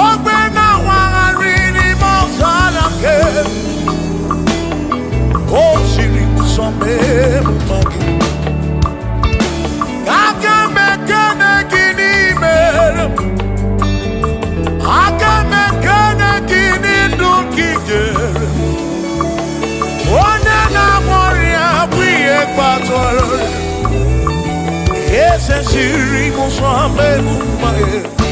Ogbe na wangari ni mozala ke. O siri musome mumagi. Aga mekene gini mere. Aga mekene gini dukigere. One na moria bwiye patoro. Ese siri musome mumagi.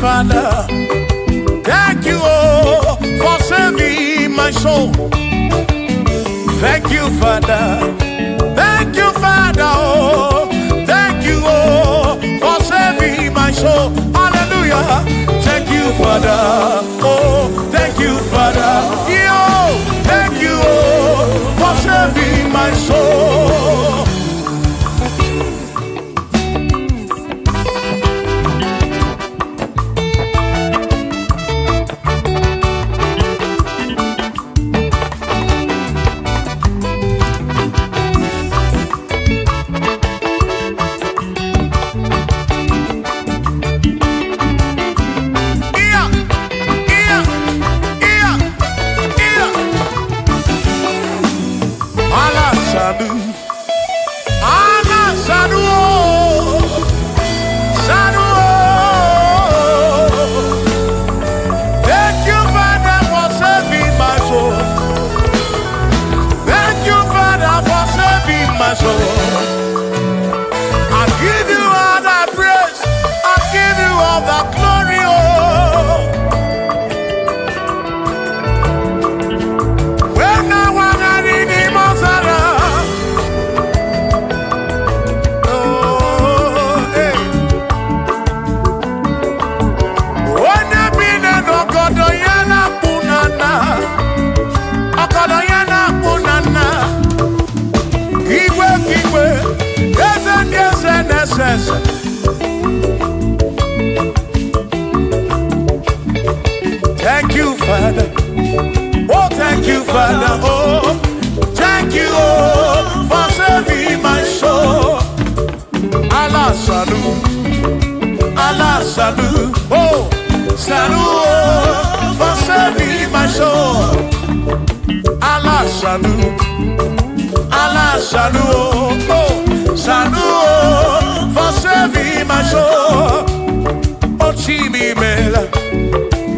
Father. Thank you, oh, for saving my soul. Thank you, Father. Thank you, Father. Oh, thank you, oh, for saving my soul. Hallelujah. Thank you, Father. Oh, thank you, Father. Yo, thank you, oh, for saving my soul. Thank you, Father. Oh, thank you, Father. Oh, thank you, oh, for saving my soul. Allah salut, Allah salut. Oh, salut, oh, for saving my soul. Allah salut, Allah salut. Oh, salut, oh, for saving my soul. Oh, Chimi Mela.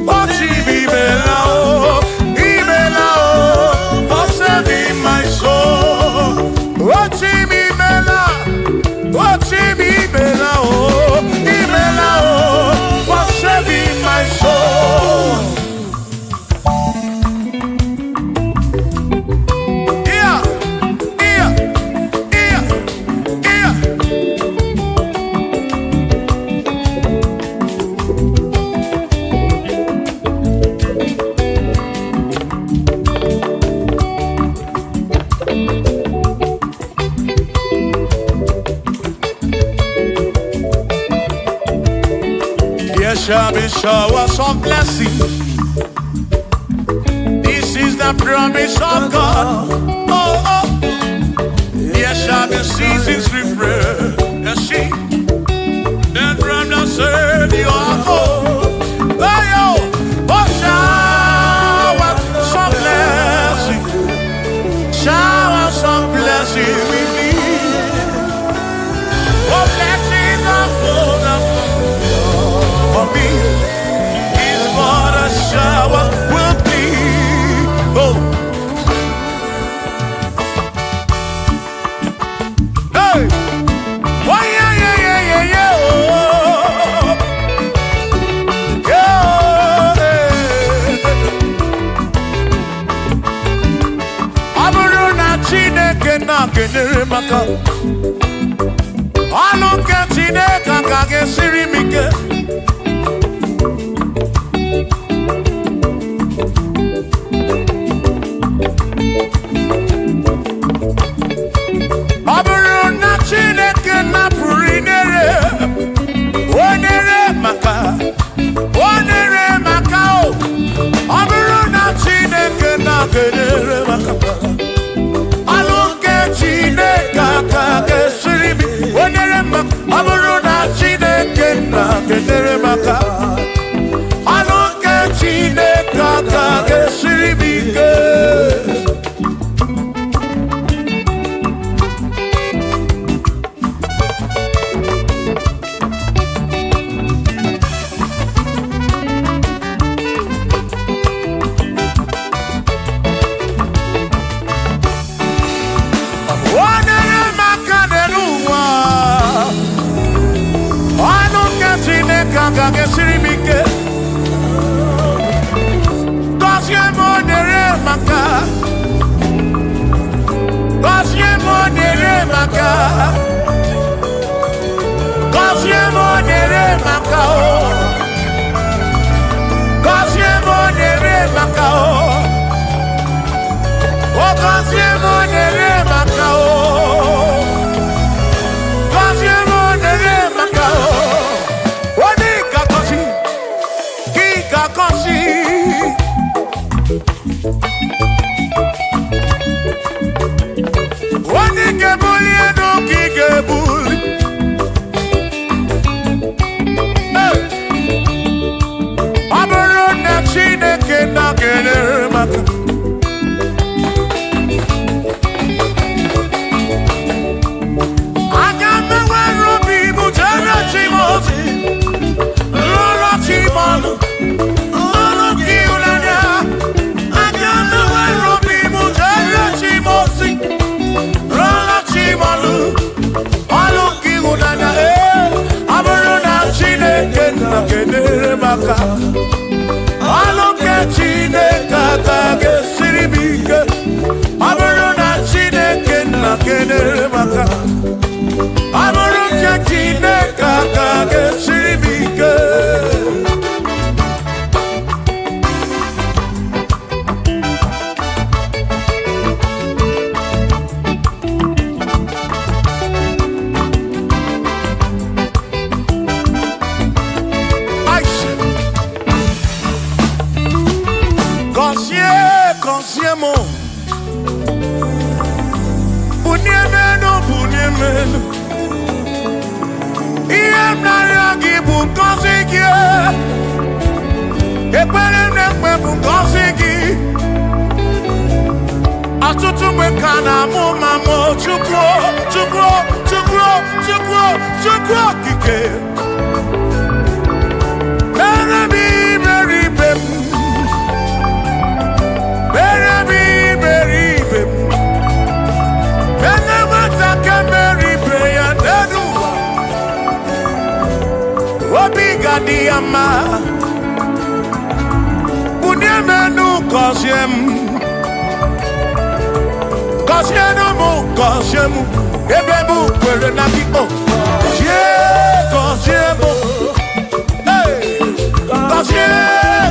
Oh, Chibibela, oh, Ibela, oh, for saving my soul. Oh, Chibibela, oh, Chibibela, oh, Ibela, oh, for saving my soul. Yeah, yeah, yeah, yeah. There shall be showers of blessing. This is the promise of God. Oh, oh. There shall be seasons refreshing. Then from the sun you are home. Oh, oh, showers of blessing. Showers of blessing we need. Oh, blessings are full of for me is what a shower will be. Oh, hey, oh yeah, yeah, yeah, yeah, yeah. Oh, yeah. Aburuna Chineke na kenere maka. Aluke Chineke kage sirimike. Chineke maka. Gọzie m nyere maka o. Gọzie m nyere maka o. O gọzie m nyere maka o. Gọzie m nyere maka o. O ní ìkàkọ́sí kí ìkàkọ́sí. O ní kebuli ẹnu kí kebuli. Ọ bụrụ na Chineke na-enyere maka. Aga m enwere obi bụ jere Chimozi. Lụrụ Chimọnụ. Lụrụ gị ụlanya. Aga m enwere obi bụ jere Chimozi. Lụrụ Chimọnụ. Ọlụ gị ụlanya. Ọ bụrụ na Chineke na-enyere maka. Ọlụ nke Chineke aka ga-esiri m ike. Ọ bụrụ na Chineke na-enyere maka. Ọ bụrụ nke Chineke aka ga-esiri m ike. Gọzie m. Bunie menu. Ihe m na-arịọ gị bụ ngọzi gị. Ekpere m na-ekpe bụ ngọzi gị. Ọtụtụ mgbe ka na-amụ ma mụ Chukwu okike. Mere m iberibe m. Mere m iberibe m. Ene nwata ka mere ibe ya n'elu ụwa. Obi ga-adị ya mma. Bunie m enu gọzie m. Gọzienụ m gọzie m. Ebe m kwere na gị o. Gọzie m.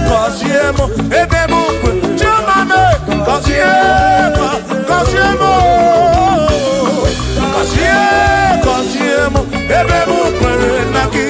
Gọzie m. Ebe m kwere. Chioma m gọzie m. Gọzie m. Gọzie m. Ebe m kwere na gị.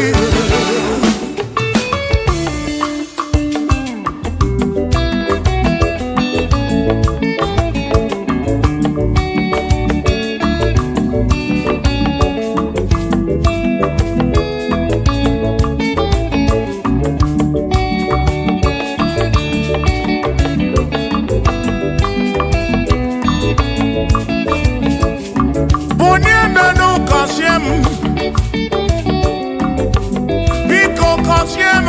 Biko gọzie m.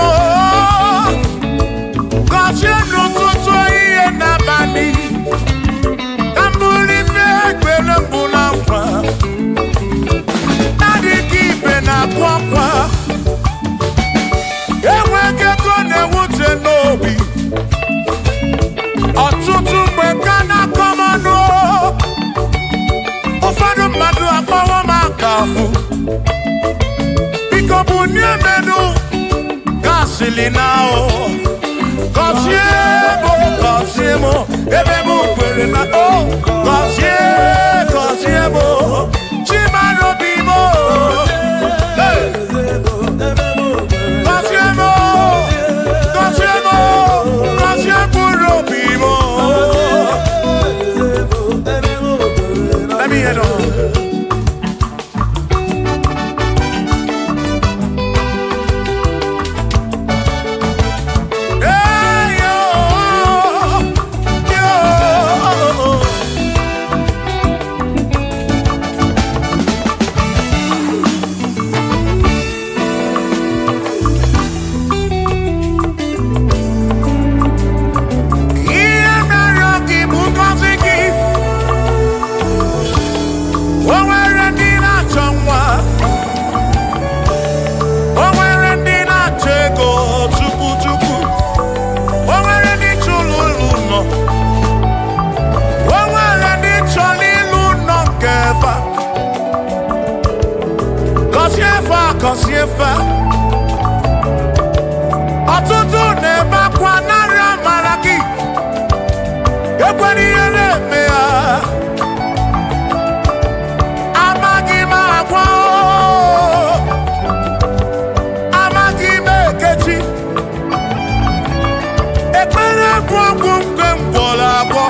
Gọzie n'ụtụtụ ihe n'abalị. Ka m bụrụ ife ekpere mbụ na nkwa. Adịghị ibe na-akwa akwa. Enweghị ego na-ewute n'obi. Ọtụtụ mgbe ka na-akọ m ọnụ. Ụfọdụ mmadụ akpọwo m aka afụ. Biko bunie menu gasili na o. Gọzie m. Ebe m kwere na o. Gọzie m. Chimara obi m. Gọzie m. Gọzie mkpụrụ obi m. Let me hear it. Kosiefa ọtụtụ na-ebe akwa narị amara gị ekwere ihe na-eme ya amaghị m agwa amaghị m ekechi ekpere bụ ọgwụ nke mgbọrọ agwọ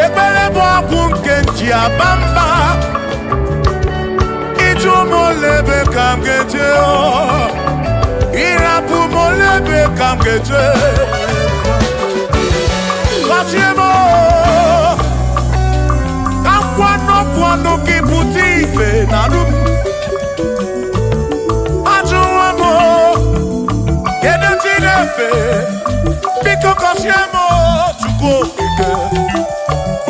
ekpere bụ ọgwụ nke nji aba mba molebe kam geje irapu molebe kam geje Kasiemo Kamkwano kiputi ife nalu Ajuwamo Kede tinefe Biko kasiemo Chuko ike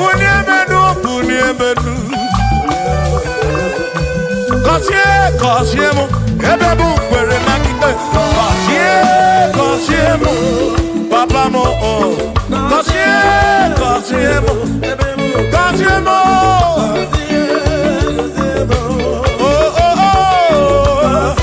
Uniemenu Kasiemo, ebebu kwere na kike. Kasiemo, papa mo. Kasiemo, Kasiemo. Oh oh oh.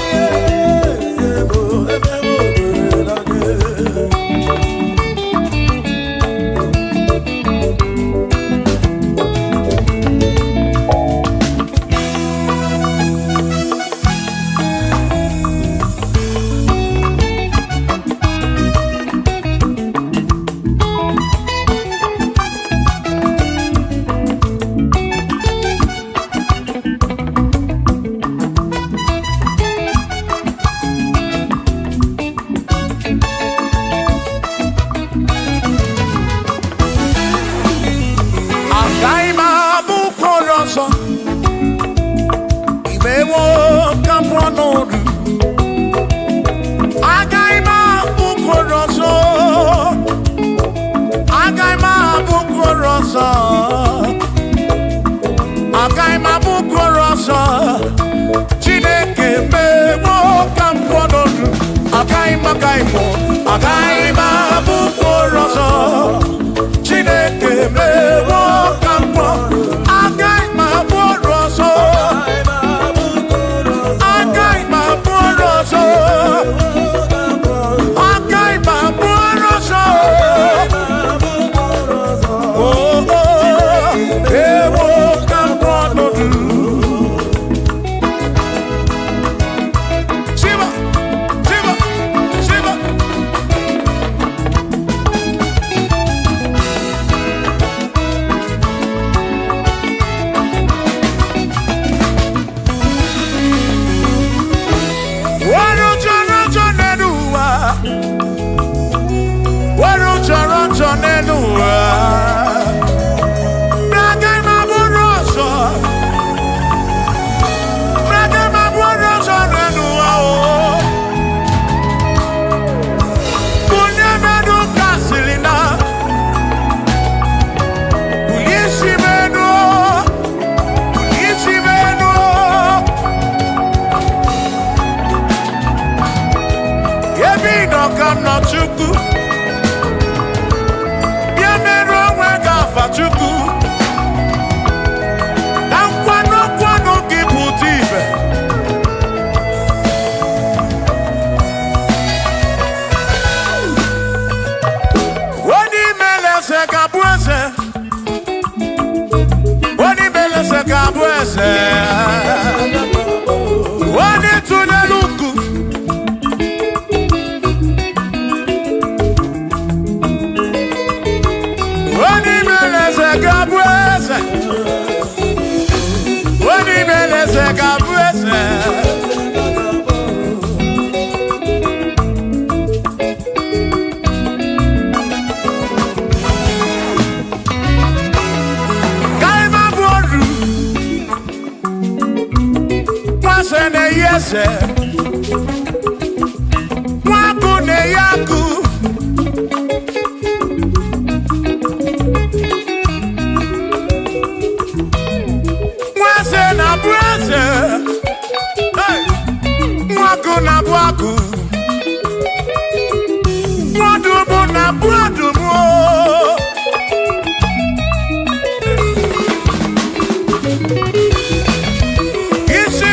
Isi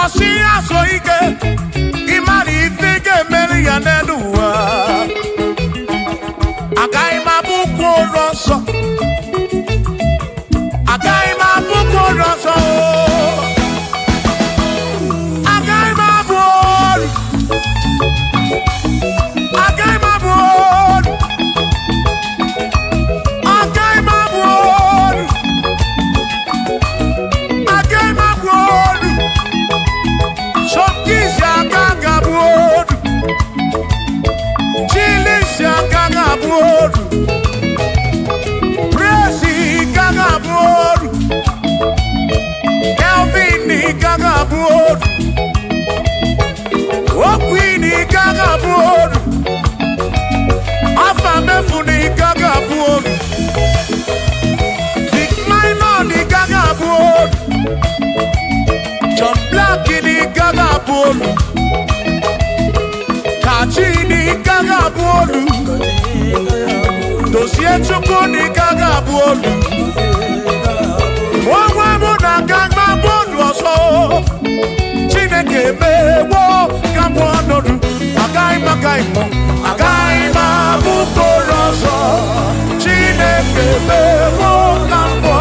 kosi aso ike imari ifike meri ya neduwa agai mabuko roso agai mabuko roso agai mabuko agai mabuko agai mabuko agai mabuko Shopkis ya gaga buodu Chilis ya gaga buodu Presi gaga buodu Kelvini gaga buodu Okwini gaga buodu Afamefuni gaga buodu Big Melodies gaga buodu John Black ni gaga buodu Kachini gaga buodu Dosie chukwu ni gaga buodu Mwa muna gaga buodu oso Chineke mewo gambo anodu Agai ma bukoro oso Chineke mewo gambo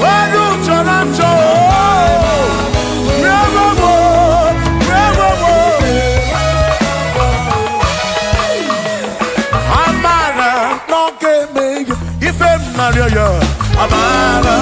Wadu chorancho Maria, Amara,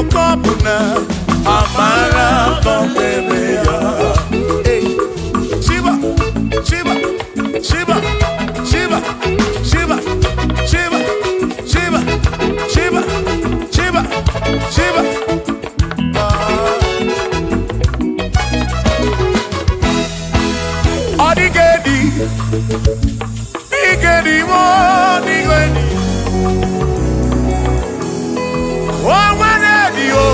Okobuna Amara Bombeya. Hey, Shiba, Shiba, Shiba, Shiba, Shiba, Shiba, Shiba, Shiba, Shiba, Shiba. Igedi wo, igedi. Omwene o,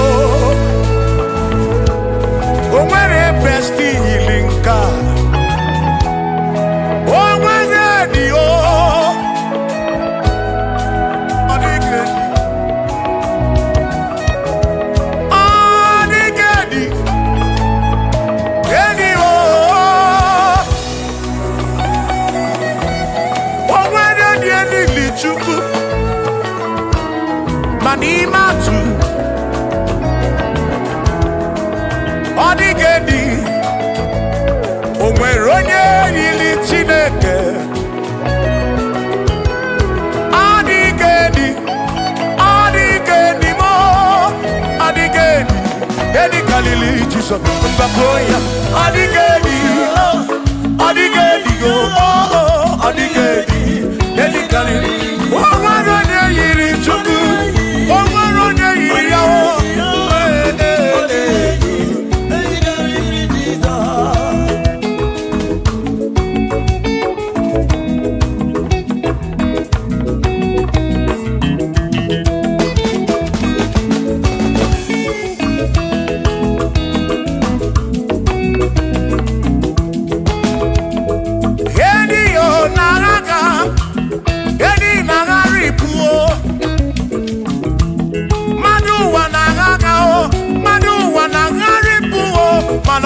omwene besti ilinka. Omwene o, odigedi, odigedi, edi o. Omwene di edi lichuku, manimatu. Odigedi, onwere onye yili Chineke. Odigedi, odigedi mo, odigedi, edi kalili Jesus, mbakoya. Odigedi, odigedi go, odigedi, edi kalili. Onwere onye yili Chukwu, onwere onye yili yawo.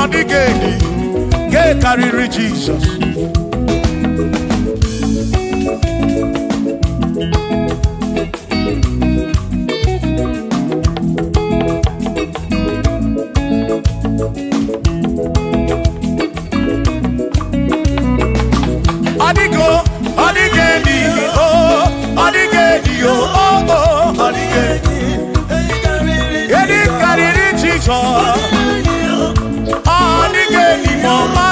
Odigedi, get carry Jesus. Odigo, odigedi, oh, odigedi, oh, odigedi, get carry Jesus. Odigedi, mama,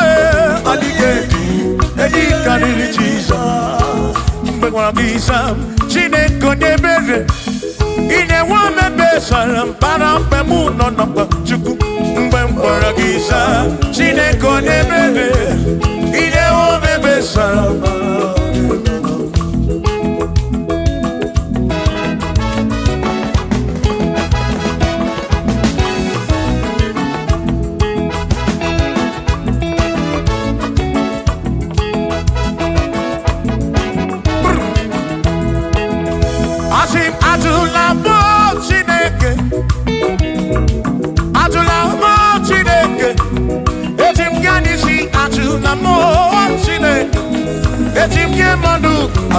odigedi, edi kariri Jesus. Mbekwana kisam, Chineke nebere. Ine wame besaram, parampe muno napa chuku. Mbekwana kisam, Chineke nebere. Ine wame besaram.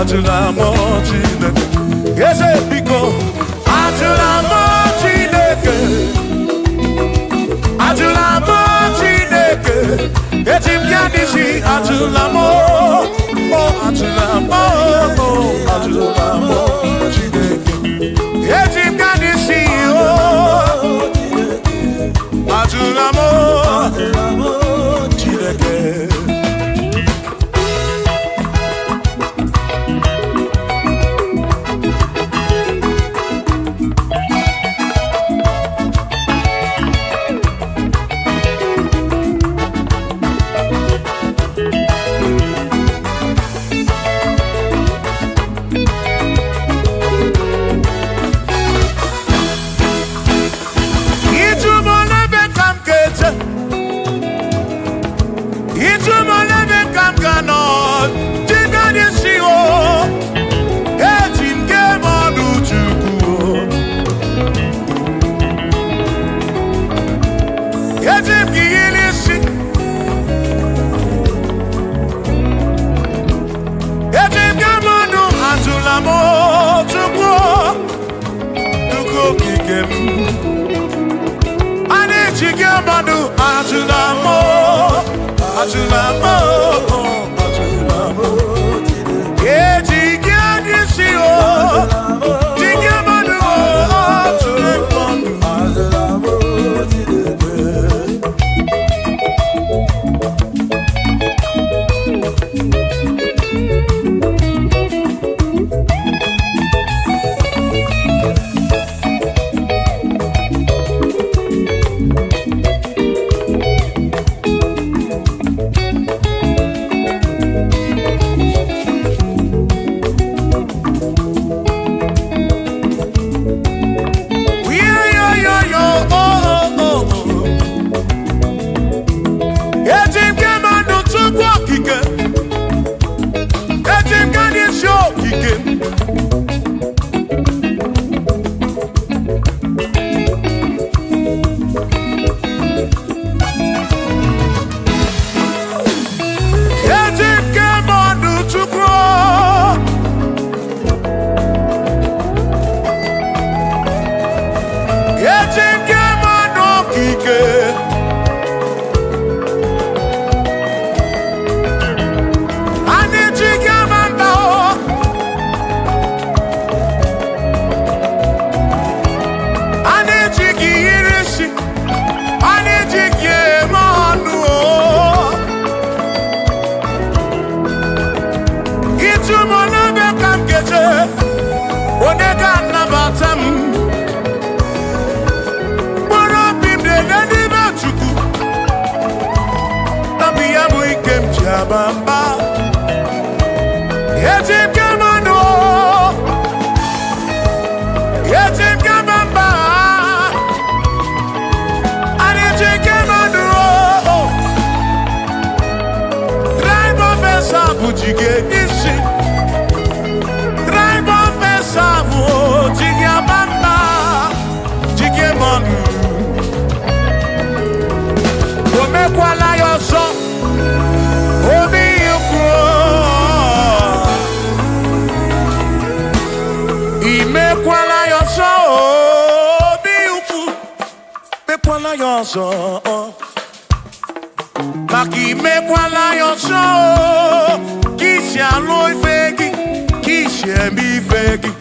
Ajula mo Chineke, ese biko. Ajula mo Chineke, ajula mo Chineke, eti myanisi ajula mo, oh ajula mo, oh ajula mo Chineke, eti myanisi oh, ajula mo Chineke. Bamba, Yetim Kamano, Yetim Kamamba, and Yetim Kamano, Tribe of Esavu, Jige Nishi, Tribe of Esavu, Jige Bamba, Jige Manu, Omekwala Yoso. Maki mekwala yoso, kishi aloi fegi, kishi embi fegi.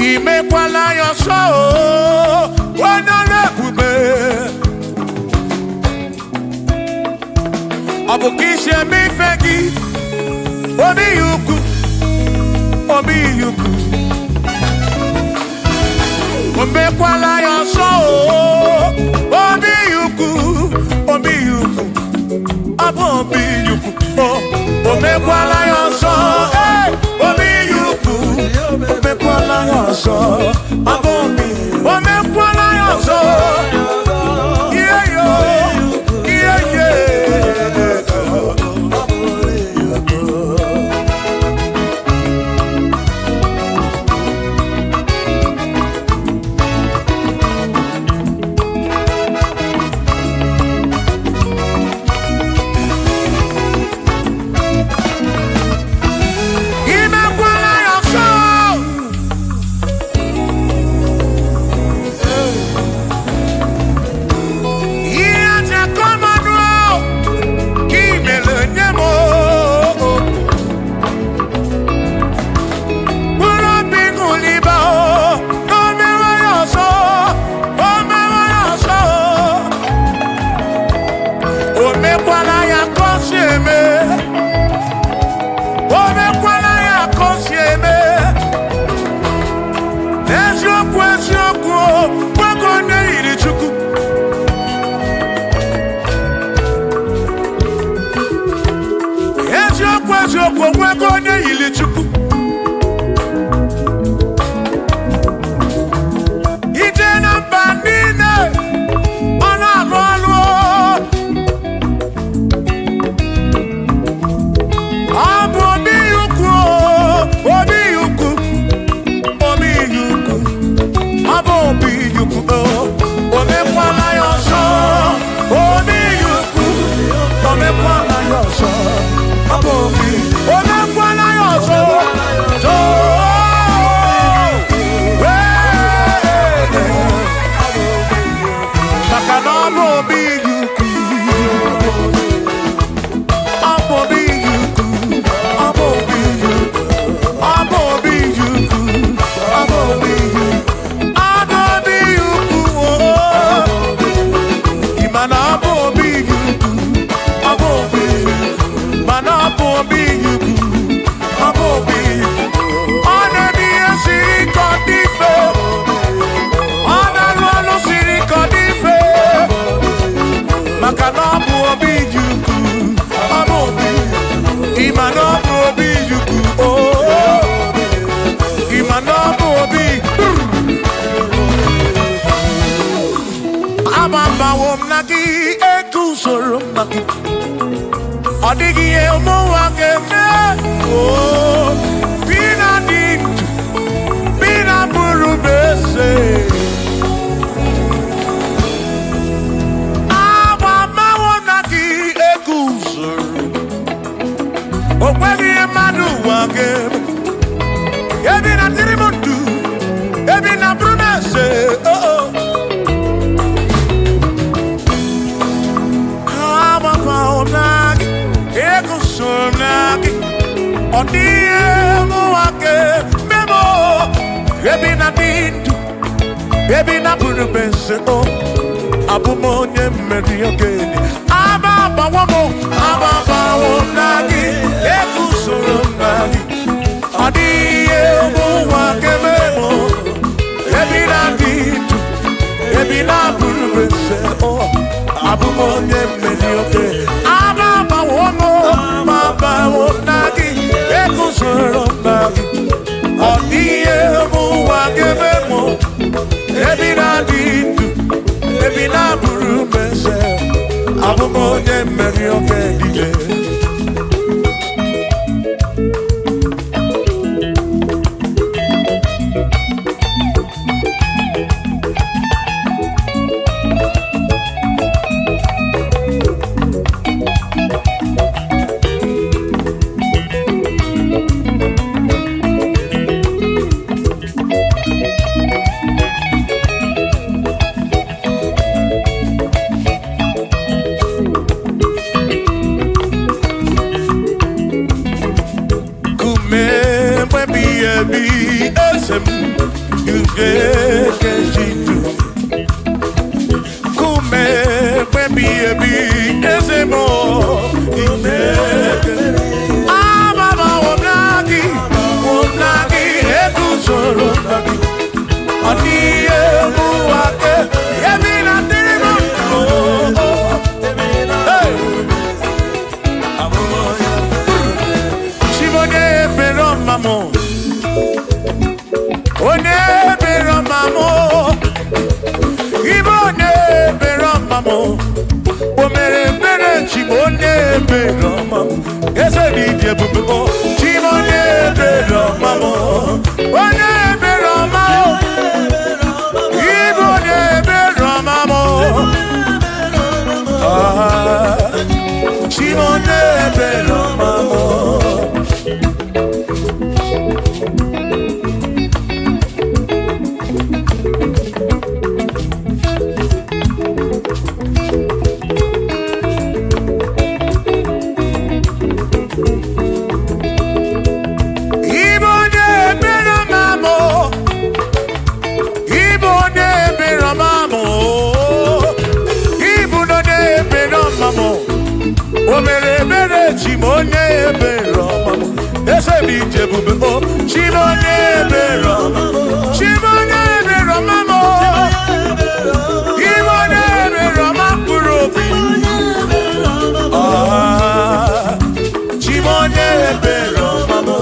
Imekwala yoso, wana lepube. Abu kishi embi fegi, obi yuku, obi yuku. Omekwala yoso, obi yuku, obi yuku, abo obi yuku, oh, omekwala yoso, obi yuku, omekwala yoso, abo obi, omekwala yoso, yeah yo, yeah yeah. Odigi elmo wakeme, oh, bina dintu, bina burubese. Abama wonaki ekusoro, okwegi emadu wakeme. Ebina tirimutu, ebina burubese, oh oh. Abama wonaki. Odie muake memo, ebi na bintu, ebi na burubese o, abumonye meri ogeni, aba bawomo nagi, ekusoro. sem ugeke jitu kume baby ebi ezemo ugeke amama wonagi ekusoro nagi aniye muake ebina dirimo Shibone pero mamo One pero mamo Ibone pero mamo Omere bere chibone pero mamo Ese bidye bubuko Chibone pero mamo One pero mamo Ibone pero mamo Chibone pero mamo Chimone bero mamo, ese bidye bubuko. Chimone bero mamo, chimone bero mamo, chimone bero mapuro. Chimone bero mamo.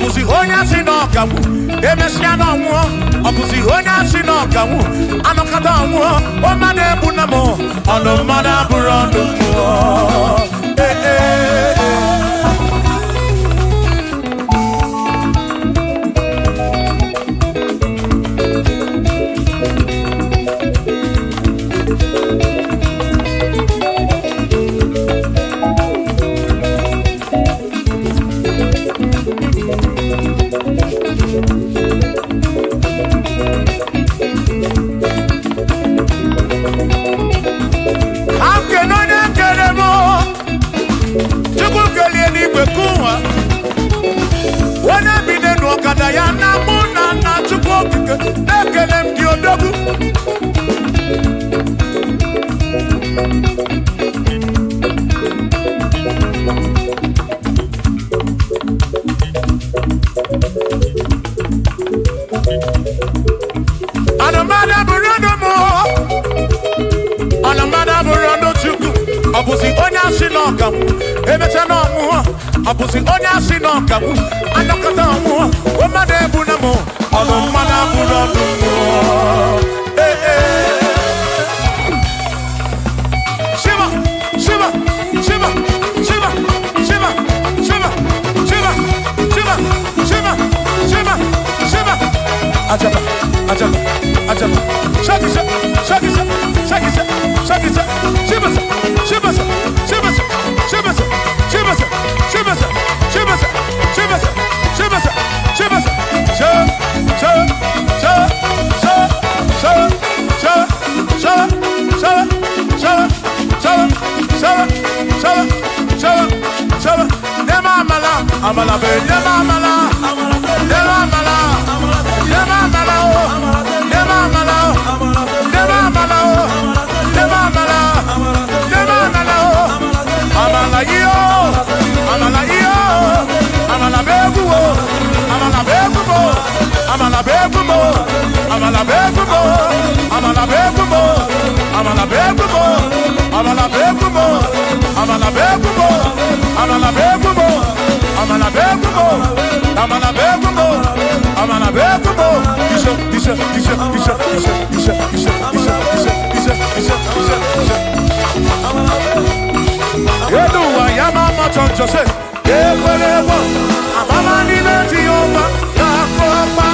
ọbụzi onye asị na ọgawụ emesịa na ọnwụọ ọbụzi onye asị na ọgawụ anọkọta ọnwụọ ọmmadụ ebu na mụ ọnụ mmadụ abụrụ ọnụ mmụọ ọbụzi onye asị na ọgawụ emecha na ọnwụọ ọbụzi onye asị na ọgawụ anọkọta ọnwụọ mmadụ ebu na mụ ọnụ mmadụ abụrụ ọnụ mmụọ Shiva Shiva Shiva Shiva Shiva Shiva Shiva Shiva Shiva Shiva Shiva Ajaba Ajaba Ajaba Shakisa Shakisa Shakisa Shakisa Shiva Shiva Shiva Shiva Shiva Shiva Shiva Shiva Shiva Shiva Amala be nema amala nema amala nema amala nema amala nema amala nema amala nema amala amala yo amala yo amala begumo amala begumo amala begumo amala begumo amala begumo amala begumo amala begumo amala begumo amala begumo amala begumo amala begumo amala begumo isha yedu wa yama choncho se ekwelewa amama ni leti yoma yakropa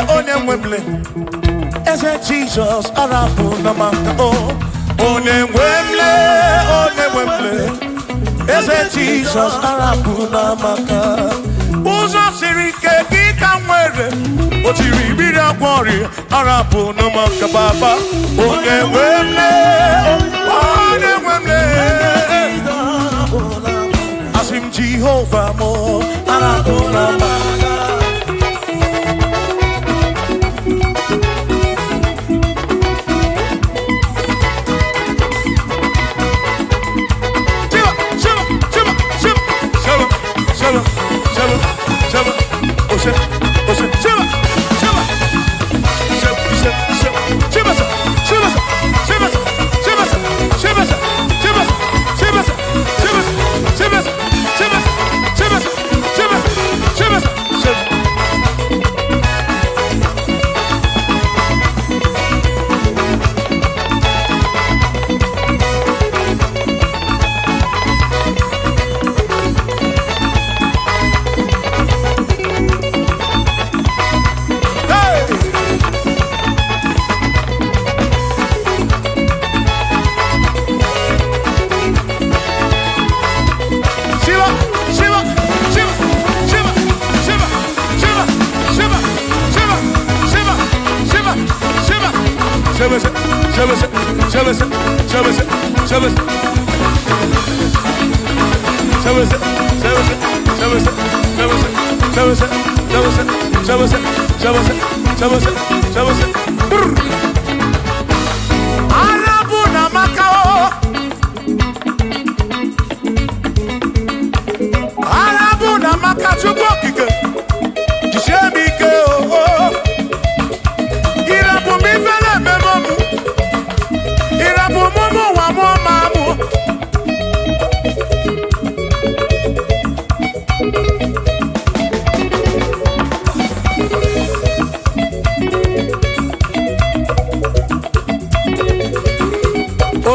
Onemwemle, ese Jesus arabu namaka oh. Onemwemle, ese Jesus arabu namaka. Uzo sirike kika mwere, otiri bira kwori arabu namaka baba. Onemwemle, asim Jehovah mo arabu namaka. Shivas.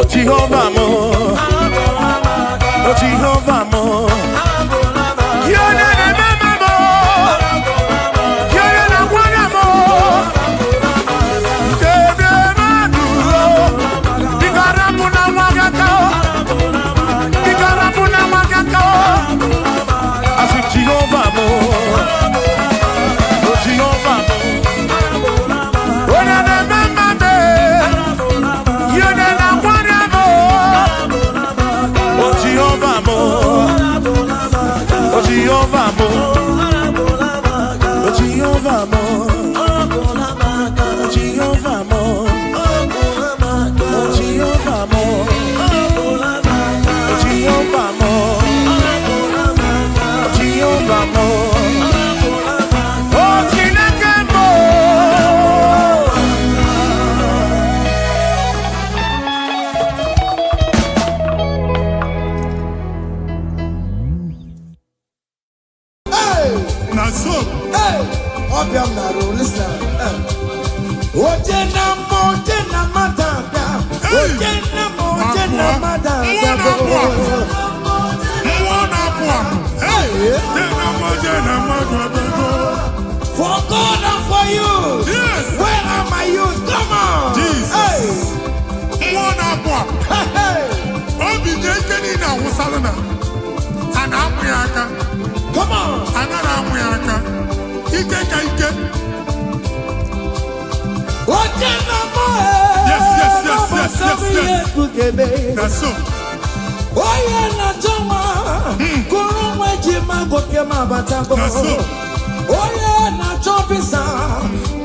Jehovah mo, oh Jehovah mo, yone ne mama mo, yone na wana mo, tebe madu, digarabu na wagakao, asu Jehovah mo, oh Jehovah mo, yone ne mama me, yone na Jehovah mo, oh Jehovah mo, oh Jehovah mo, oh Jehovah mo, oh Jehovah mo, oh Jehovah mo, oh Jehovah mo, oh Chineke mo. Obiam na listen. Ojena matanda. Ojena matanda. For God and for you. Yes. Where are my youth? Come on. Jesus. Hey. Come on. Yes. That's so.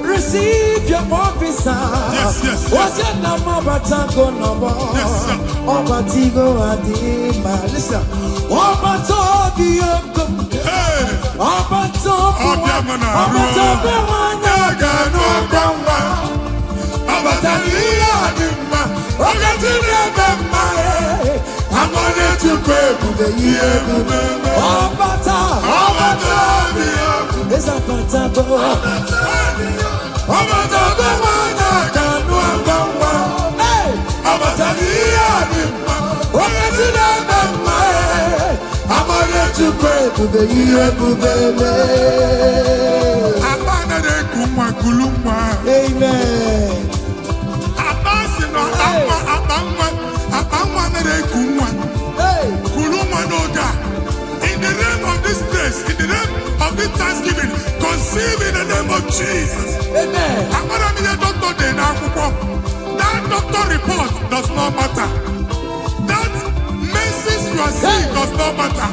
Receive your officer. Yes. Listen. In the name of this place, in the name of this Thanksgiving, conceive in the name of Jesus. Amen. That doctor report does not matter. That message you are seeing does not matter.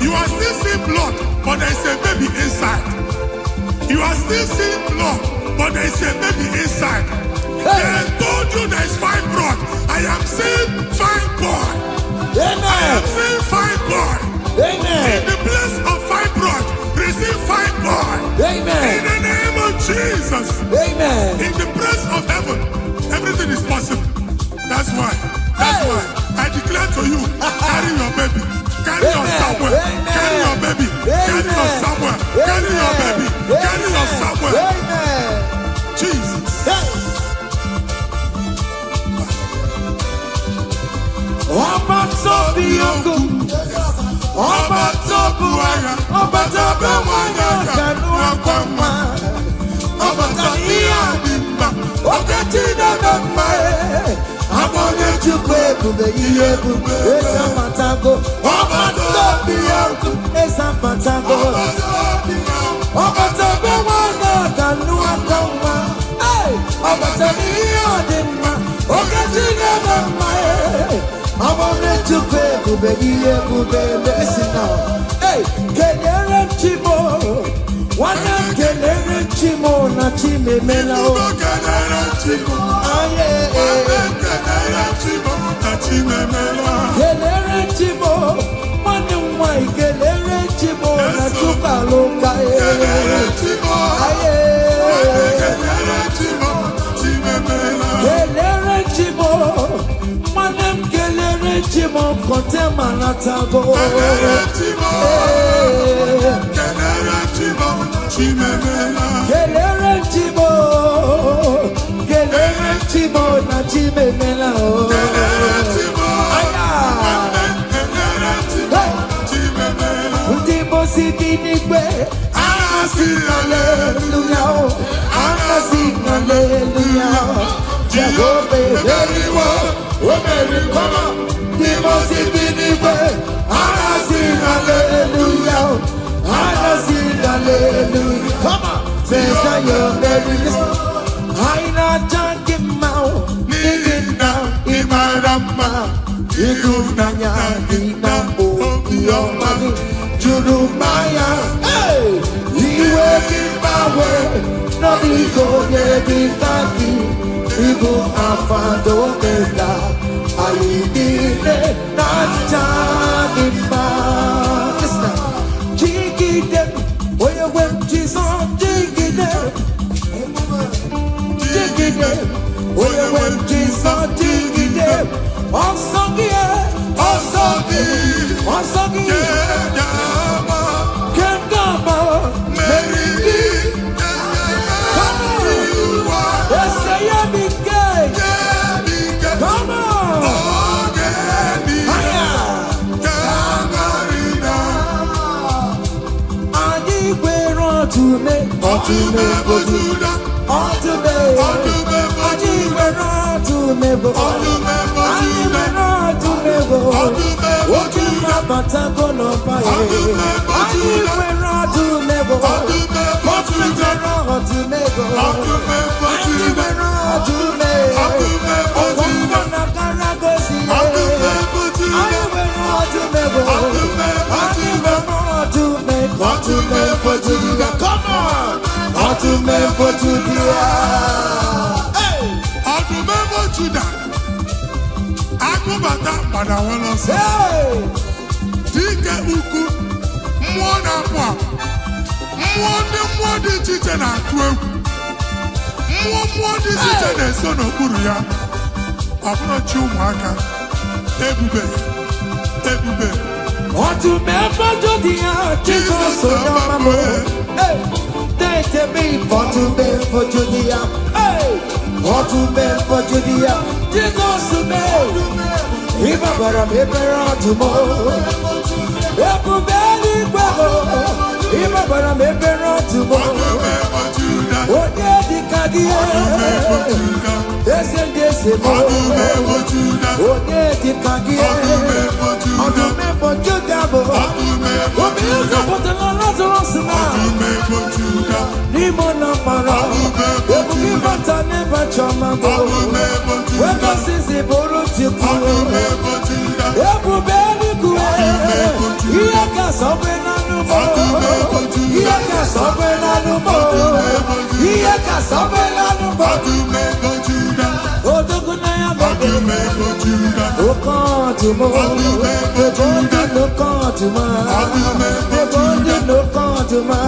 You are still seeing blood, but there is a baby inside. You are still seeing blood, but there is a baby inside. They told you there is fibroid. I am seeing fibroid. Amen. I am seeing fibroid. Amen. In the place of fibroid, receive fibroid. Amen. In the name of Jesus. Amen. In the place of heaven, everything is possible. That's why I declare to you, carry your baby. Carry your somewhere. Amen. Carry your baby. Amen. Carry your somewhere. Amen. Carry your baby. Amen. Carry your somewhere. Amen. Jesus. Hey! Listen now. Hey, kelere chimo, wana kelere chimo na chime mela o. Kelere chimo, aye, kelere chimo na chime mela. Kelere chimo, wana mwai kelere chimo na chuka loka e. Kelere chimo, aye, kelere chimo chime mela. Kelere chimo, wana kelere chimo kote manatago. Kelere chimo, kelere chimo chime mela. Kelere chimo, kelere chimo na chime mela o. Kelere chimo, aya, kelere chimo chime mela. Ndimo sibinigwe, anasi hallelujah o, anasi hallelujah. Jehovah very well, very come. Ndimo sibinigwe, anasi hallelujah, anasi hallelujah. Come on, say your very listen. I not talking about digging down in my rama. You nanya ina o yomani jurumaya. Hey, you working my way, no be go get it taki. Ibu afando mela, I did it not talking about. Listen, jiggy them, where you went Jesus, jiggy them. Jiggy them, where you went Jesus, jiggy them. Osagi, Kengama, Mary, come on, let's say you be gay, come on, Adi wero to me, Adi wero to me, what you have but I'm gonna buy it. I wero to me, what you wero to me, to me, come on, what you meant for Judah. Hey, I remember Judah. Akubata Padawana say, Dike Uku, Mwana Kwa, Mwadi Chichen and 12, Mwadi Chichen and Son of Kuria, Approach you, Maka, Ebube. What to remember Judah, Jesus, so hey, take me for to be for Judah, hey, what to be for Judah, Jesus, to me, if I were a paper tomorrow, everybody go, if I were a paper tomorrow, what did the Kadia, yes, and yes, what did the Kadia, on the map of Judah, what is the Lazarus now? Nimona para, ebuki bata never chamamo. Weka sisi boro chikuro. Ebu beli kue, iyaka sobe na numo. Iyaka sobe na numo. Iyaka sobe na numo. Odogu na ya babe. Okan tumo. Ebondi lokan tuma. Ebondi lokan tuma.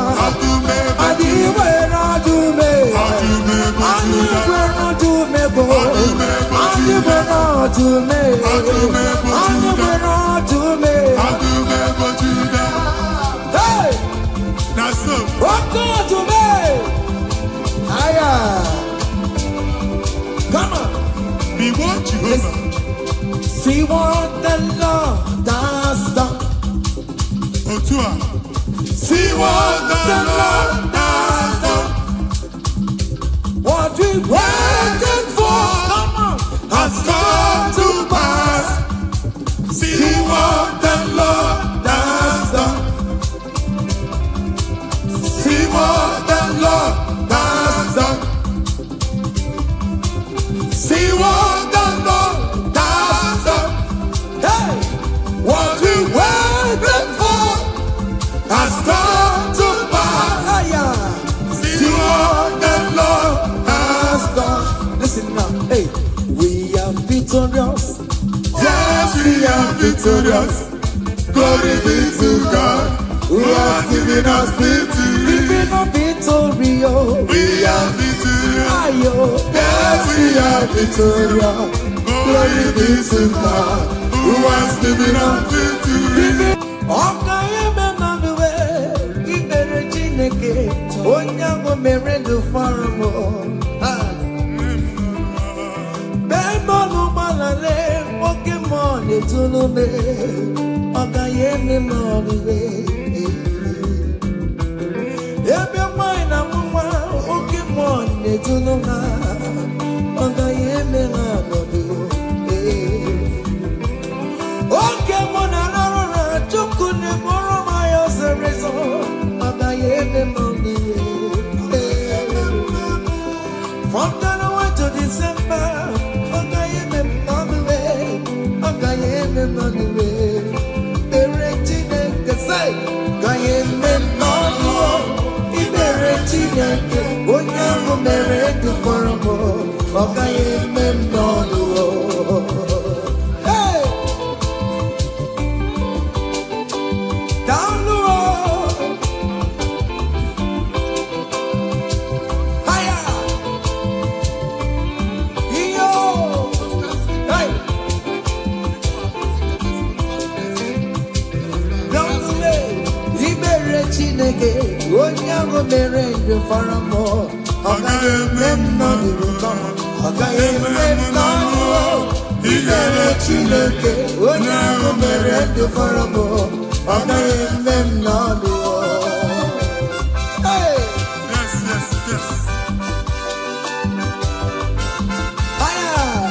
Adi wera dume, adi wera dume bo, adi wera dume, adi wera dume. Hey, welcome to me. Aya, come on. Be what Jehovah. See what the Lord has done. Otua. See what the Lord has done. What we waited for, come on, has come to pass. See what the Lord has done. See what the Lord has done. See what the Lord has done. Hey, what are victorious. Glory be to God, who has given us victory. Giving us victory, oh. We are victorious. Ayo. Yes, we are victorious. Glory be to God, who has given us victory. Ọka eme manuwe ibere Chineke onye ahụ mere ndụ fọrọ m. Bẹ́ẹ̀nọ́lù gbalale oke mmụọ na-etulu me ọka ya eme manuwe. Ebe nwanyị na nwa oke mmụọ na-etulu ha ọka ya eme ha nọdụ. Oke mmụọ na-arụ Chukwu na-eburu ma ya ọsịrịsọ ọka ya eme manuwe. From January to December, ọka ya eme manuwe, ọka ya eme manuwe. Ibere Chineke say, ọka ya eme manuwe. Ibere Chineke onye ahụ mere ndụ fọrọ m, ọka ya eme manuwe. Hey! Down the road. Higher. Yo. Hey. Down the way. Ibere Chineke onye ahụ mere ndụ fọrọ m, ọka ya eme mmadụ kọma, ọka ya eme mmadụ. Ibere Chineke onye ahụ mere ndụ fọrọ m, ọka ya eme mmadụ. Hey. Yes, yes, yes. Higher.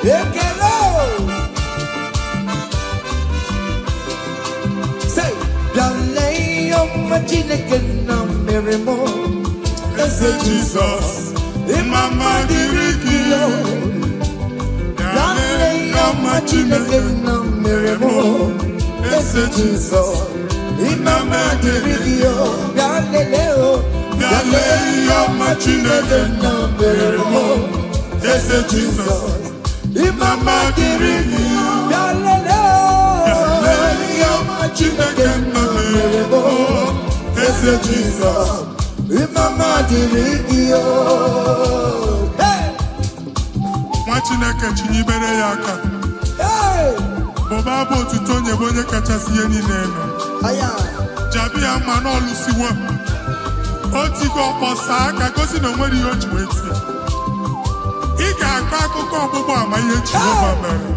Ekele. Say, dale ọma Chineke na mere m, eze Jizọs, ịmama dịrị gị o. Dale ọma Chineke na mere m, eze Jizọs, ịmama dịrị gị o. Dale o. Dale ọma Chineke na mere m, eze Jizọs, ịmama dịrị gị o. Dale o. Ọma Chineke na mere m, eze Jizọs, ịmama dịrị gị o. Hey! Nwa Chineke chinyibere ya aka. Hey! Bụba bụ otuto onye bụ onye kachasị ihe niile elu. Aya! Jabi ya mma n'ọlụsiwo. O tigo ọkpọsa aka gosi na o nwere ihe o ji wee tie. Ị ga-akọ akụkọ ọgbụgbọ ama ihe Jehova mere.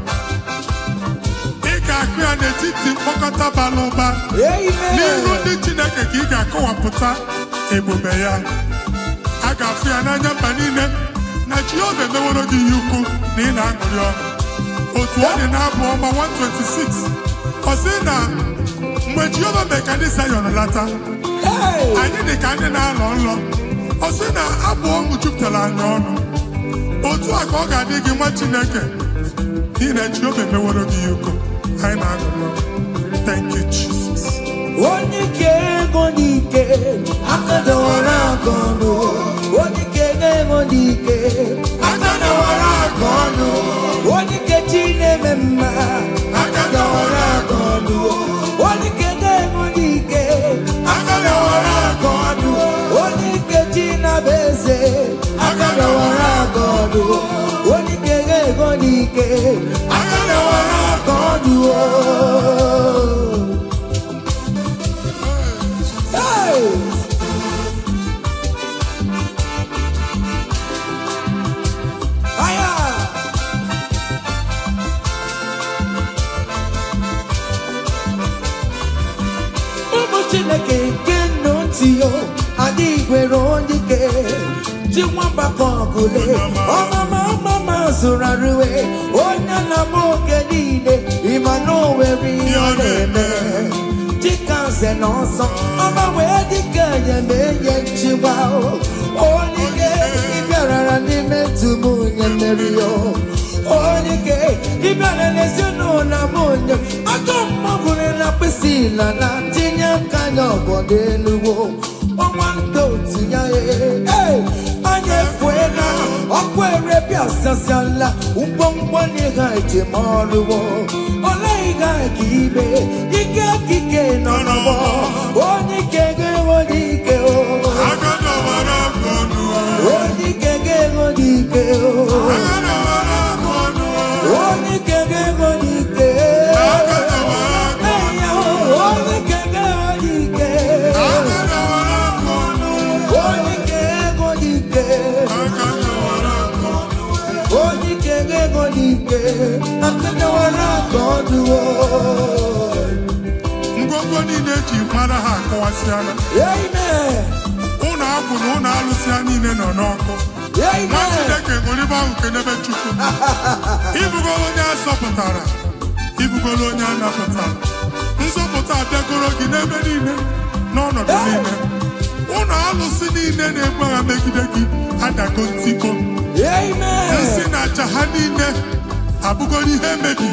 Ị ga-akụ ya n'etiti mkpọkọta bara ụba. N'iru ndị Chineke ka ị ga-akọwapụta ebube ya. A ga-afụ ya n'anya mba niile na Jehova emeworo gị ihe ukwu na ị na-aṅụrị ọṅụ. Otu ọ dị n'abụ ọma 126, ọ sị na mgbe Jehova mere ka ndị Zayọn lata, anyị dị ka ndị na-alọ nlọ. Ọ sị na abụ ọṅụ jupụtara anyị ọnụ. Otu a ka ọ ga-adị gị nwa Chineke n'ihi na Jehova emeworo gị ihe ukwu. Anyị na-aṅụrị ọṅụ. Thank you, Jesus. Onye ike ego n'ike aka dọwara aka ọnụ. Onye ike ego n'ike aka dọwara aka ọnụ. Onye ike chi na-eme mma aka dọwara aka ọnụ. Onye ike ego n'ike aka dọwara aka ọnụ. Onye ike chi na-abụ eze aka dọwara aka ọnụ. Onye ike ego n'ike aka dọwara aka ọnụ. Hey! Aya! Ụmụ Chineke nke ntị yo, adị igwere onye ike ji nwambakọ ọgụle ọmama zụrụ arụwe onye na-ama oge niile ịma na o nwere ihe ọ na-eme dịka nze na ọsọ ọma wee dịka enyeme enye nchịgba onye ike ịbịarara n'ime tum onye mmeri yo onye ike ịbịara n'ezinụlọ m onye ajọ mmagwụrụ na mkpịsị ila na tinye aka anya ọgọ n'eluwo ọnwa ndị otu ya anya Okwere bia sasala Umbongwa niga ije maruwo Olaiga kibe Ike kike nonobo Onikege odike o Agada warakonu. Onikege odike o Agada warakonu. Onikege odike Agada warakonu. Onikege odike Agada warakonu. Onikege odike Agada warakonu. Onikege odike Akada warakonu Ngwongwo niile ji mara ha akọwasịala. Amen. Ụlọ akwụ na ụlọ alụsị ha niile nọ n'ọkụ. Nwa Amen. Chineke ṅụrịba ahụ kenebe Chukwu. Ibugolo onye a zọpụtara, ibugolo onye a napụtara. Nzọpụta abịagoro gị n'ebe niile, n'ọnọdụ niile. Ụlọ alụsị niile na-egbu agha megide gị adago ntiko. Amen. Nsị na aja ha niile abụgoro ihe emebi.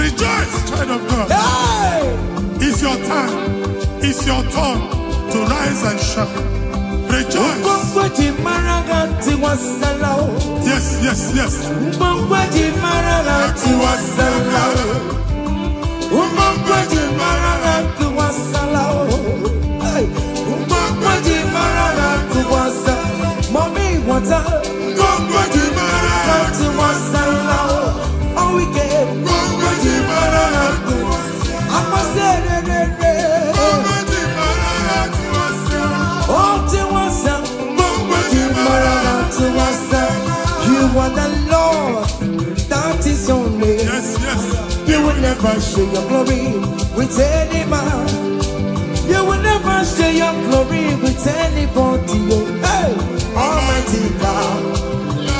Rejoice, child of God. Hey. It's your time. It's your turn to rise and shine. Rejoice. Mbongwaji maraganti wasalao. Yes, yes, yes. Mbongwaji maraganti wasalao. Mbongwaji maraganti wasalao. Hey. Mbongwaji maraganti wasalao. Mommy wata. Mbongwaji maraganti wasalao. Oh we get. Mbongwaji maraganti wasalao. Amasere. You are the Lord, that is your name. Yes, yes. You will never share your glory with any man. You will never share your glory with anybody. Hey, Almighty God,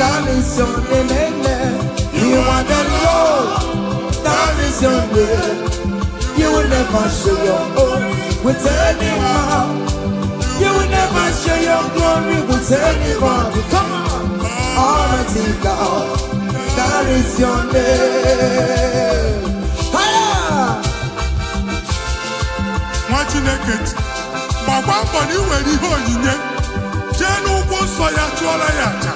that is your name. Amen. You are the Lord, that is your name. You will never share your glory with any man. You will never share your glory with anybody. Come on. Almighty God, that is your name. Higher! Nwa Chineke gbakwa mbọ na iwere ihe onyinye jee n'ugwu nsọ ya chụọrọ ya aja.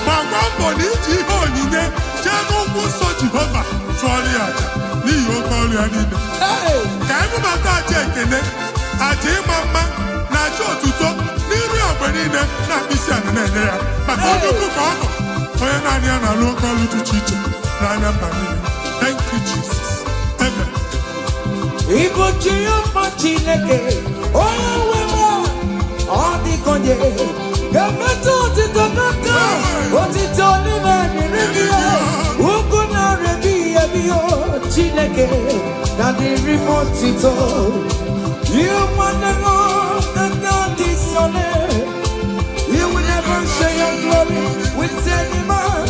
Gbakwa mbọ na iji ihe onyinye jee n'ugwu nsọ Jehova chụọrọ ya aja n'ihi oke ọrụ ya niile. Hey! Ka anyị bụbata aja ekele, aja ịma mma na aja otuto n'iru ya mgbe niile na mkpịsị ala na-enye ya maka onye ukwu ka ọ nọ onye naanị ya na-alụ oke ọrụ dị iche iche n'anya mba niile. Thank you, Jesus. Amen. Ibu Jehova Chineke, onye nwe m, ọ dịkonye, ga-emetụ otito n'aka, otito niile dịrị gị ya, ugwu na-erebi ebi o, Chineke, na dịrị m otito. You want the Lord, that is your name. You will never share your glory with any man.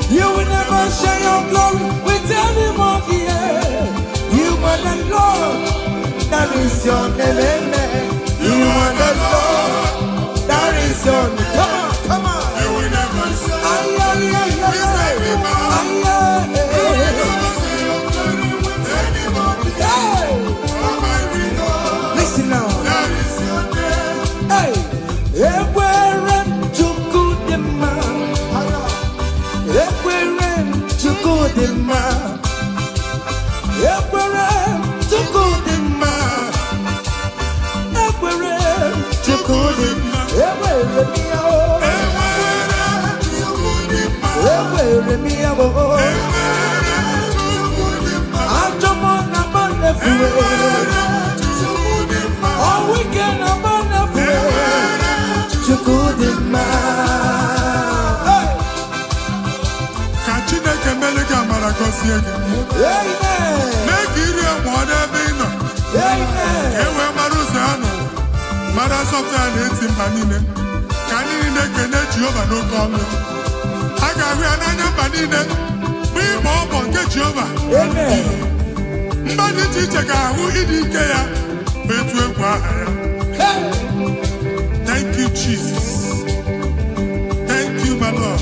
You will never share your glory with anybody. You are the Lord, that is your name. Amen. You are the Lord, that is your name. Come on, come on. You will never say Ay, ay, ay, ay, with any man. ay, ay, You will never say your glory with anybody. ay. Almighty God, Listen now. that is your name. Hey, Ekwere Chukudima. Ekwere Chukudima. Ekwere Chukudima. Ekwere Chukudima. Ekwere mia o. Ekwere mia o. Ajomo na banefuwe. All weekend na banefuwe. Chukudima. Ka Chineke mere gị amara gọzie gị. Amen. Mee ka iri enwe ọ n'ebe ị nọ. Amen. Ka e wee mara ụzọ ya n'ụwa. Mara asọpụta ya na-eti mba niile. Ka anyị niile kene Jehova n'oke ọnụ. A ga-ahụ ya n'anya mba niile. Bụ ịgba ọbọ nke Jehova. Amen. Mba dị iche iche ga-ahụ ịdị ike ya ma etu egwu aha ya. Hey. Thank you, Jesus. Thank you, my Lord.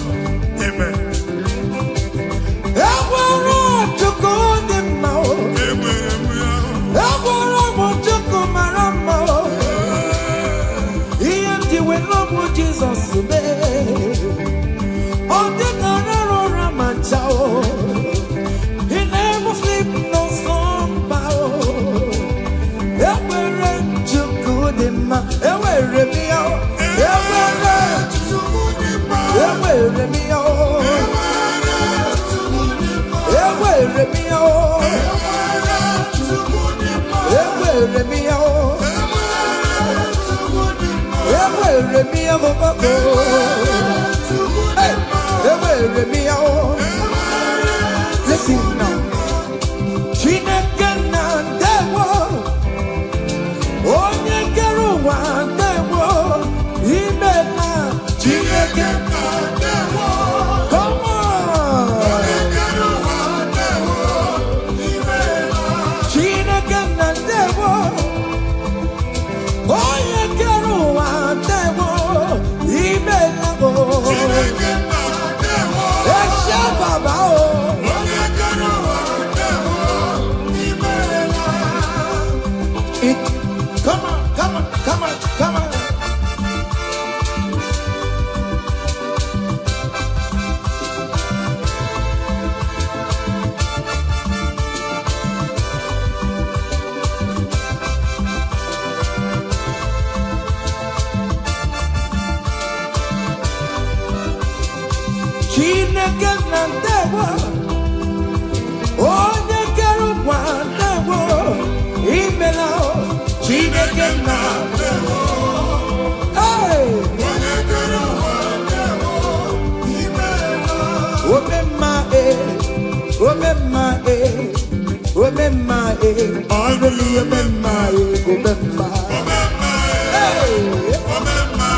Amen. Ekwere Chukudima o. Enwere m ya. Ekwere m Chukwu mara mma o. Ihe ndị we love Jizọs mee. Listen now. Chineke na ndewo. Onye kere ụwa ndewo. Imela. Chineke na ndewo. Come on. Onye kere ụwa ndewo. Imela. Chineke na ndewo. Onye kere ụwa ndewo. Imela. Chineke na ndewo. Eshe baba o. Come on, come on, come on, come on. Chineke na ndewo. Onye kere ụwa ndewo. Imela. Chineke na ndewo. Hey! Onye kere ụwa ndewo. Imela. Omemma omemma omemma ọrụli omemma omemma. Hey! Omemma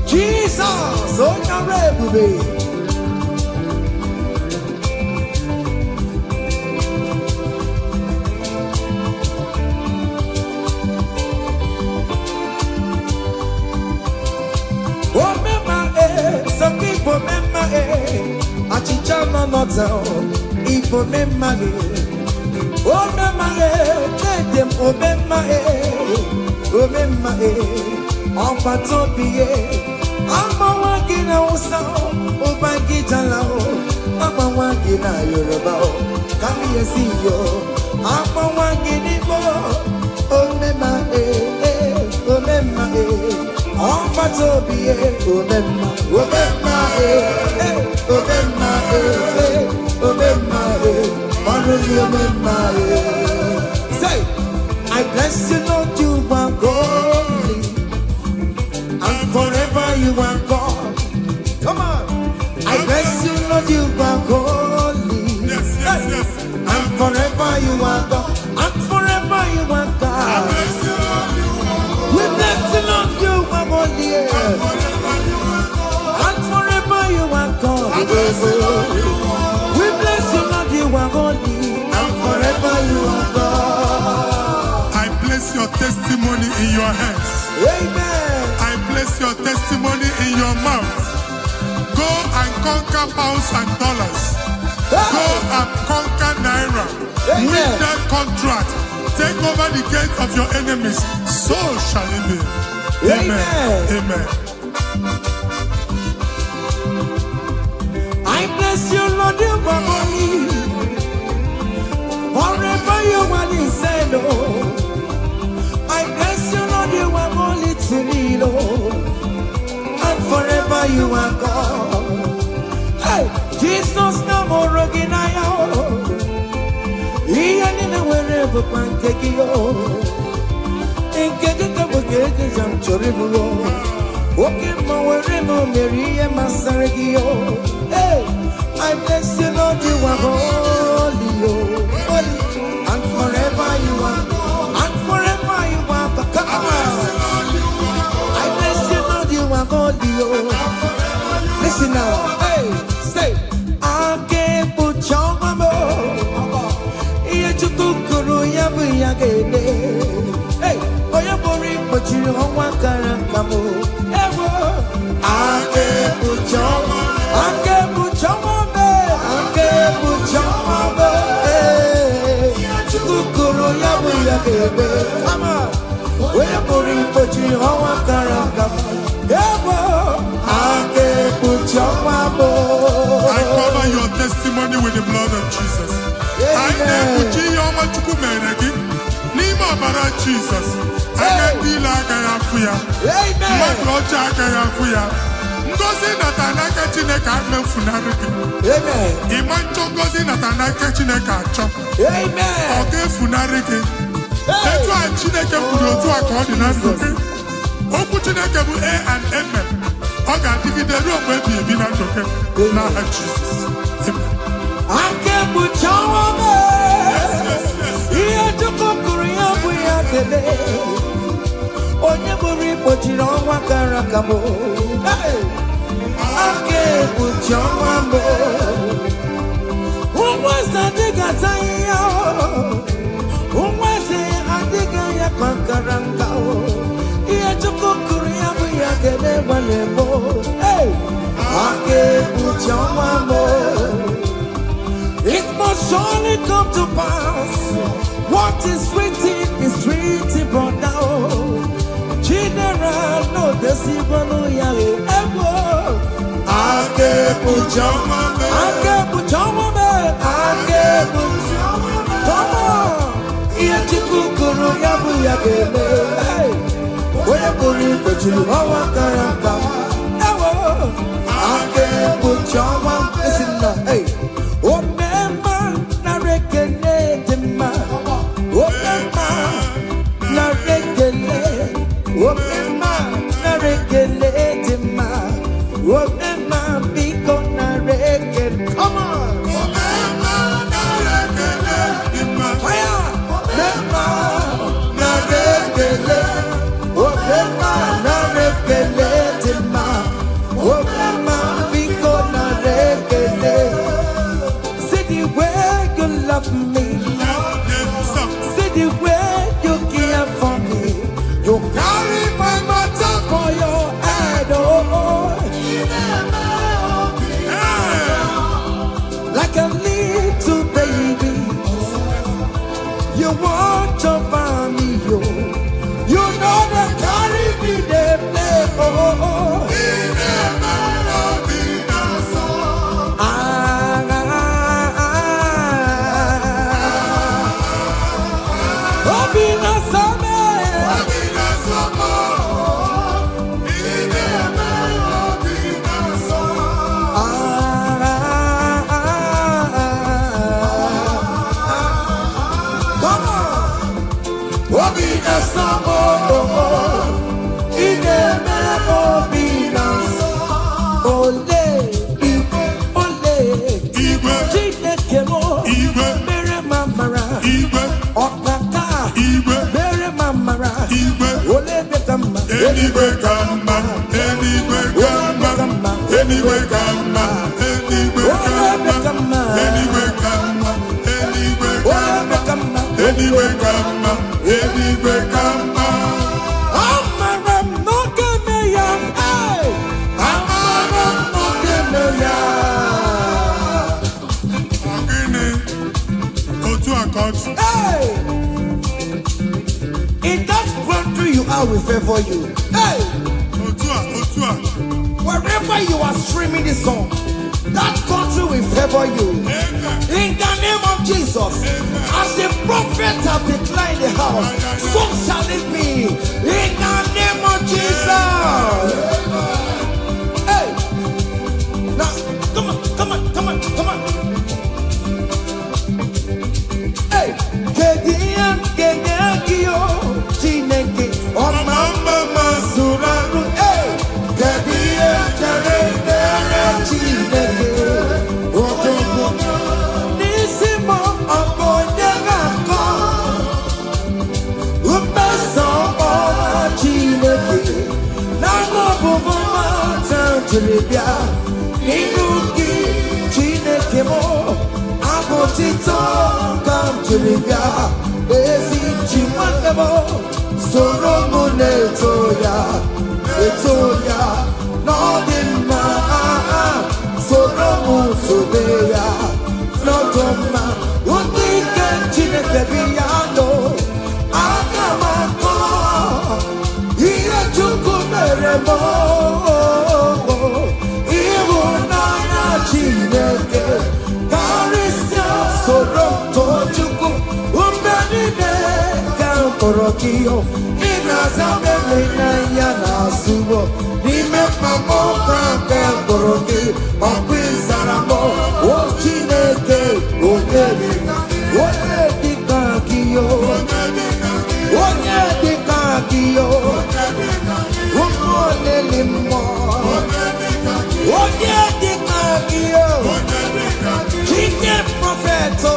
Jesus, onye ọrụ ebube. Some people remember Achicha no Ipo remember oh remember let them remember on Wazobia I'm a wagina osa Obangita lao I'm a wagina Yoruba come here see you I'm a wagina oh remember on Wazobia remember say, I bless you, Lord, you are holy, and forever you are God. Come on, I bless you, Lord, you are holy, and forever you are God, and forever you are God. We bless you, Lord, you are holy. You are God. We bless you, Lord, you are holy, and forever you are God. I place your testimony in your hands. Amen. I place your testimony in your mouth. Go and conquer pounds and dollars. Go and conquer naira. Amen. Win that contract. Take over the gate of your enemies. So shall it be. Amen. Amen. I bless you, Lord, you are holy. Forever you are inside, Lord. I bless you, Lord, you are holy to me, Lord. And forever you are God. Hey, Jesus, no more Roginaya. He ain't wherever one take you. In Kekaka, I'm Choribu. Walking my way, Mary and Masaragio. Hey, I bless you, Lord, you are holy, holy, and forever you are, and forever you are. Come on, I bless you, Lord, you are holy, listen now, hey, say, I can't put your mama. Hey, oh, you're boring, but you don't want to come. I can't put your mama. I can't put your mama. I can't put your mama. Come on, we're boring, but you don't want to come. I can't put your mama. I cover your testimony with the blood of Jesus. I put your mama. Jesus. Amen. Ngozi natanaka Chineke amefunarị gị. Amen. Ịma nchọ ngozi natanaka Chineke achọ. Amen. Ọ ga-efunarị gị. Etu a Chineke kwuru otu a ka ọ dị na ndụ gị. Okwu Chineke bụ A and Amen. Ọ ga-adịgide ruo mgbe ebighị ebi na ndụ gị n'aha Jizọs. Amen. Aka ekpuchi ọnwa m. Ihe Chukwu kwuru ya bụ ya kele. Onye bụrụ ikpochiri ọnwa kara aka m. Aka ekpuchi ọnwa m. Ụmụ eze adịghị ata ahịhịa. Ụmụ eze adịghị ya ka nkara nka. Ihe Chukwu kwuru ya bụ ya kele gbalị m. Aka ekpuchi ọnwa m. It must surely come to pass. What is written, brother. General, no decibel, yare, ebo. Ake pujama, ake pujama. Come on, iye chikukuru yabu yagele. Oye kuri pechulu awa karaka. Ewo, ake pujama. Listen now, hey. In that country you are, we favor you. Hey! Wherever you are streaming this song, that country will favor you. In the name of Jesus, as the prophet have declared the house, so shall it be. In the name of Jesus. Hey! Now, come on. Hey! Orokio, Inazabe, Yana, Subo, Nime Pamoka, Boroki, Okwizaramo, Ochineke, Odedi, Odedi Kakio. Onye dịka gị o. Chike Prophet o.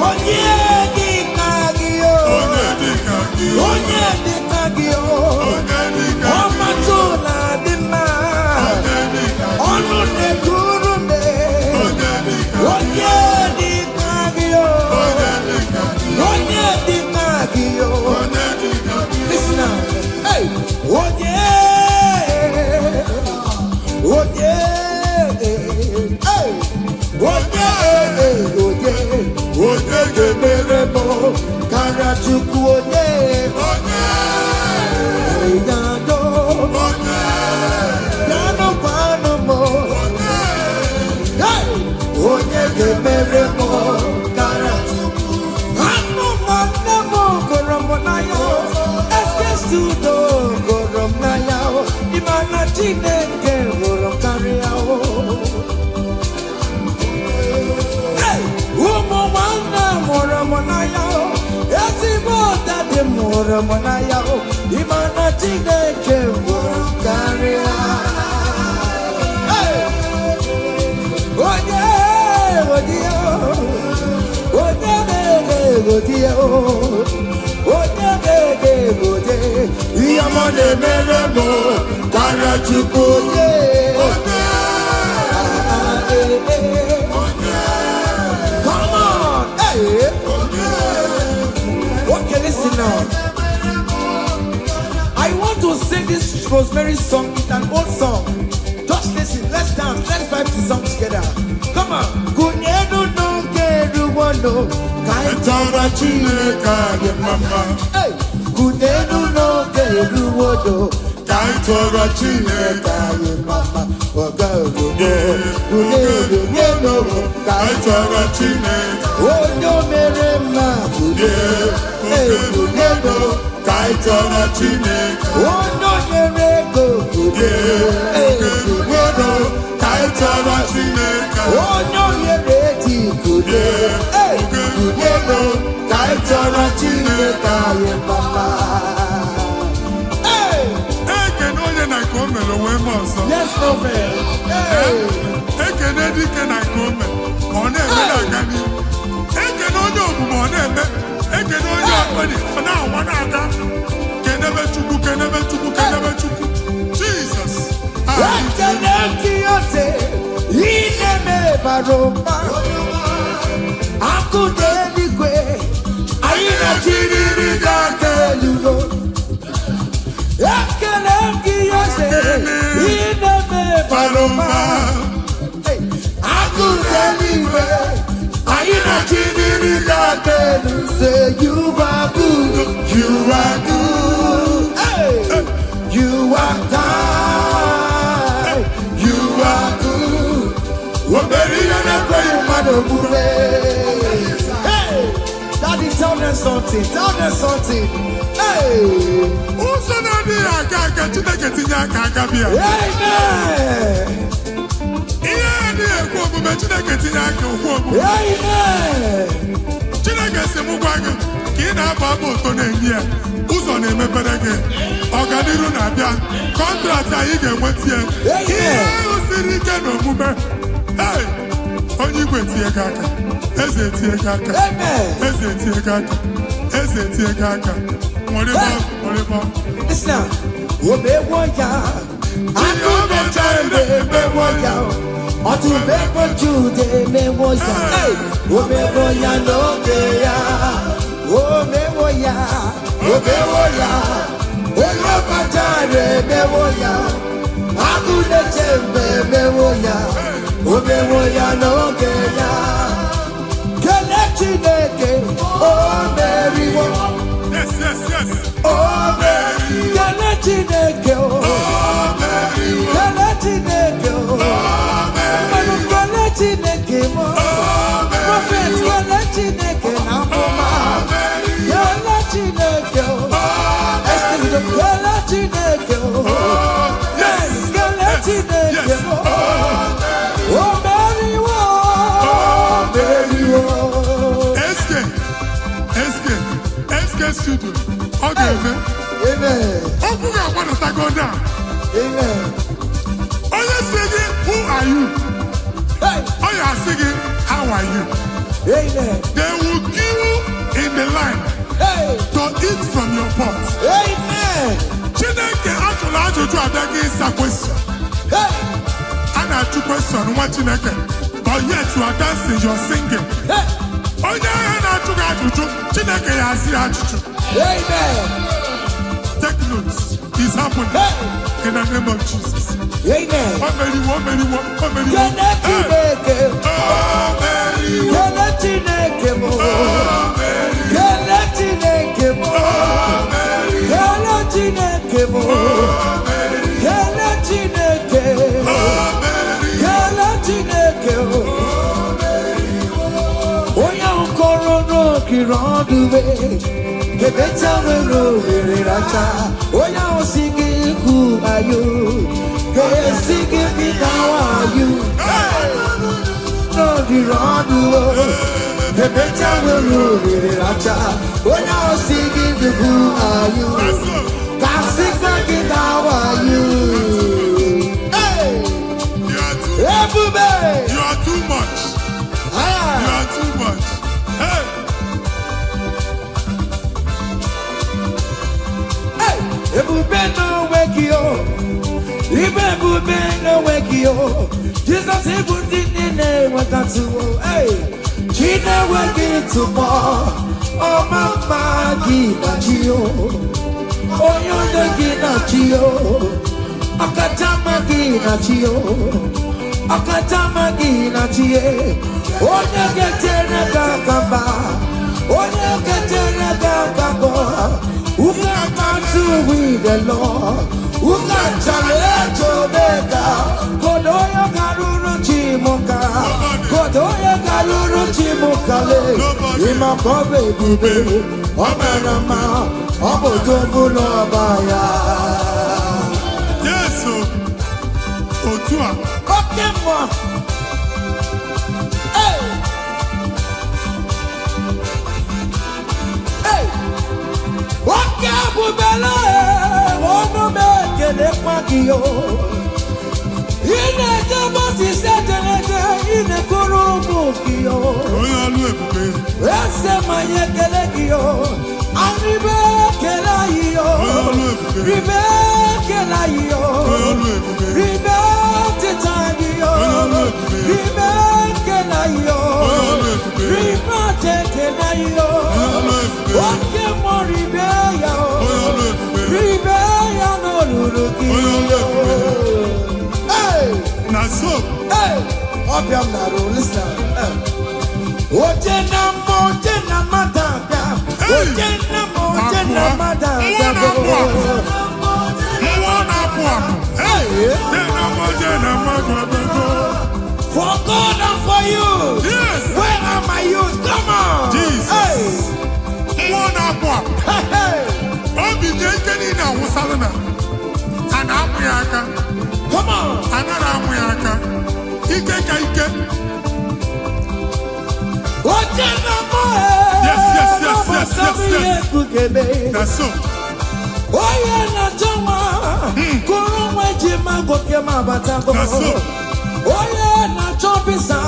Onye dịka gị o. Onye dịka gị o. Ọmatụ na-adị mma. Ọnụ na-ekwuru mbe. Onye dịka gị o. Onye dịka gị o. Listen now. Hey. Onye. Onye. Hey. Onye. Onye ga-emere m karịa Chukwu onye. Ịnyado. Yanụ kwanụ m. Hey. Onye ga-emere m karịa Chukwu. Anụ nwanne m gụrụ m n'anya. Eskestudo gụrụ m n'anya. Ịma na Chineke hụrụ m karịa. Ụmụ nwanne mụrụ m n'anya. Ezigbo dadi mụrụ m n'anya. Ịma na Chineke hụrụ m karịa. Onye onye onye na-ege onye na-ege ihe ọma na-emere m karịa Chukwu onye. Come on, hey. Okay, listen now. I want to sing this Rosemary song. It's an old song. Just listen. Let's dance. Let's vibe the song together. Come on. Kunyenu no keru wano kaitara Chineke ye mama. Hey. Kunyenu no keru wano kaitara Chineke ye mama. Oga ogo. Kunyenu no kaitara Chineke. Onyo mere ma kunyenu. Hey. Kunyenu kaitara Chineke. Onyo mere go kunyenu. Hey. Kunyenu kaitara Chineke. Onyo mere ti kunyenu. Hey. Kunyenu kaitara Chineke ye mama. Hey. Yes, Prophet. Hey. Ekene dike na kome, ọ na-eme na-aga n'ihu. Ekene onye omume ọ na-eme, ekene onye akpịrị ọ na-awa na-aga. Kenebe Chukwu, kenebe Chukwu, kenebe Chukwu. Jesus. Ekene kiyote, ineme baroma. Akụ n'eluigwe, anyị na-achịrịrị ga-aga elugo. Ekene kiyote, ineme baroma. Akụ n'eluigwe, anyị na-achịrịrị ga-aga elugo. Say you are good, you are good. Hey. You are kind, you are good. Hey, Daddy, tell them something, tell them something. Hey, Ụzọ na-adịghị aga aga Chineke tinye aka aka bịa. amen. Ihe adịghị ekwu omume Chineke tinye aka okwu omume. Amen. Chineke si m gwa gị ka ị na-aba abụ ụtọ na-enye ya. Ụzọ na-emepere gị. Ọganiru na-abịa. Kọntraktị anyị ga-enweta ya. Ihe ahụ siri ike n'omume. Hey! Onye igwe tie gị aka. Eze tie gị aka. Eze tie gị aka. Eze tie gị aka. Nwere bọ. Listen now. Omewo ya. Akụ na-echere emewo ya. Ọtụmewo Jude emewo ya. Omewo ya n'oge ya. Omewo ya. Omewo ya. Onye ọbachara emewo ya. Akụ na-echere emewo ya. Omewo ya n'oge ya. Kele Chineke. O meriwo. Yes. O meriwo. Kele Chineke. O meriwo. Kele Chineke. O meriwo. Kele Chineke. O Prophet. Kele Chineke na mma. Kele Chineke. O Kele Chineke. Yes. Kele Chineke. O meriwo. Eske studio. Ọ ga-eme. Amen. Okwu ga-agbanatago down. Amen. Onye si how are you? Amen. They will queue in the line Hey. to eat from your pot. Amen. Chineke atụla ajụjụ abịaghị ịza question. Hey. A na-ajụ question nwa Chineke, but yet you are dancing, you are singing. Hey. Onye ahịa na-ajụ gị ajụjụ, Chineke ya azị ajụjụ. Amen. Take notes. It's happening Hey. in the name of Jesus. Amen. O meriwo, o meriwo, o meriwo. Kele Chineke. O meriwo. Kele Chineke mo. O meriwo. Kele Chineke mo. Kele Chineke mo. Kele Chineke. Kele Chineke o. Onye nkọrọ n'okiri ọdụwe. Kebecha nwere ohere racha. Onye ahụ si gị ikwu ayo. Kesi gị bita wayo. N'okiri ọdụwe. Kebecha nwere ohere racha. Onye ahụ si gị ikwu ayo. Kasi gị dawayo. You are too, Ebube. you are too much. You are too much. Hey. Ebube n'onwe gị o, ibe ebube n'onwe gị o, Jizọs ịbụ ndị niile enwetatụwo, chi na-enweghị ntụpọ, ọma mma gị na chi o, onye onye gị na chi o, ọkachamma gị na chi o, ọkachamma gị na chi e, onye ga-etere gị aka mba, onye ga-etere gị aka mbọ. Who can battle with the Lord? Who can challenge Omega? Kodoya Karuru Chimoka. Kodoya Karuru Chimokale. Imakobe Bibe. Omerama. Obodobulo Baya. Yes, Otua. Okay, moi. Hey. Hey. Waka bubele, ono mekele kwakio. Ine jabo si setenete, ine kurumu kio. Oya lu ebube. Ese manye kele kio, aribe kela iyo. Ribe kela iyo. Ribe titani yo. Ribe kela iyo. Ribe kela iyo. Wake more ribe ya. Ribe ya no luluki. Hey, Na so. hey, obiam na ro listen. Oje na matanga. Oje na matanga. Hey. For God and for you. Yes. Where are my youth? Come on. Jesus. Hey. Hey. Hey. Obi jenkeni na wusalana. Ana amuyaka. Come on. Anara amuyaka. Ike ka ike. Yes. Na so. Oye na choma. Kuru mweji magoke mabatango. Na so. Oye na chopisa.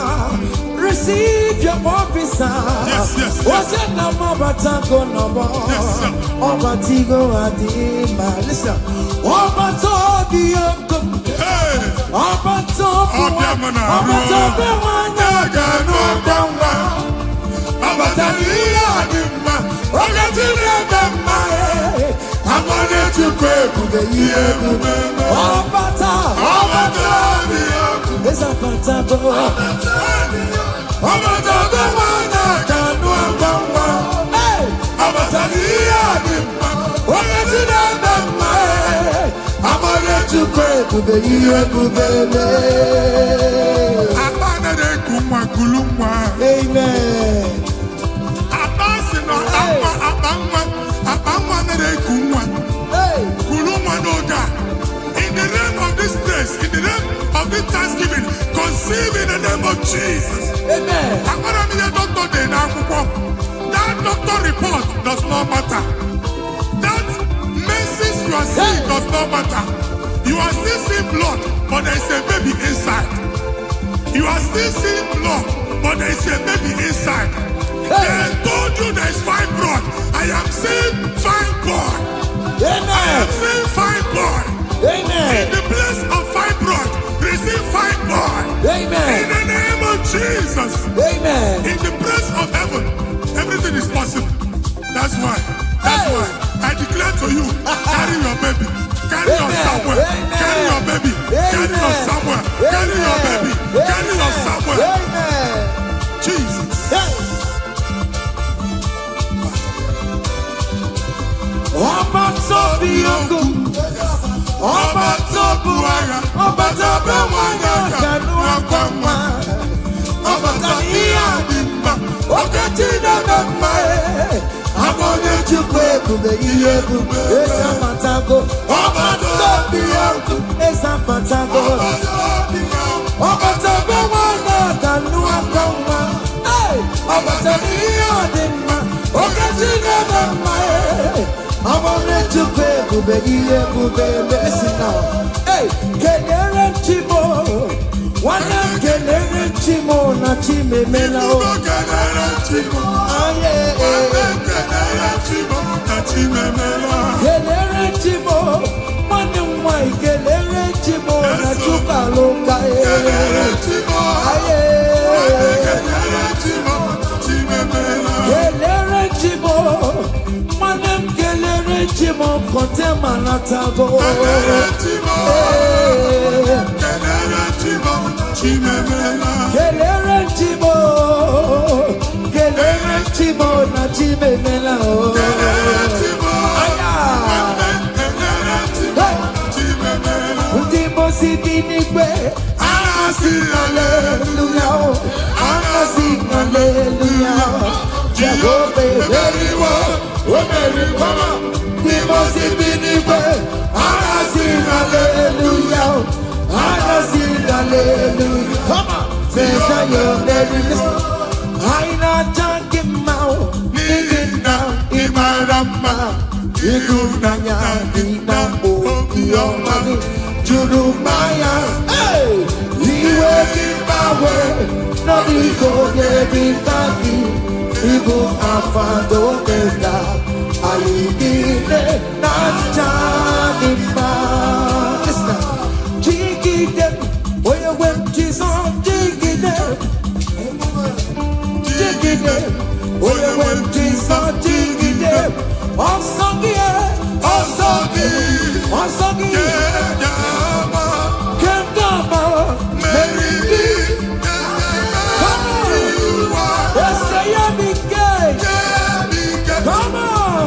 Receive your officer. Yes. Oye na mabatango nobo. Yes, sir. Obatigo adima. Listen. Obatogi yoko. Hey. Obatogi Obiamana. Obatogi wanyaga no dangwa. Abataliya adimma. Ogatine dama. I wanted to pray for the year. Obata. It's a fantastic. Obata wana kanwa kanwa. Hey. Abataliya adimma. Ogatine dama. I wanted to pray for the year. Abana de kumwa kulumwa. Amen. Abasi no abangwa na de kumwa. Hey. Kulumwa no da. In the name of this place, in the name of this Thanksgiving, conceive in the name of Jesus. Amen. Akora mi de doctor de na akwụkwọ. That doctor report does not matter. That message you are seeing does not matter. You are still seeing blood, but there is a baby inside. You are still seeing blood, but there is a baby inside. They told you there is fibroid. I am saying fine boy. I am saying fine boy. In the place of fibroid, receive fine boy. In the name of Jesus. In the place of heaven, everything is possible. That's why I declare to you, carry your baby. Carry your somewhere. Carry your baby. Carry your somewhere. Carry your baby. Carry your somewhere. Jesus. Ọba tó bí ogun, ọba tó bu ara, ọba tó bẹ wọnyà kanú ọgbọmọ, ọba tó ní àdìmọ, ọkẹ tí dàgbà mọ ẹ, amọ̀nyẹ chukwu ebube ihe ebube esa patago, ọba tó bí ogun esa patago, ọba tó bẹ wọnyà kanú ọgbọmọ, ọba tó ní àdìmọ, ọkẹ tí dàgbà mọ ẹ. I'm on it to pay, listen now. Hey, Kenere Chimo, one of Kenere Chimo, Nachime Melao. Kenere Chimo, Kenere Chimo, one of my Kenere Chimo, Nachuka Loka. Kenere Chimo, Kenere Chimo. Chimo kontema natago Kenere Chimo chimemela Kenere Chimo na chimemela Kenere Chimo chimemela Ndimo sibinikwe Anasi hallelujah Anasi hallelujah Jehovah very well Omeri kama Dimosi biniwe Anasi hallelujah Anasi hallelujah Come on Sesa yo nerili Aina janki mao Nigina imarama Igunanya Nina Okiyomani Jurumaya Hey Iwe kimawe Nobiko yebitaki Ibu afado mega Alidine Najanima Listen Jigide Oya wem Jesus Jigide Jigide Oya wem Jesus Jigide Osongi Osongi Osongi Kendama Meridi Come on!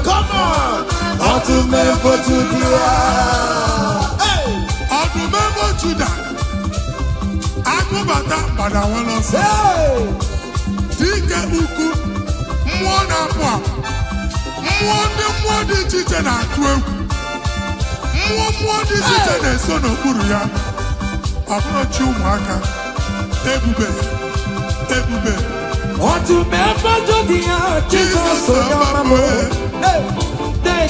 Come on! Ọdúnmẹ́fọ́ Júdíà. Ọdúnmẹ́fọ́ Júdà. Agbóbàtà padà wọn lọ sí. Dike ukwu, mmụọ na-apụ apụ. Mmụọ dị iche iche na-atụ egwu. Mmụọ dị iche iche na-eso n'okpuru ya. Ọ bụrụ chi ụmụaka. Ebube. Ebube. Ọdúnmẹ́fọ́ Júdíà. Jizọs onye ọma m.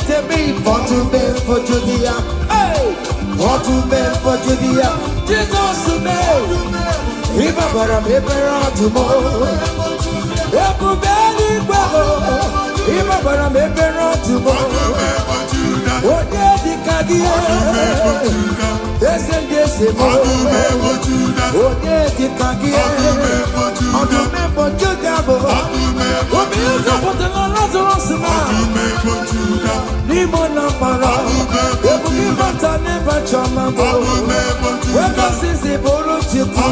Tell me for to me for Judea. Hey, for to me for Judea. Jesus to me. Iba bara me bara to mo. Eku beli kwabo. Iba bara me bara to mo. Ode di kagie. Dese mo. Ode di kagie. Ode me for Judea bo. Obi uzo potela Lazarus na. Nimo na para, ebu ki bata neba chama bo. Weka sisi boro chiku,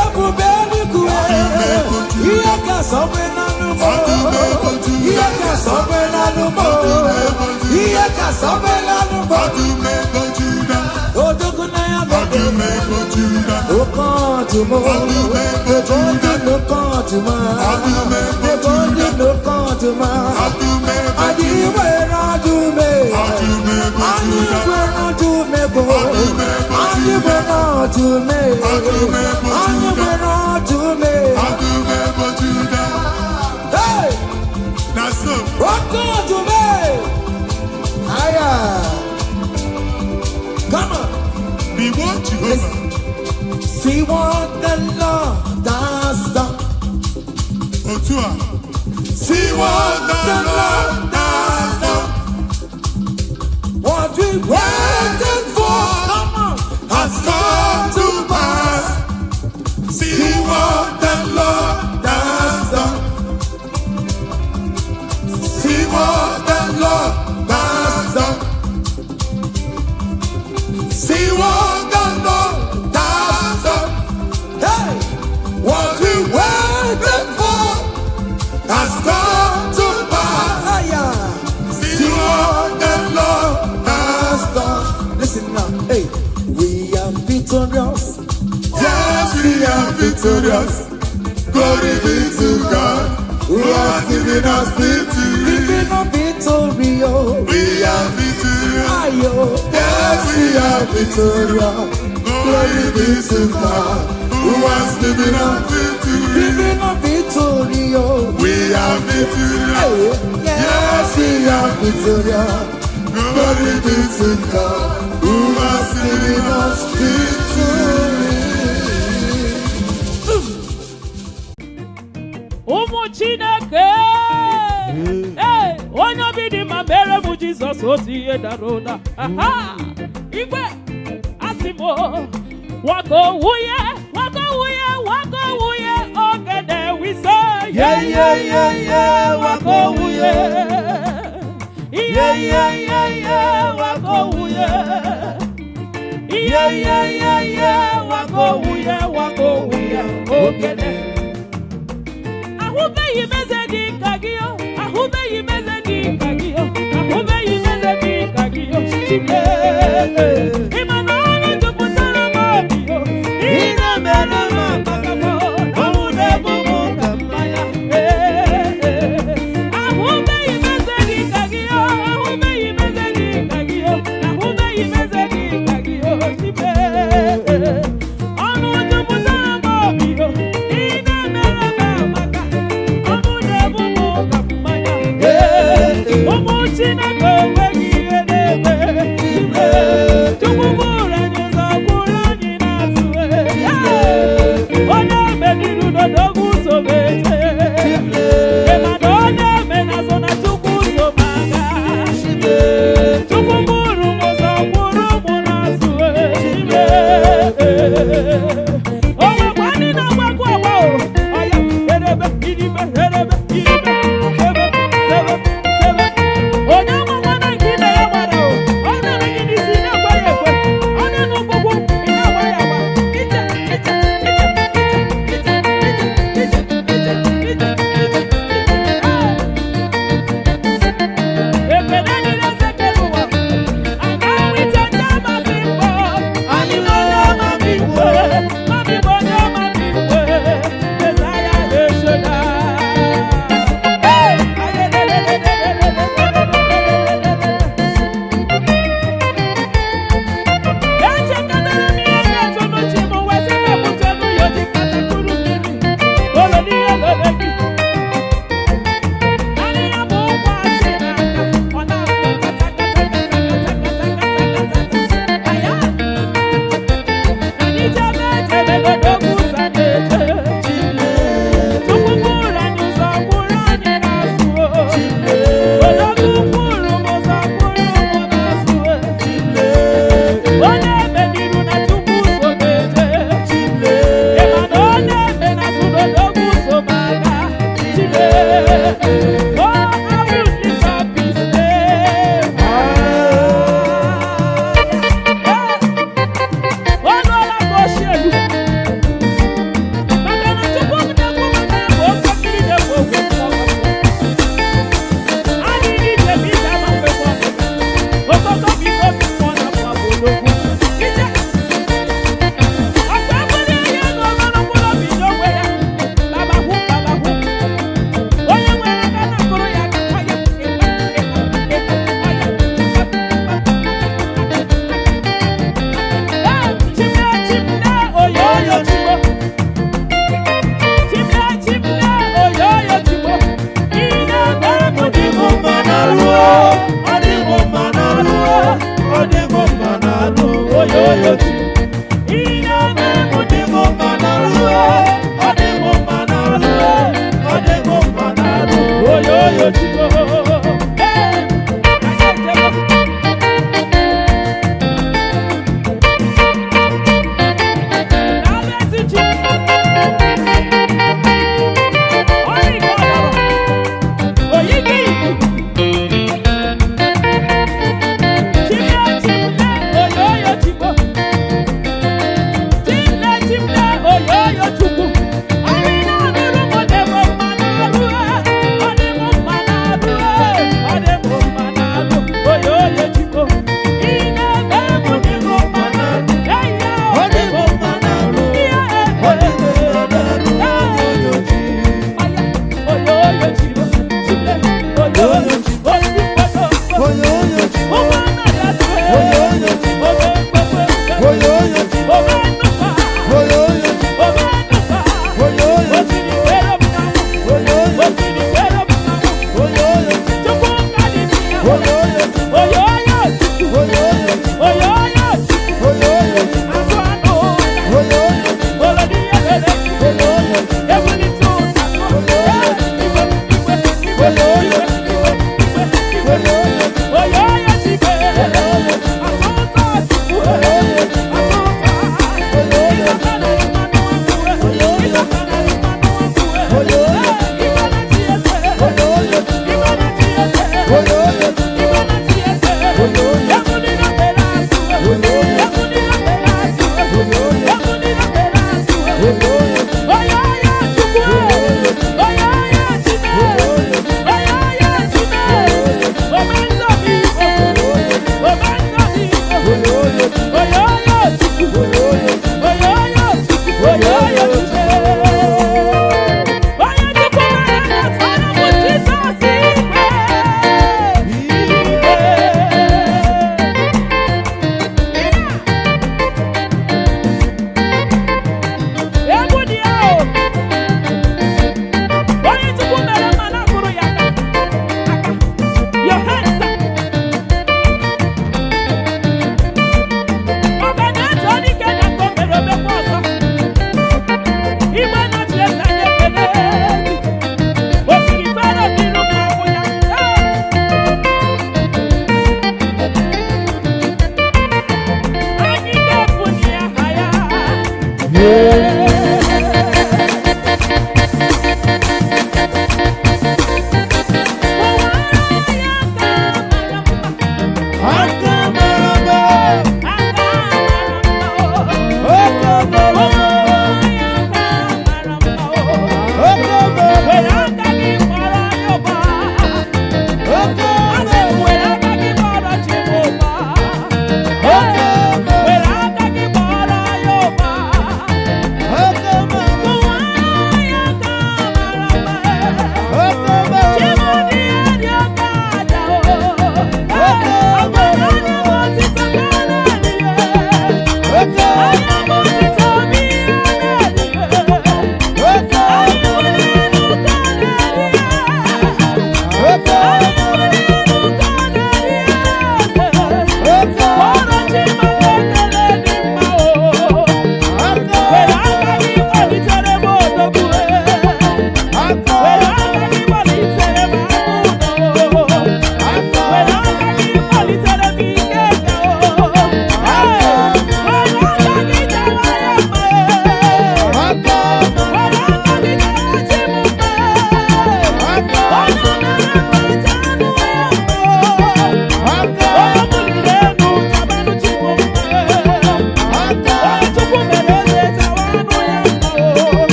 ebu beli kue. Iye ka sobe na numo, iye ka sobe na numo, iye ka sobe look unto me. They've only look unto me. They've only look unto me. I did where I do me. I did where I do me. I did where I do me. I did where I do me. Hey! That's so. Rock on to me. Aya. Come on. Be what Jehovah. See what the Lord has done. Otua. See what the Lord has done. What we waited for, come on, has come to pass. See what the Lord has done. See what the Lord has done. See what the Lord has done. Hey, what we waited for has come to pass. See what the Lord has done. Listen now, hey, we are victorious. Yes, we are victorious. Glory be to God who has given us victory. Giving us victory, oh. We are victorious. Ayo, Yes, we are victorious. Glory be to God who has given us victory. Giving us victory, oh. We are victorious. Hey, yes, we are victorious. Glory be to God who has given us victory. Ụmụ Chineke onye obi dị ma mere bụ Jizọs otu ihe dara ụda. Igwe asị m waka owuye ogede wise waka owuye waka owuye waka owuye ogede. Ahụbeghị meze dị ka gị o, ahụbeghị meze dị ka gị o, ahụbeghị meze dị ka gị o, Chineke. Ị ma na ọnụ jupụtara m obi o, ị na-emere m amaka m o, na mụ na-ebu m ka mmanya. Ahụbeghị meze dị ka gị o, ahụbeghị meze dị ka gị o, ahụbeghị meze dị ka gị o, Chineke. Ọnụ jupụtara m obi o, ị na-emere m amaka. Ụmụ Chineke enweghị ihe na-eme. Chukwu bụrụ anyị ụzọ, bụrụ anyị n'azụ. Onye meriri n'odogwu so m eje. Ịmana onye eme n'azụ na Chukwu so m aga. Chukwu bụrụ m ụzọ, bụrụ m n'azụ. O nwekwa ndị na-agbakọ ọgba o. Ọya erebe, iribe, erebe, iribe. Onye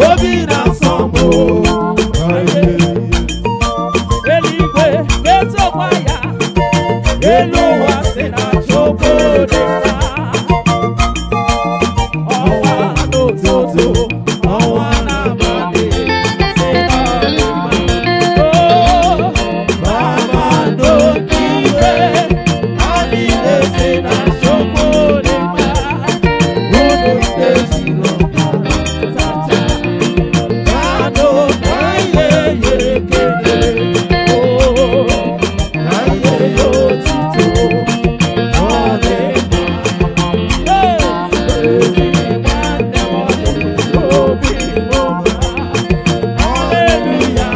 obi na-asọmbo eluigwe ga-etokwa ya, elu ụwa si na Chukwu dị mma. Ọnwa n'ụtụtụ, ọnwa n'abalị, si na ọ dị mma. Oh, kpakpando nke igwe, ha niile si na Chukwu dị mma. Unu ejila ọbara tacha, kado ka ihe ya ekele. Oh, ka ihe ya otito, ọ dị mma. Hey, ezi nwanne m, ọ dị obi m mma. Hallelujah.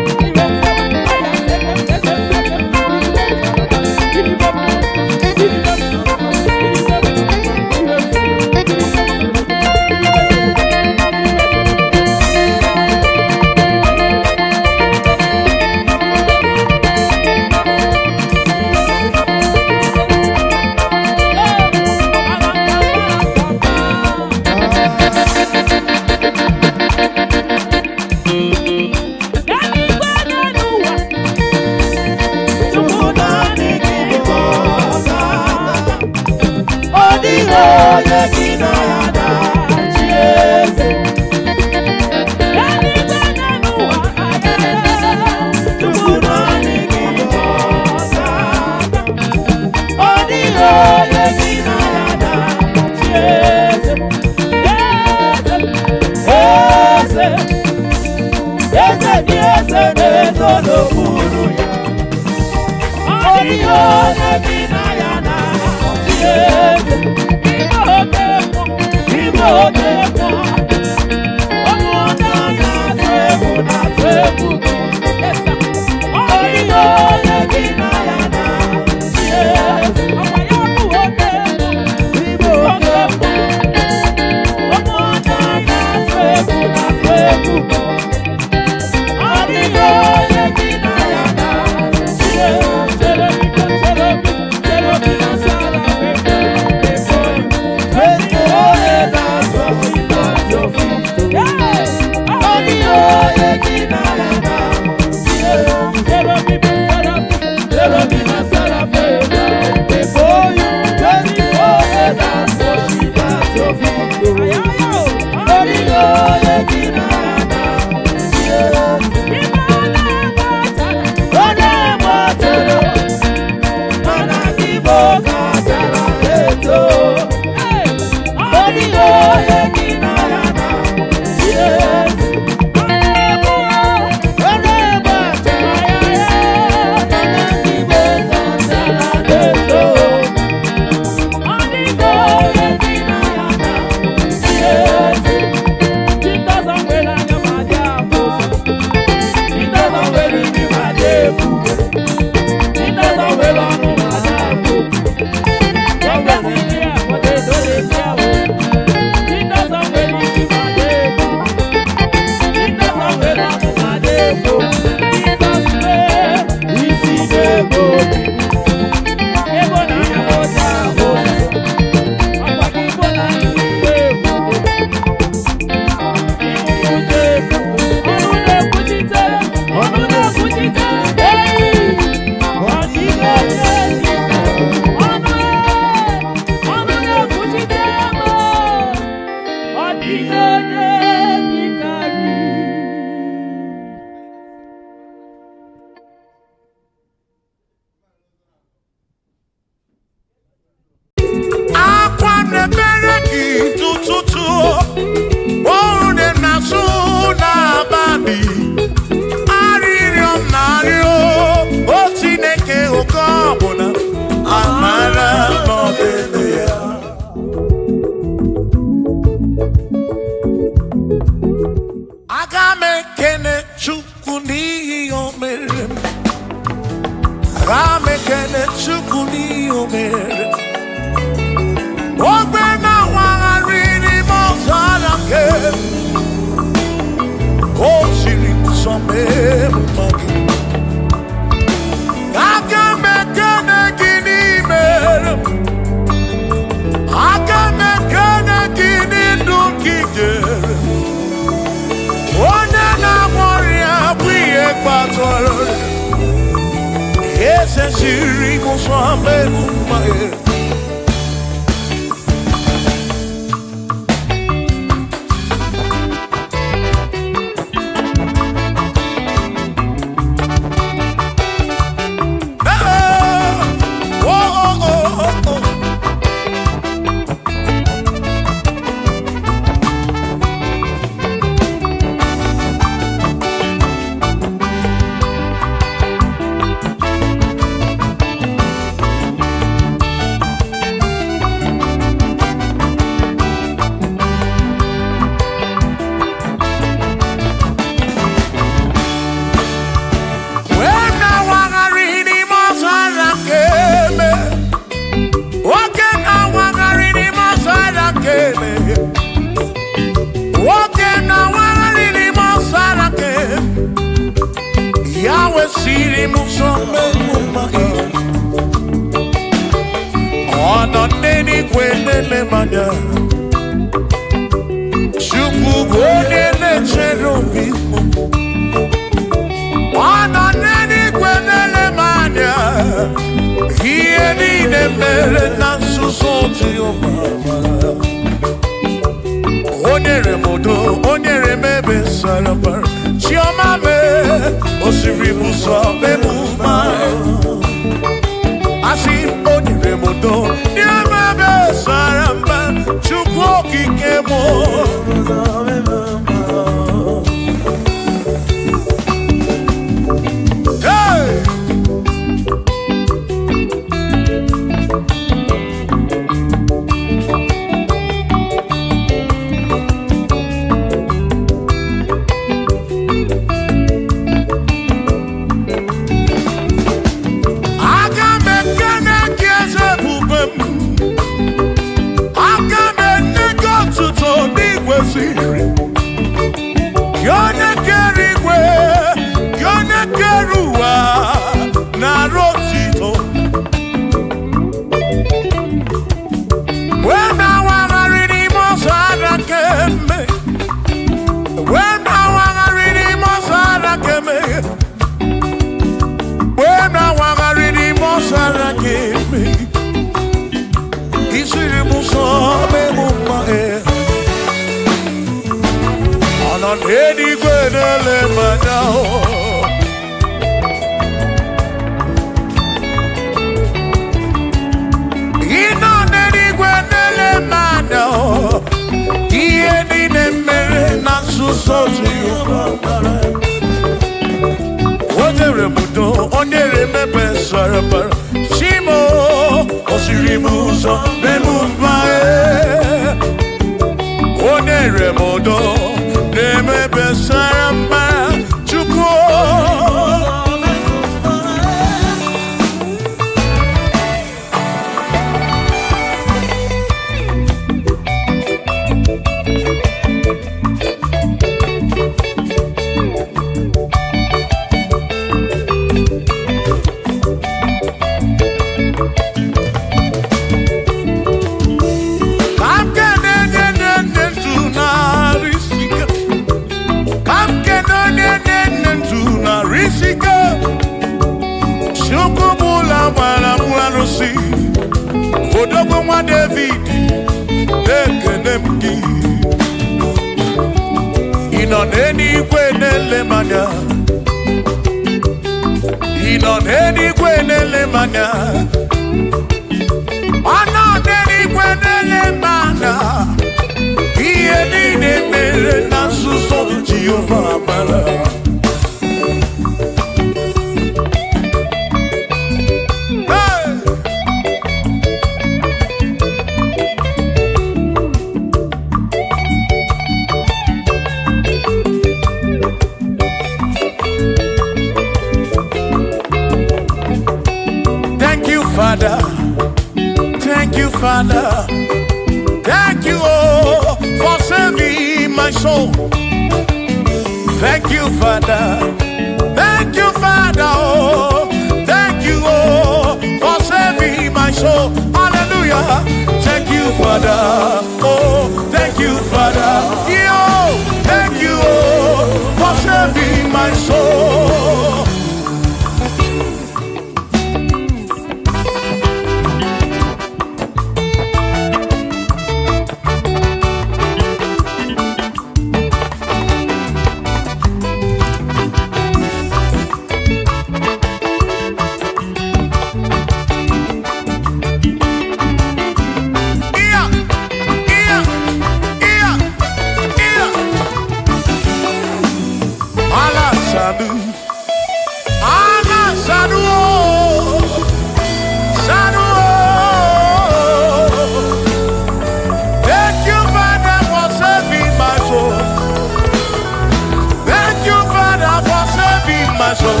my soul.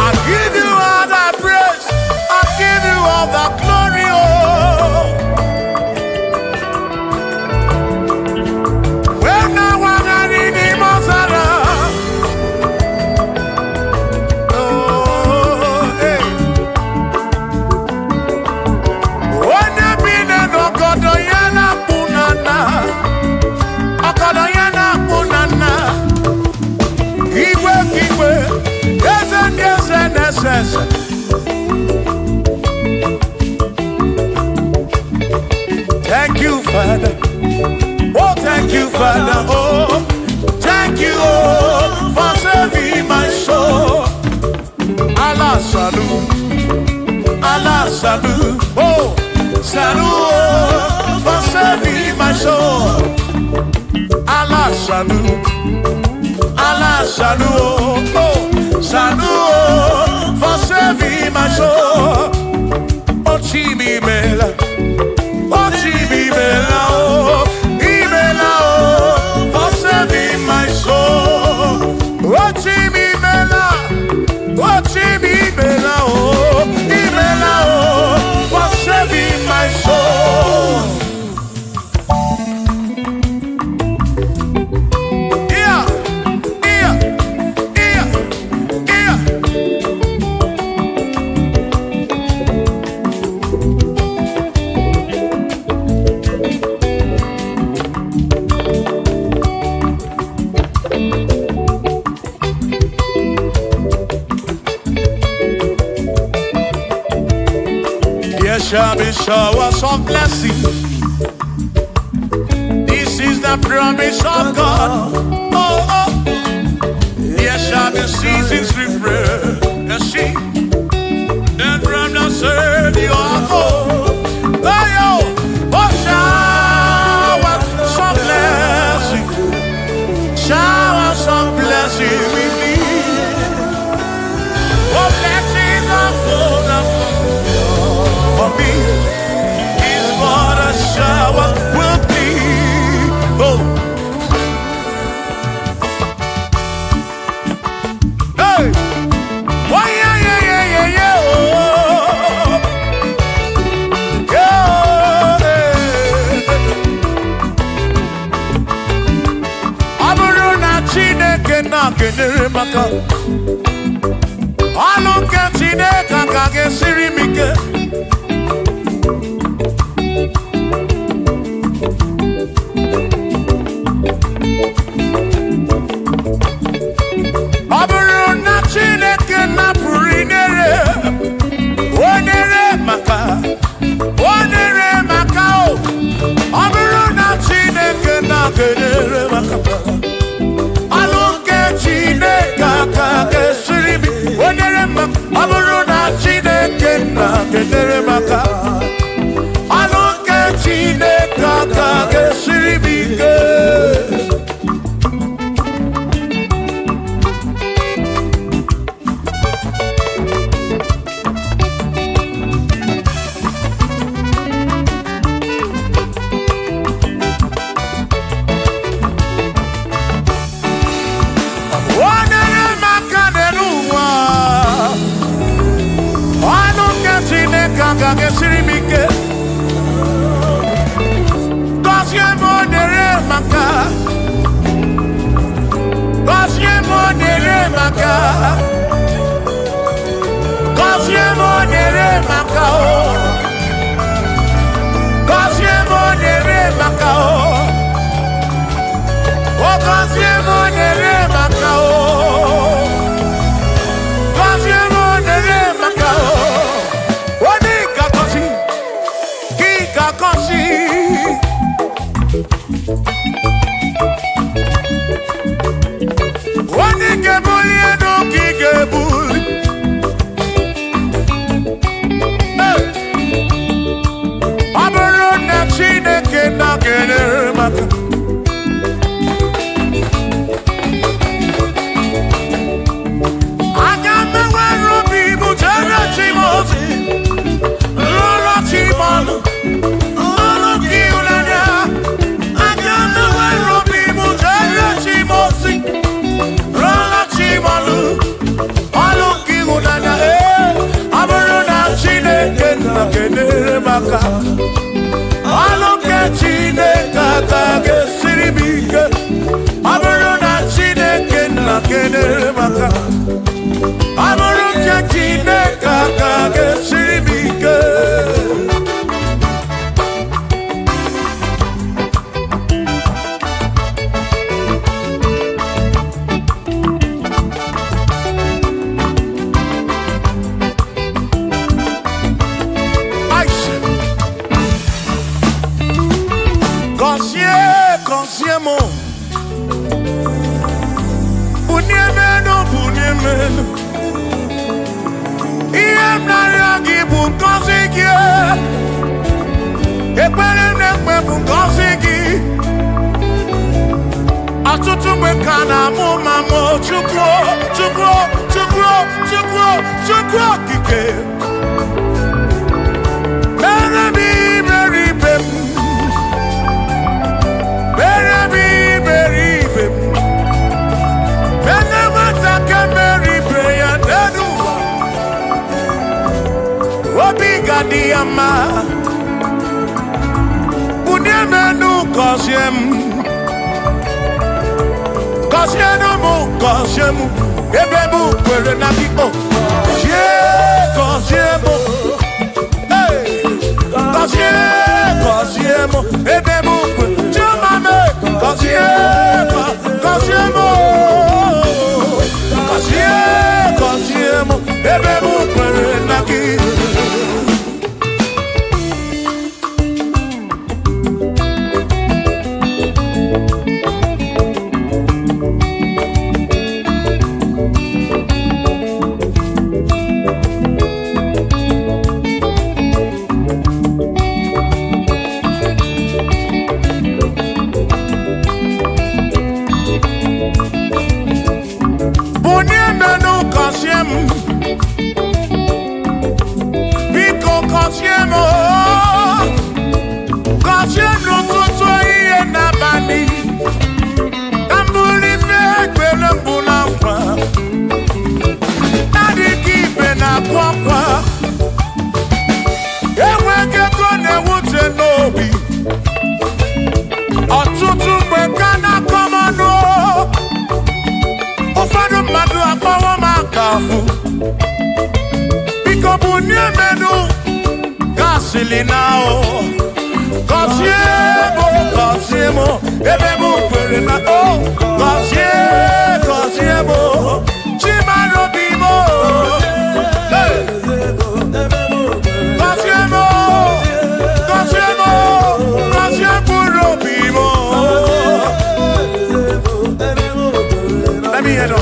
I give you all the praise. I give you all the glory. Oh, when I want to read him, oh, hey. When I be the Godoyana Punana, Okodoyana Punana, Igwe, yes, and yes, and yes, yes. Thank you, Father. Oh, thank you, Father. Oh, thank you, oh, for saving my soul. Allah salut, Allah salut. Oh, salut, oh, for saving my soul. Allah salut, Allah salut. Oh, salut, oh, for saving my soul. Oh, Chimi Mela. Oh, Chibibela, oh, Ibela, oh, for saving my soul. Oh, Chibibela, oh, Ibela, oh, for saving my soul. Yeah, yeah, yeah, yeah. There shall be showers of blessing. This is the promise of God. Oh, oh. There shall be seasons refreshing. And from the serve you are home. Oh, yo. Oh, showers of blessing. Showers of blessing we need. Oh, blessings are full of for me is what a shower will be. Oh, hey, why, yeah, yeah, yeah, yeah, yeah, oh, yeah, aburu na Chineke na kenere maka, alu nke Chineke ka ga-esiri m ike. Chimo gosiemo. Bunyemenu. Iem na yagi bunkosiki. Ekpere nekpe bunkosiki. Atutu mekana mumamo chukwo kike. Berebi beribem. Benemata kemeribe ya deduwa. Obiga diyama. Bunyemenu kosiem. Kosiemu, ebemu kwere na biko. Kosiemu, hey. Kosiemu, ebemu kwere. Chumame, kosiemu, ebemu kwere na biko. Now, Kosiemo, ebemu kwere na oh, Kosiemo, Chimano bimo, Kosiemo bimo. Let me head on.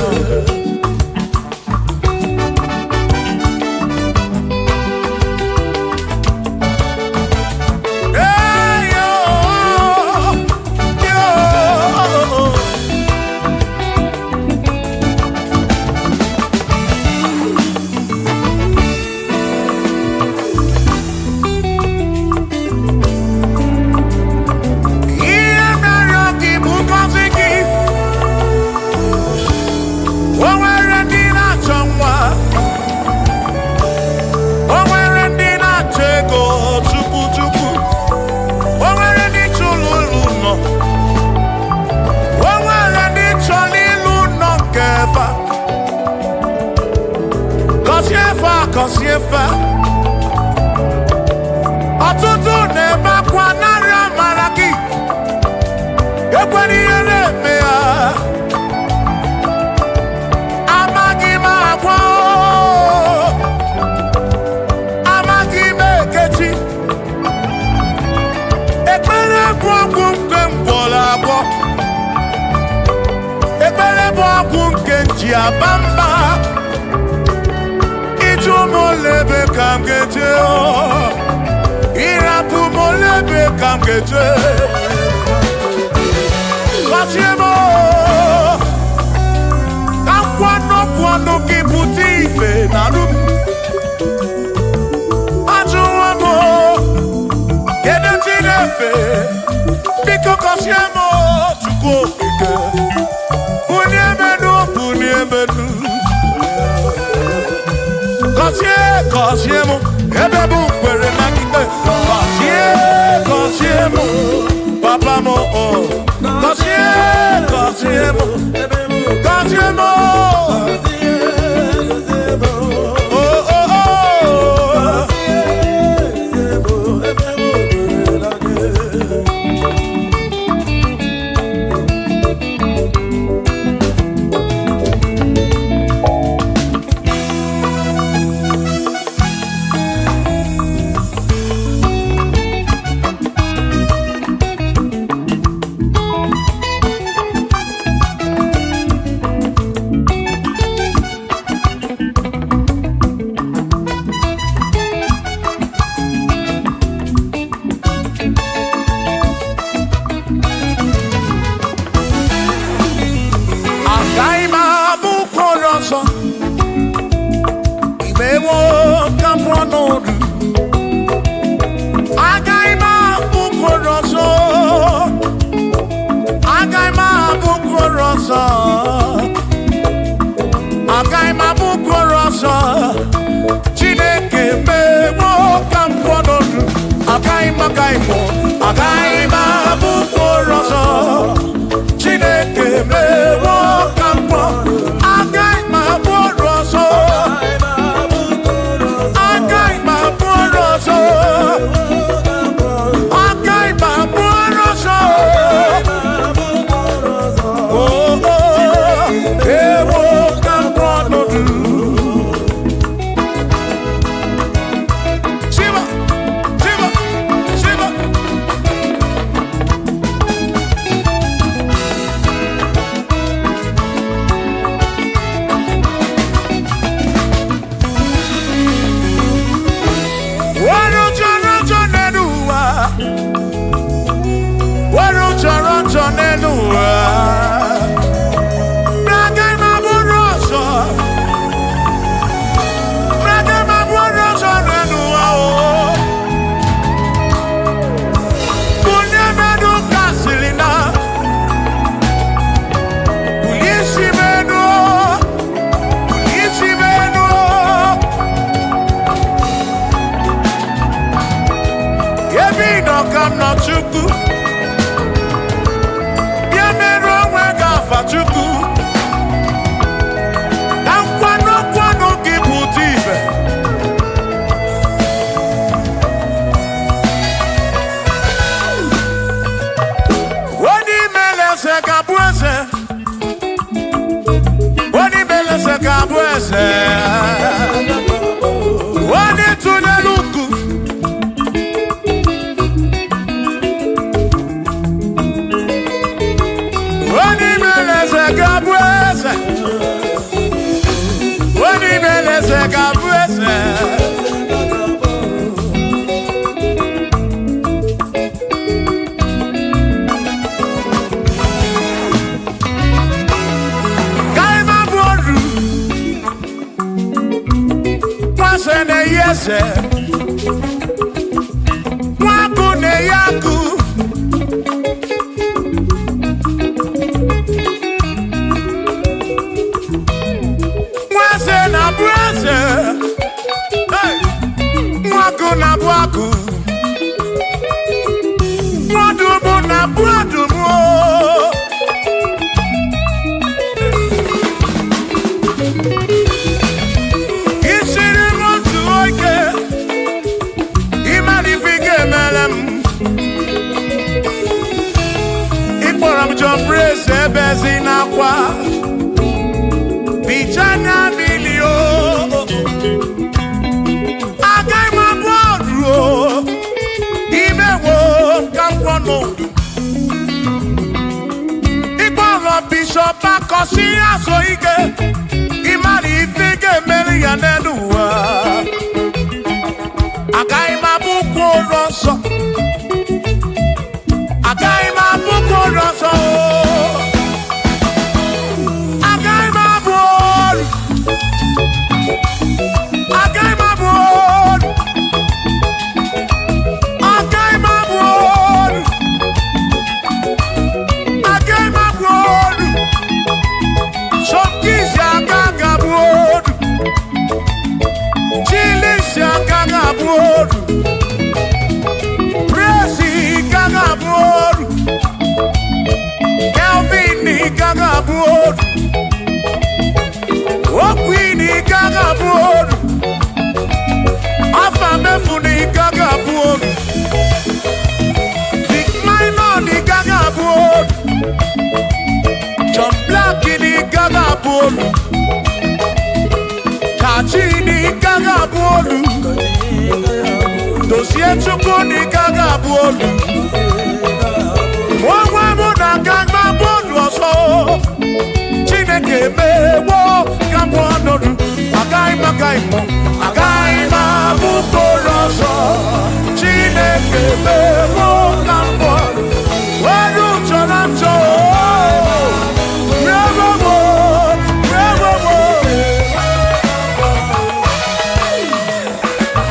Kosiefa Atutu neba kwa nara maraki Ekwani yele mea Amagi makwa Amagi mekechi Ekpere kwa kumke mpola kwa Ekpere kwa kumke njiabamba Molebe kamgeje oh, irapu molebe kamgeje. Kosiemo, kamkwano kiputife narum. Ajuwamo, edetinefe, biko kosiemo chuko kike. Bunyemenu. Kosiemo, ebebu kwere na kite. Kosiemo, papa mo oh. Kosiemo, Kosiemo. n'ọnọdụ agaghị m abụ mkpụrụ ọzọ agaghị m abụ mkpụrụ ọzọ agaghị m abụ mkpụrụ ọzọ Chineke mewo ka m pụọ n'ọnọdụ agaghị m abụ mkpụrụ ọzọ Chineke mewo ka m pụọ agaghị m abụ mkpụrụ ọzọ agaghị m abụ mkpụrụ ọzọ agaghị m abụ mkpụrụ ọzọ ewo ka m pụọ n'ọnọdụ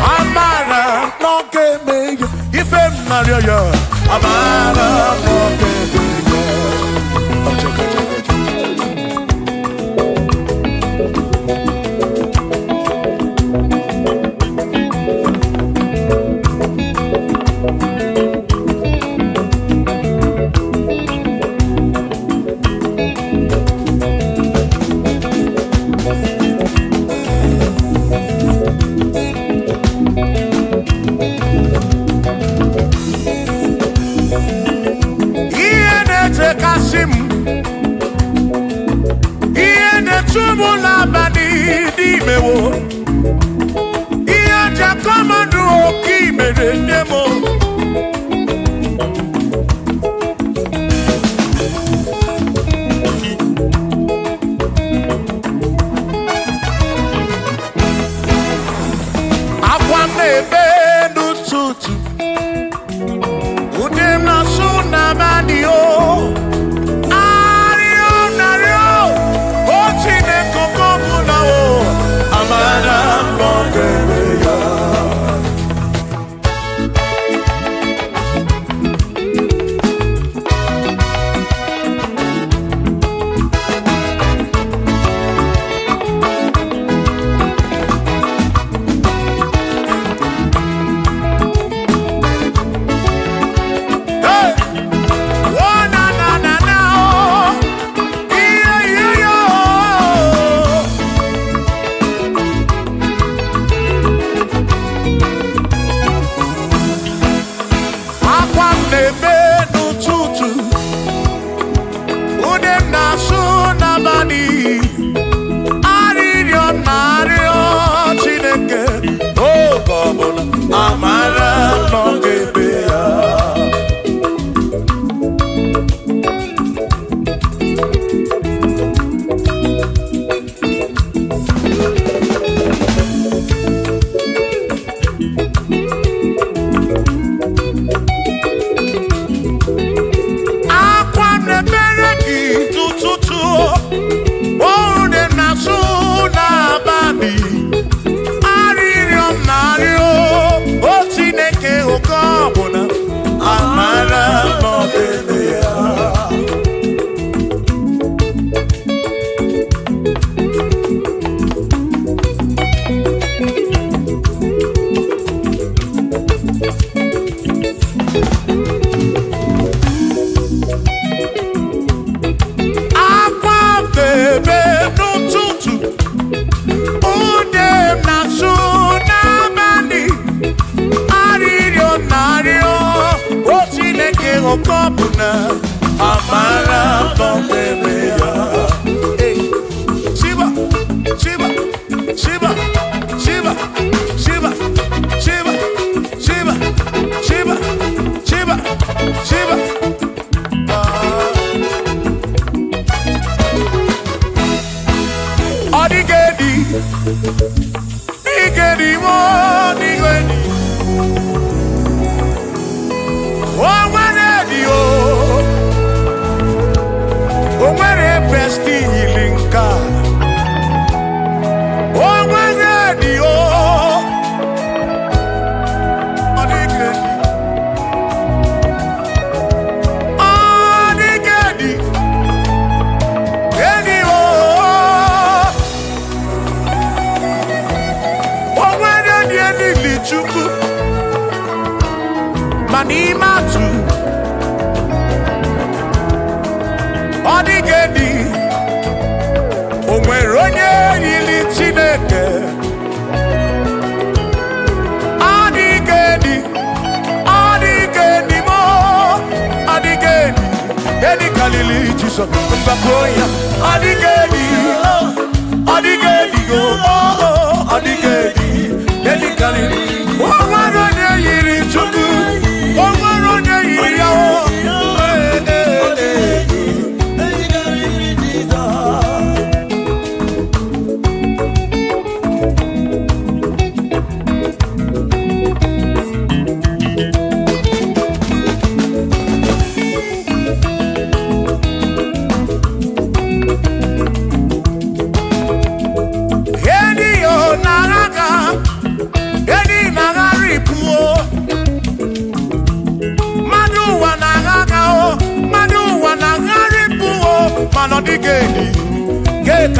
I'm Asim Iene tumula bani di mewo Iya jakomadu oki merendemo Akwame benu tutu Udem na suna bani o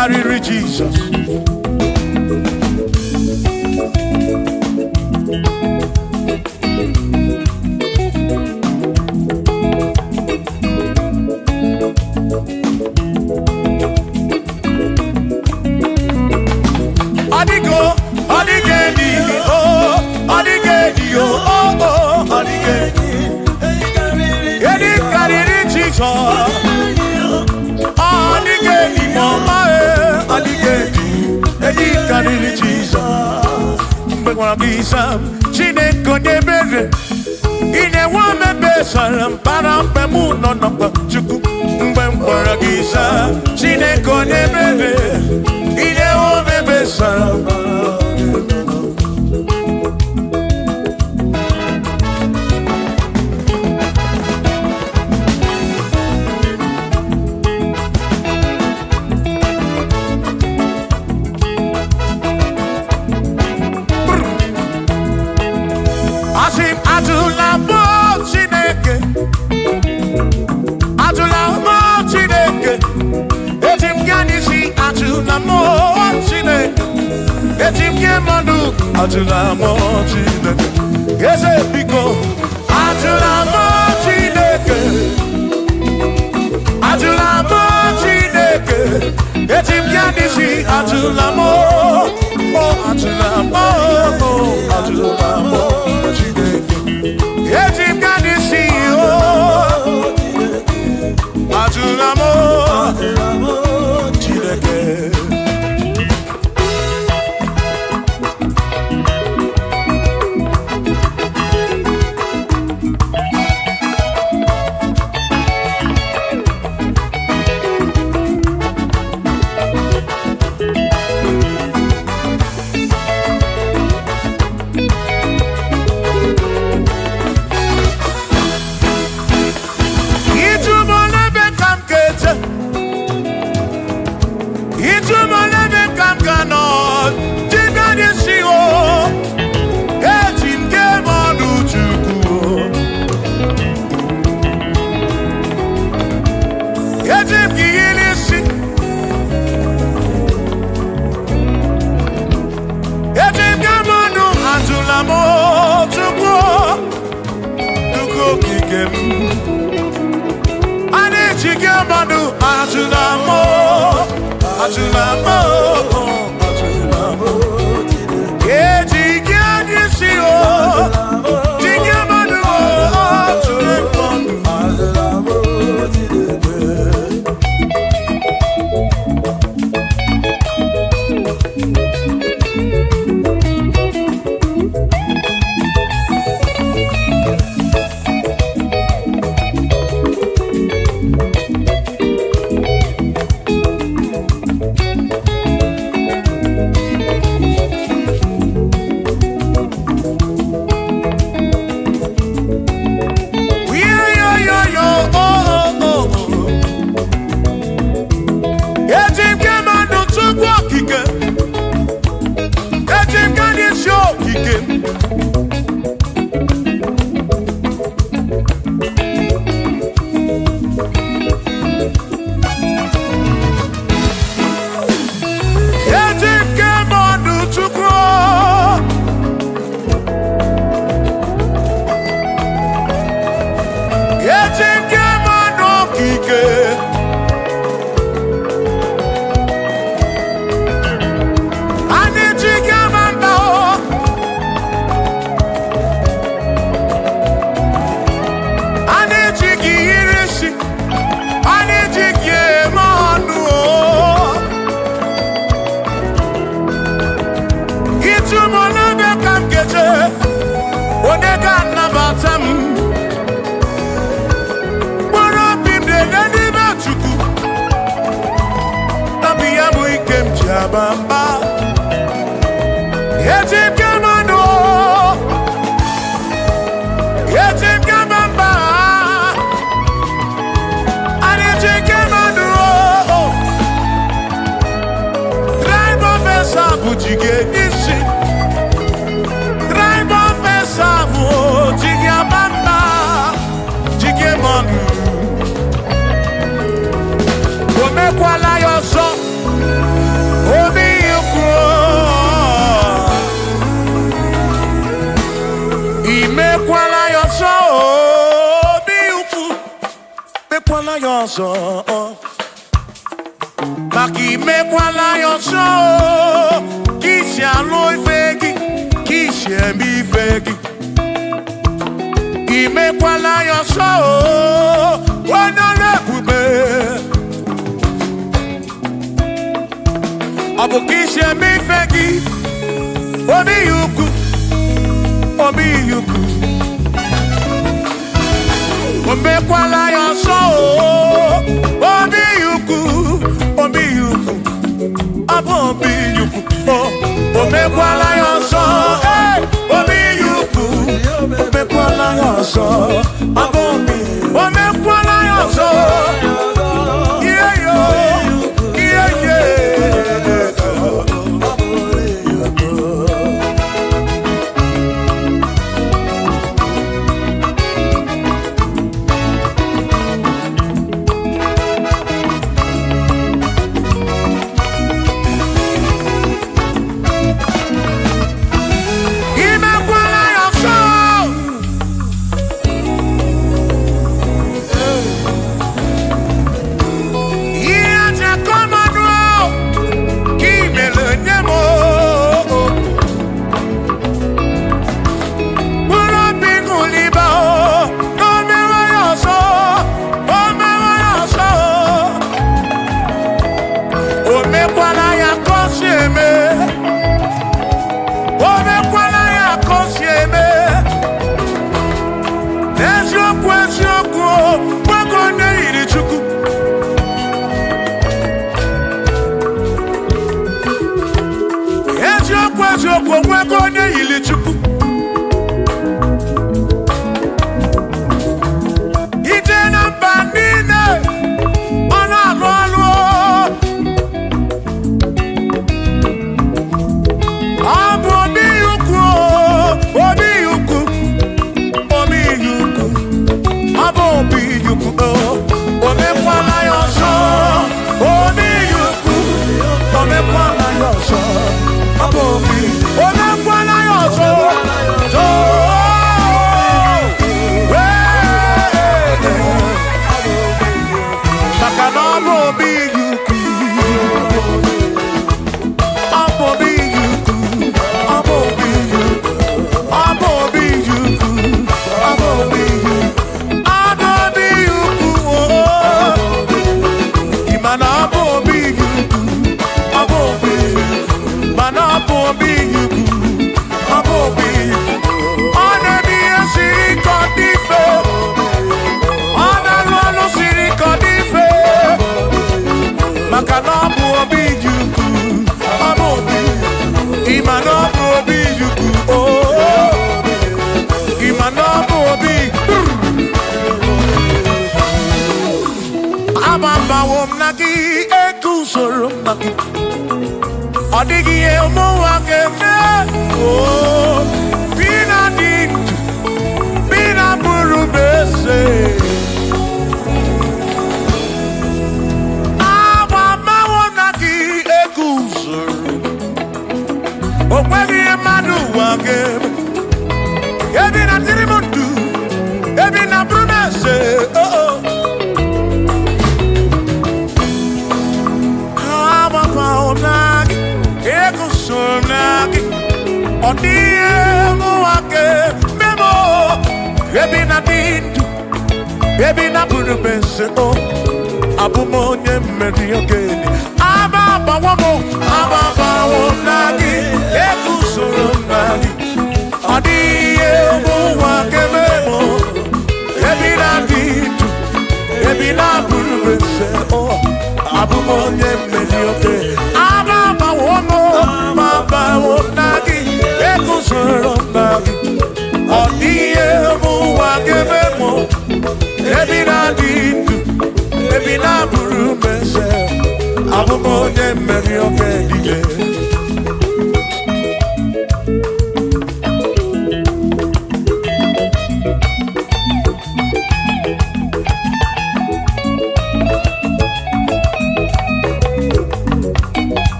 Carry Jesus. Jesus. Wagisa, Chineko Nebere, in a woman Bessalam, Parampamu, no Chuku, Wagisa, Chineko Nebere, in a woman Bessalam. Ajula mo Chineke, yes biko. Ajula mo Chineke, Ajula mo Chineke, etim yanisi Ajula mo, oh Ajula mo, oh Ajula mo Chineke, etim yanisi oh Ajula mo Chineke. Maki mekwala yoso, kisi alo ifegi, kisi emi ifegi. Imekwala yoso, wana lekube. Abu kisi emi ifegi, obi yuku. obi yuku. Omekwala ya ọsọ obi yuku, obi yuku, abụ obi yuku. Omekwala ya ọsọ obi yuku, omekwala ya ọsọ abụ obi, omekwala ya ọsọ.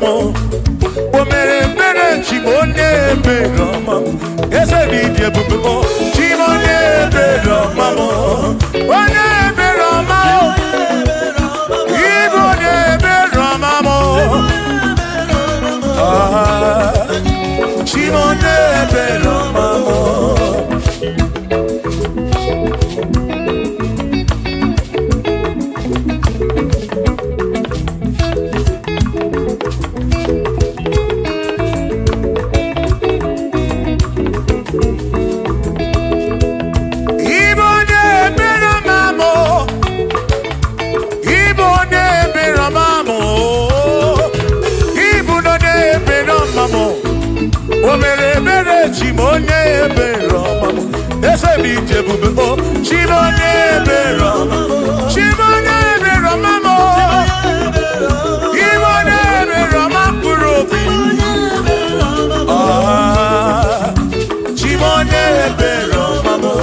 mamo. O mere mere chimone bero mamo. Ese di die bubo chimone bero mamo. O ne bero mamo. Ibo ne bero mamo. Chimone bero mamo. Chimonye bero mamo, ese mi jebu o. Chimonye bero mamo, chimonye bero mamo. Chimonye bero mamo, chimonye bero mamo.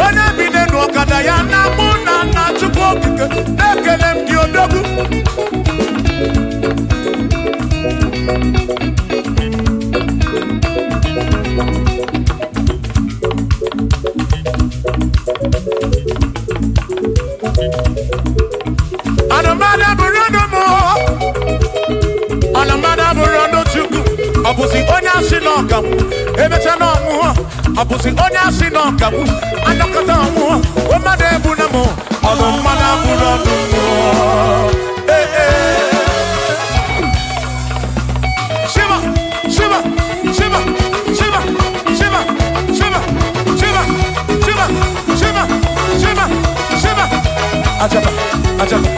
onye bi n'elu ọkada ya na mụ na nna Chukwu okike na-ekele m gị odogwu. Anamada burodo mo, anamada burodo Chukwu. Abusi onye asị n'ọkamu, ebecha n'ọmụọ. Abusi onye asị n'ọkamu, anọkọta ọmụọ. Ọmọdé ebu na mo, ọdụ mmadụ burodo mo. Shiva, Shiva, Shiva, Shiva, Shiva, Shiva, Shiva, Shiva, Shiva, Shiva, Shiva. Ajaba, ajaba,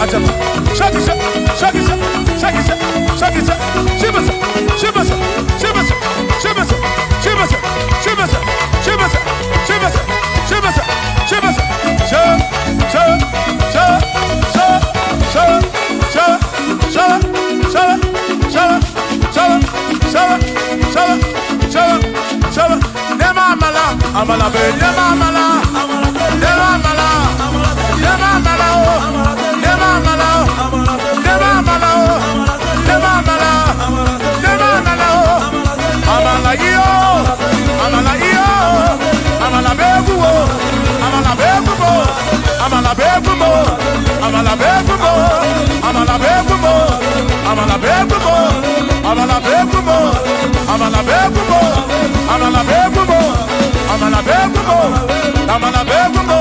ajaba. Shaki sa, shaki sa, shaki sa, shaki sa. Shiva sa, Shiva sa, Shiva sa, Shiva sa, Shiva sa, Shiva sa, Shiva sa, Shiva sa, Shiva sa, Shiva sa. Sha, sha, sha, sha, sha, sha, sha, sha, sha, sha, sha, sha, sha, sha. Nema amala, amala be, nema amala, nema amala, nema amala, nema amala, nema amala, nema amala, nema amala, amala iyo, amala iyo, amala begumo, amala begumo, amala begumo, amala begumo, amala begumo, amala begumo, amala begumo, amala begumo, amala begumo, amala begumo, amala begumo,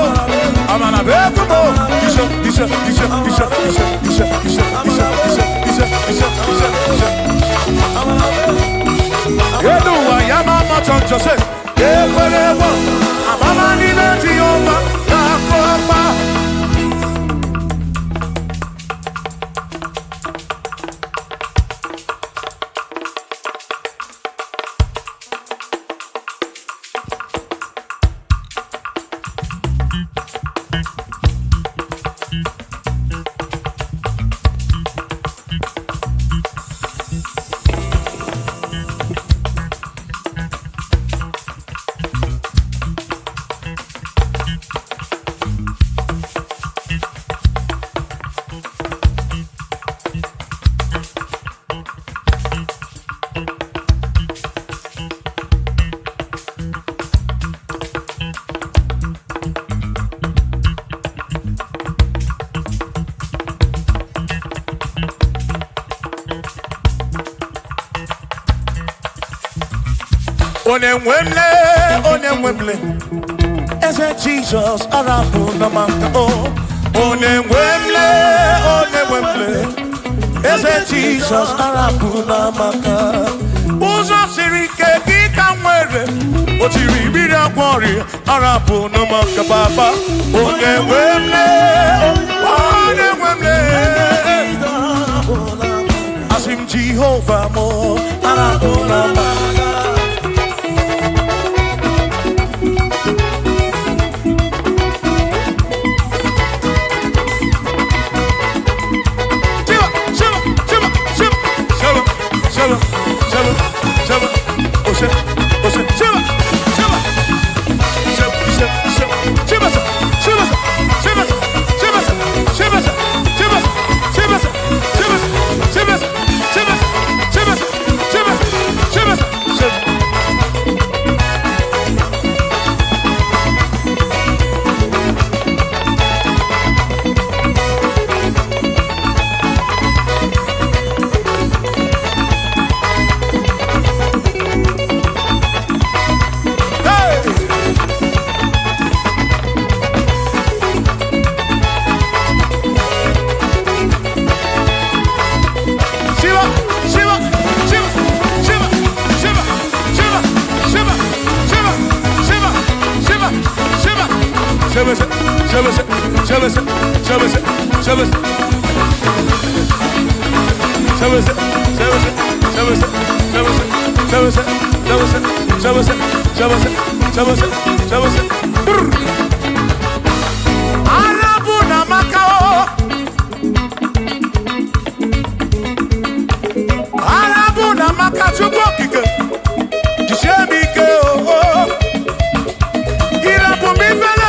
amala begumo. Isha, isha, isha, isha, isha, isha, isha, isha, isha, isha, isha, isha. Yeduwa yamama chonjose, ekwerewa, amama nileti yoma, nakopa. Onemwemle, ese Jesus arabu na maka o. Onemwemle, ese Jesus arabu na maka. Uzo sirike kika mwere, otiri bira kwori arabu na maka baba. Onemwemle, asim Jehovah mo arabu na maka. Irapu mi fele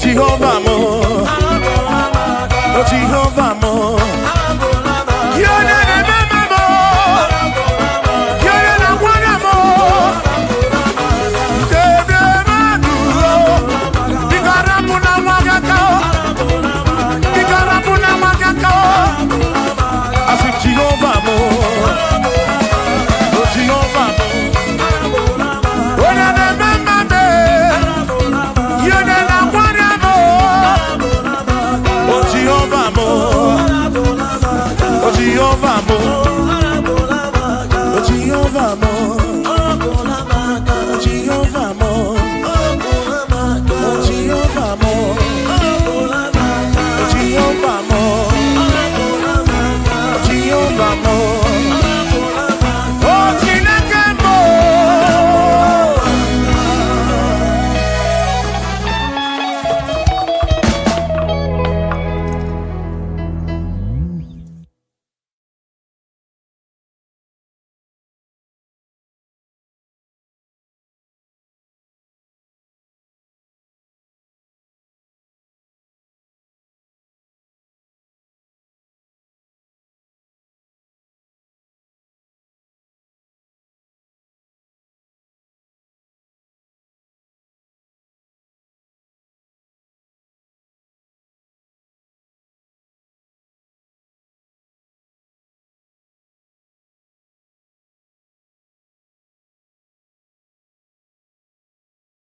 Jehovah mo.